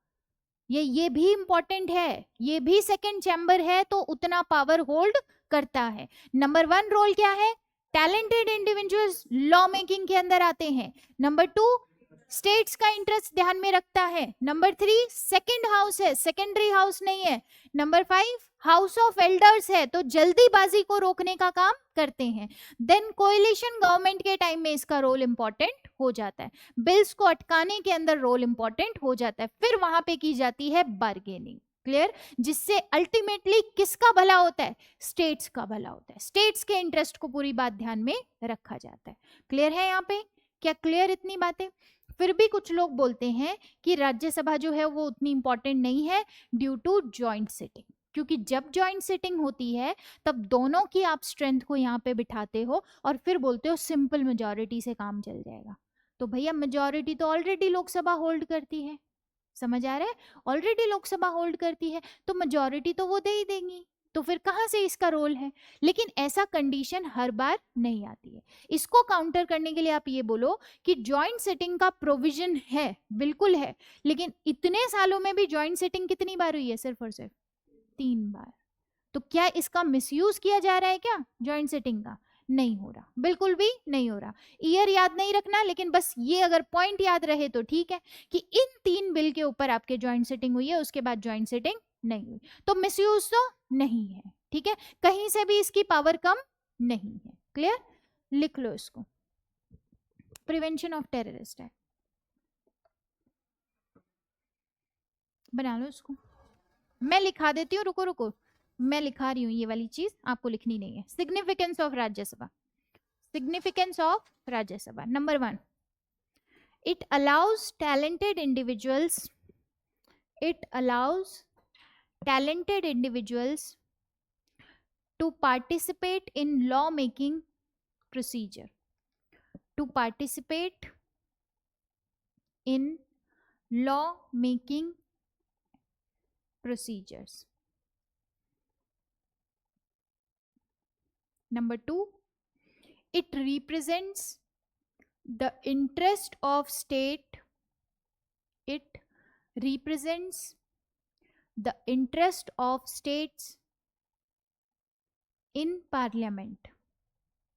Speaker 1: ये भी इंपॉर्टेंट है, ये भी सेकंड चैम्बर है, तो उतना पावर होल्ड करता है। नंबर 1 रोल क्या है, टैलेंटेड इंडिविजुअल्स लॉ मेकिंग के अंदर आते हैं। नंबर 2 स्टेट्स का इंटरेस्ट ध्यान में रखता है। नंबर 3 सेकंड हाउस है, सेकेंडरी हाउस नहीं है। नंबर 5 हाउस ऑफ एल्डर्स है, तो जल्दीबाजी को रोकने का काम करते हैं। देन कोएलिशन गवर्नमेंट के टाइम में इसका रोल इंपॉर्टेंट हो जाता है, बिल्स को अटकाने के अंदर रोल इंपॉर्टेंट हो जाता है। फिर वहां पे की जाती है बार्गेनिंग, क्लियर, जिससे अल्टीमेटली किसका भला होता है, स्टेट्स का भला होता है, स्टेट्स के इंटरेस्ट को पूरी बात ध्यान में रखा जाता है। क्लियर है यहाँ पे? क्या क्लियर इतनी बातें? फिर भी कुछ लोग बोलते हैं कि राज्यसभा जो है वो उतनी इंपॉर्टेंट नहीं है ड्यू टू जॉइंट सिटिंग, क्योंकि जब जॉइंट सिटिंग होती है तब दोनों की आप स्ट्रेंथ को यहाँ पे बिठाते हो और फिर बोलते हो सिंपल मेजॉरिटी से काम चल जाएगा। तो भैया मेजॉरिटी तो ऑलरेडी लोकसभा होल्ड करती है, समझ आ रहा है, ऑलरेडी लोकसभा होल्ड करती है, तो मेजॉरिटी तो वो दे ही देंगी। तो फिर कहाँ से इसका रोल है? लेकिन ऐसा कंडीशन हर बार नहीं आती है। इसको काउंटर करने के लिए आप ये बोलो कि जॉइंट सिटिंग का प्रोविजन है, बिल्कुल है, लेकिन इतने सालों में भी जॉइंट सिटिंग कितनी बार हुई है? सिर्फ और सिर्फ 3 बार। तो क्या इसका मिसयूज किया जा रहा है क्या जॉइंट सिटिंग का? नहीं हो रहा, बिल्कुल भी नहीं हो रहा। ईयर याद नहीं रखना, लेकिन बस ये अगर पॉइंट याद रहे तो ठीक है कि इन 3 बिल के ऊपर आपके जॉइंट सिटिंग हुई है, उसके बाद जॉइंट सिटिंग नहीं हुई, तो मिसयूज तो नहीं है। ठीक है, कहीं से भी इसकी पावर कम नहीं है। क्लियर? लिख लो इसको, प्रिवेंशन ऑफ टेररिस्ट है, बना लो इसको। मैं लिखा देती हूँ, रुको रुको, मैं लिखा रही हूँ, ये वाली चीज आपको लिखनी नहीं है। Significance of Rajya Sabha, significance of Rajya Sabha. Number 1, it allows talented individuals, it allows talented individuals to participate in law making procedure, to participate in law making procedures. Number 2, it represents the interest of state, it represents the interest of states in parliament,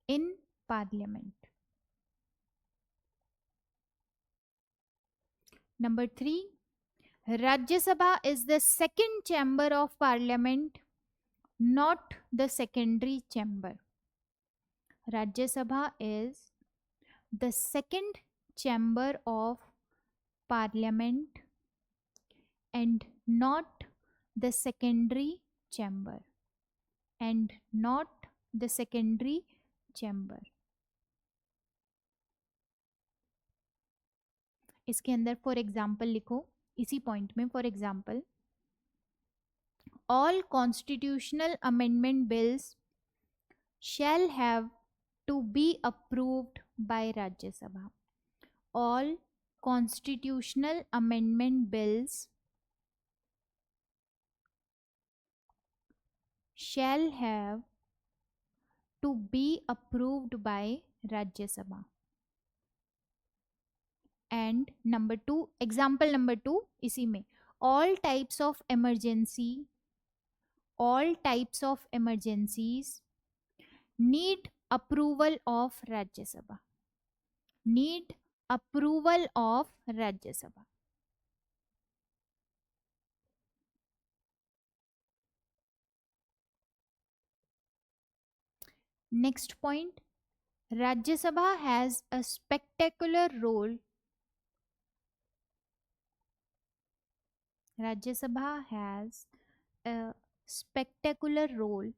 Speaker 1: in parliament. Number 3, Rajya Sabha is the second chamber of parliament, not the secondary chamber. Rajya Sabha is the second chamber of parliament and not the secondary chamber, and not the secondary chamber. इसके अंदर for example लिखो, इसी point में for example, all constitutional amendment bills shall have to be approved by Rajya Sabha. All constitutional amendment bills shall have to be approved by Rajya Sabha. And number 2, example number 2 इसी में, all types of emergency, all types of emergencies need approval of Rajya Sabha, need approval of Rajya Sabha. Next point, Rajya Sabha has a spectacular role, Rajya Sabha has a spectacular role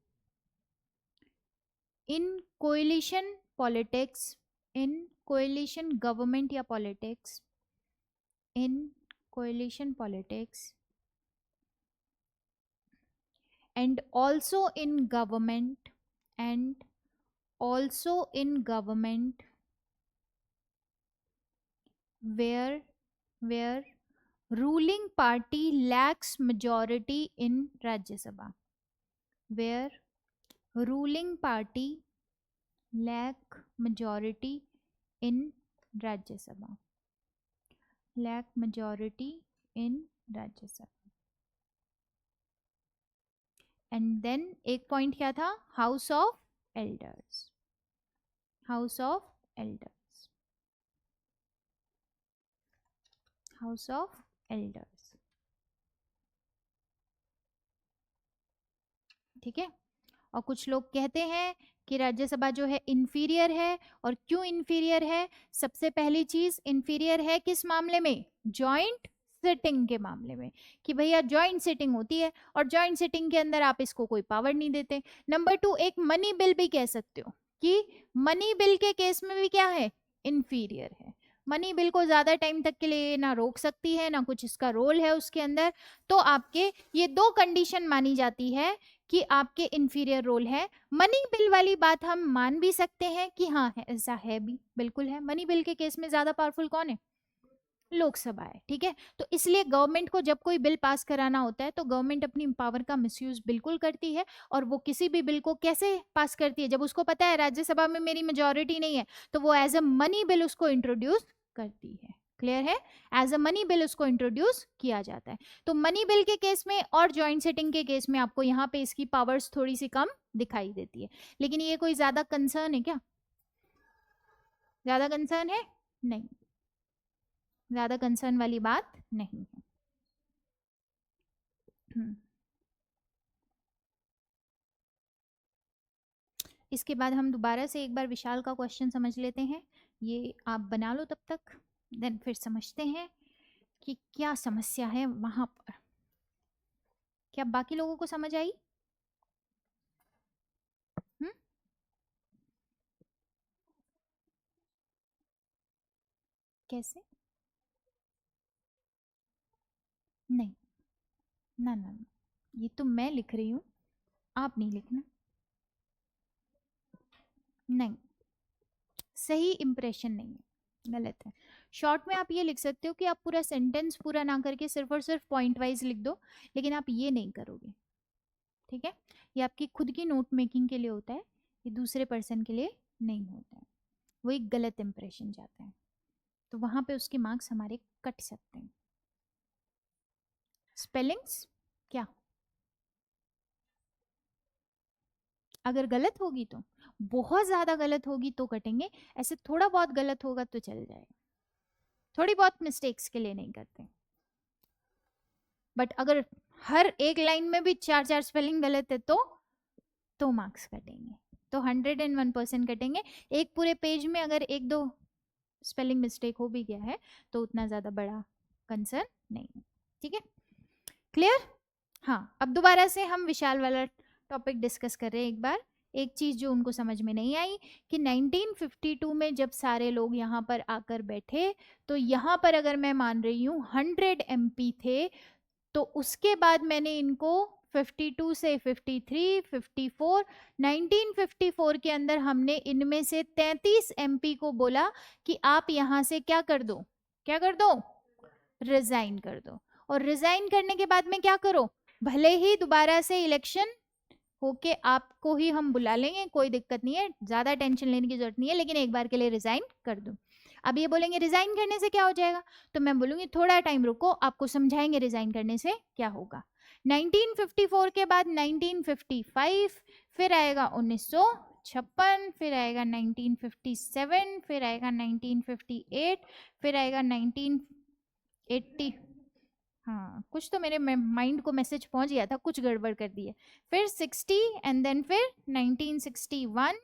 Speaker 1: in coalition politics, in coalition government या politics, in coalition politics, and also in government, and also in government where ruling party lacks majority in Rajya Sabha, where ruling party lack majority in Rajya Sabha, lack majority in Rajya Sabha. And then एक point क्या था? House of elders, house of elders, house of elders. ठीक है, और कुछ लोग कहते हैं कि राज्यसभा जो है इंफीरियर है, और क्यों इंफीरियर है? सबसे पहली चीज, इंफीरियर है किस मामले में? जॉइंट सिटिंग के मामले में, कि भैया जॉइंट सिटिंग होती है और जॉइंट सिटिंग के अंदर आप इसको कोई पावर नहीं देते। नंबर 2, एक मनी बिल भी कह सकते हो कि मनी बिल के केस में भी क्या है? इंफीरियर है। मनी बिल को ज्यादा टाइम तक के लिए ना रोक सकती है, ना कुछ इसका रोल है उसके अंदर, तो आपके ये 2 कंडीशन मानी जाती है कि आपके इंफीरियर रोल है। मनी बिल वाली बात हम मान भी सकते हैं कि हाँ है, ऐसा है भी, बिल्कुल है। मनी बिल के केस में ज्यादा पावरफुल कौन है? लोकसभा है, ठीक है। तो इसलिए गवर्नमेंट को जब कोई बिल पास कराना होता है तो गवर्नमेंट अपनी पावर का मिसयूज बिल्कुल करती है, और वो किसी भी बिल को कैसे पास करती है, जब उसको पता है राज्यसभा में मेरी मेजोरिटी नहीं है तो वो एज अ मनी बिल उसको इंट्रोड्यूस करती है। क्लियर है? एज अ मनी बिल उसको इंट्रोड्यूस किया जाता है। तो मनी बिल के केस में और ज्वाइंट सेटिंग के केस में आपको यहाँ पे इसकी पावर्स थोड़ी सी कम दिखाई देती है, लेकिन ये कोई ज्यादा कंसर्न है क्या? ज्यादा कंसर्न है? नहीं, ज्यादा कंसर्न वाली बात नहीं है। इसके बाद हम दोबारा से एक बार विशाल का क्वेश्चन समझ लेते हैं, ये आप बना लो तब तक, देन फिर समझते हैं कि क्या समस्या है वहां पर। क्या बाकी लोगों को समझ आई? कैसे? नहीं, ना ना ना, ये तो मैं लिख रही हूँ, आप नहीं लिखना। नहीं, सही इंप्रेशन नहीं है, गलत है। शॉर्ट में आप ये लिख सकते हो कि आप पूरा सेंटेंस पूरा ना करके सिर्फ और सिर्फ पॉइंट वाइज लिख दो, लेकिन आप ये नहीं करोगे, ठीक है। ये आपकी खुद की नोट मेकिंग के लिए होता है, ये दूसरे पर्सन के लिए नहीं होता है, वो एक गलत इंप्रेशन जाता है, तो वहां पे उसके मार्क्स हमारे कट सकते हैं। स्पेलिंग्स क्या अगर गलत होगी तो, बहुत ज्यादा गलत होगी तो कटेंगे, ऐसे थोड़ा बहुत गलत होगा तो चल जाएगा, थोड़ी बहुत मिस्टेक्स के लिए नहीं करते। बट अगर हर एक लाइन में भी 4 स्पेलिंग गलत है तो मार्क्स कटेंगे, तो 101% कटेंगे। एक पूरे पेज में अगर 1-2 स्पेलिंग मिस्टेक हो भी गया है तो उतना ज्यादा बड़ा कंसर्न नहीं है, ठीक है। क्लियर? हाँ, अब दोबारा से हम विशाल वाला टॉपिक डिस्कस कर रहे हैं। एक बार एक चीज जो उनको समझ में नहीं आई कि 1952 में जब सारे लोग यहाँ पर आकर बैठे, तो यहाँ पर अगर मैं मान रही हूँ 100 MP थे, तो उसके बाद मैंने इनको 52 से 53, 54, 1954 के अंदर हमने इनमें से 33 MP को बोला कि आप यहाँ से क्या कर दो, क्या कर दो, रिजाइन कर दो। और रिजाइन करने के बाद में क्या करो, भले ही दोबारा से इलेक्शन होके आपको ही हम बुला लेंगे, कोई दिक्कत नहीं है, ज्यादा टेंशन लेने की जरूरत नहीं है, लेकिन एक बार के लिए रिजाइन कर दो। अब ये बोलेंगे रिजाइन करने से क्या हो जाएगा, तो मैं बोलूंगी थोड़ा टाइम रुको, आपको समझाएंगे रिजाइन करने से क्या होगा। 1954 के बाद 1955, फिर आएगा 1956, फिर आएगा 1957, फिर आएगा 1958, फिर आएगा 1980। हाँ, कुछ तो मेरे माइंड को मैसेज पहुंच गया था, कुछ गड़बड़ कर दी है। फिर 60 एंड देन फिर 1961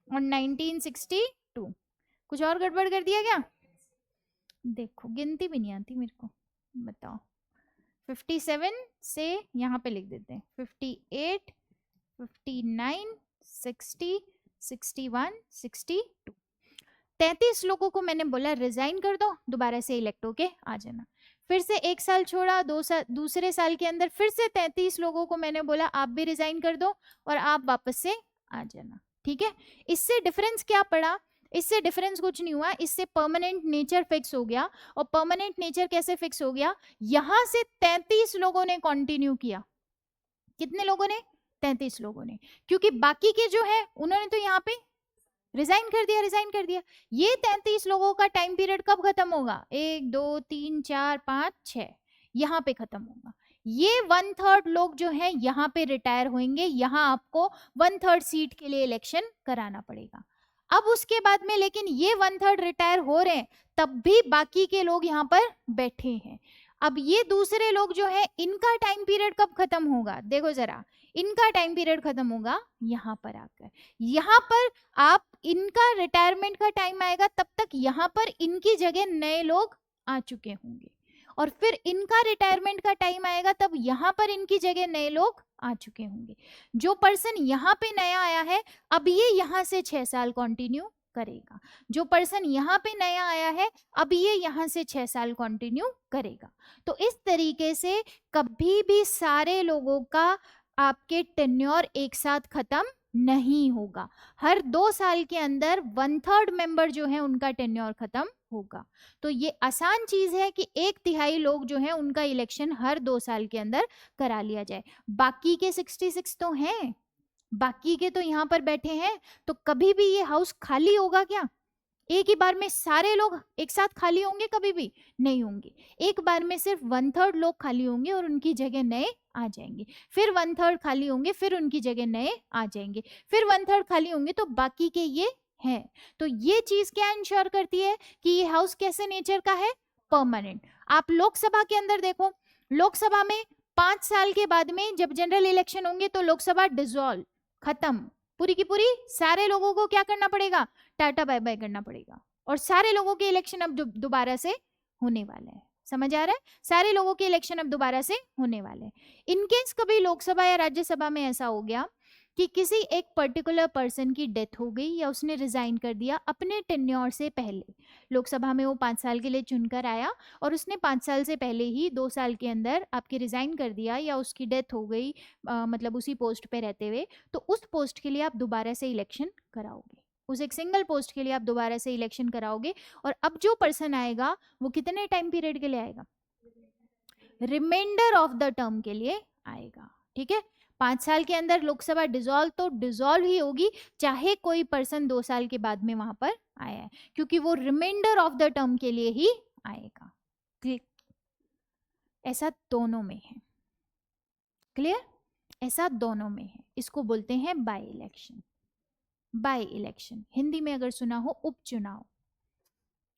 Speaker 1: और 1962। कुछ और गड़बड़ कर दिया क्या? देखो गिनती भी नहीं आती मेरे को, बताओ। 57 से यहाँ पे लिख देते हैं, 58, 59, 60, 61, 62। 33 लोगों को मैंने बोला रिजाइन कर दो, दोबारा से इलेक्ट होके आ जाना। फिर से एक साल छोड़ा, दूसरे साल के अंदर फिर से 33 लोगों को मैंने बोला आप भी रिजाइन कर दो और आप वापस से आ जाना, ठीक है। इससे डिफरेंस क्या पड़ा? इससे डिफरेंस कुछ नहीं हुआ, इससे परमानेंट नेचर फिक्स हो गया। और परमानेंट नेचर कैसे फिक्स हो गया? यहां से 33 लोगों ने कंटिन्यू किया। कितने लोगों ने? 33 लोगों ने, क्योंकि बाकी के जो है उन्होंने तो यहाँ पे रिजाइन कर दिया, रिजाइन कर दिया। ये 33 लोगों का टाइम पीरियड कब खत्म होगा? 1 2 3 4 5 6, यहाँ पे खत्म होगा। ये 1/3 लोग जो है यहाँ पे रिटायर होंगे, यहाँ आपको 1/3 सीट के लिए इलेक्शन कराना पड़ेगा। अब उसके बाद में लेकिन ये 1/3 रिटायर हो रहे हैं, तब भी बाकी के लोग यहाँ पर बैठे हैं। अब ये दूसरे लोग जो है इनका टाइम पीरियड कब खत्म होगा? देखो जरा, इनका टाइम पीरियड खत्म होगा यहाँ पर आकर। यहाँ पर आप इनका रिटायरमेंट का टाइम आएगा, तब तक यहाँ पर इनकी जगह नए लोग आ चुके होंगे, और फिर इनका रिटायरमेंट का टाइम आएगा, तब यहाँ पर इनकी जगह नए लोग आ चुके होंगे। जो पर्सन यहाँ पे नया आया है, अब ये यहाँ से 6 साल कंटिन्यू करेगा। जो पर्सन यहाँ पे नया आया है, अब ये यहाँ से 6 साल कंटिन्यू करेगा। तो इस तरीके से कभी भी सारे लोगों का आपके टेन्योर एक साथ खत्म नहीं होगा। हर 2 साल के अंदर 1/3 मेंबर जो है उनका टेन्योर खत्म होगा। तो ये आसान चीज है कि 1/3 लोग जो है उनका इलेक्शन हर 2 साल के अंदर करा लिया जाए। बाकी के 66 तो हैं, बाकी के तो यहाँ पर बैठे हैं, तो कभी भी ये हाउस खाली होगा क्या? एक ही बार में सारे लोग एक साथ खाली होंगे? कभी भी नहीं होंगे। एक बार में सिर्फ 1/3 लोग खाली होंगे और उनकी जगह नए आ जाएंगे, फिर 1/3 खाली होंगे, फिर उनकी जगह नए आ जाएंगे, फिर 1/3 खाली होंगे, तो बाकी के ये हैं। तो ये चीज क्या इंश्योर करती है कि ये हाउस कैसे नेचर का है? परमानेंट। आप लोकसभा के अंदर देखो, लोकसभा में 5 साल के बाद में जब जनरल इलेक्शन होंगे तो लोकसभा डिसॉल्व, खत्म, पूरी की पूरी। सारे लोगों को क्या करना पड़ेगा? टाटा बाय बाय करना पड़ेगा, और सारे लोगों के इलेक्शन अब दोबारा से होने वाले हैं। समझ आ रहा है? सारे लोगों के इलेक्शन अब दोबारा से होने वाले हैं। इनकेस कभी लोकसभा या राज्यसभा में ऐसा हो गया कि किसी एक पर्टिकुलर पर्सन की डेथ हो गई या उसने रिजाइन कर दिया अपने टेन्योर से पहले, लोकसभा में वो 5 साल के लिए चुनकर आया और उसने 5 साल से पहले ही 2 साल के अंदर आपके रिजाइन कर दिया या उसकी डेथ हो गई, मतलब उसी पोस्ट पे रहते हुए, तो उस पोस्ट के लिए आप दोबारा से इलेक्शन कराओगे। उस एक सिंगल पोस्ट के लिए आप दोबारा से इलेक्शन कराओगे। और अब जो पर्सन आएगा वो कितने टाइम पीरियड के लिए आएगा? रिमाइंडर ऑफ द टर्म के लिए आएगा। ठीक है? 5 साल के अंदर लोकसभा डिसॉल्व तो डिसॉल्व ही होगी, चाहे कोई पर्सन 2 साल के बाद में वहां पर आया है, क्योंकि वो रिमाइंडर ऑफ द टर्म के लिए ही आएगा। ऐसा दोनों में है। क्लियर? ऐसा दोनों में है। इसको बोलते हैं by election. By election Hindi में अगर सुना हो उपचुनाव।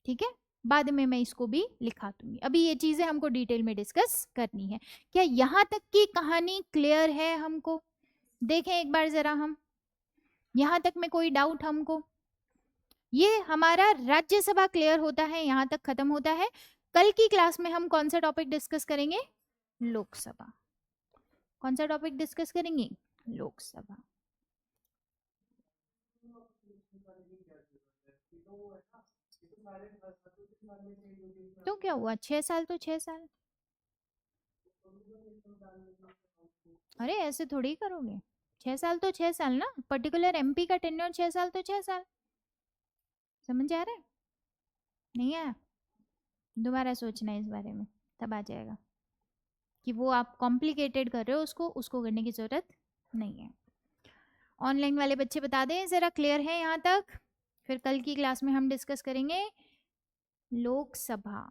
Speaker 1: ठीक है? बाद में मैं इसको भी लिखा दूंगी। अभी ये चीजें हमको डिटेल में डिस्कस करनी है। क्या यहां तक की कहानी क्लियर है हमको? देखें एक बार जरा हम, यहां तक में कोई डाउट हमको? ये हमारा राज्यसभा क्लियर होता है, यहां तक खत्म होता है। कल की क्लास में हम कौन सा टॉपिक डिस्कस करेंगे? लोकसभा। कौन सा टॉपिक डिस्कस करेंगे? लोकसभा। तो क्या हुआ, 6 साल तो 6 साल। अरे ऐसे थोड़ी करोगे, 6 साल तो 6 साल ना, पर्टिकुलर एमपी का टेन्योर 6 साल तो 6 साल। समझ आ रहा है? नहीं आया? दोबारा सोचना है इस बारे में, तब आ जाएगा कि वो आप कॉम्प्लिकेटेड कर रहे हो, उसको करने की जरूरत नहीं है। ऑनलाइन वाले बच्चे बता दें जरा, क्लियर है यहाँ तक? फिर कल की क्लास में हम डिस्कस करेंगे लोकसभा।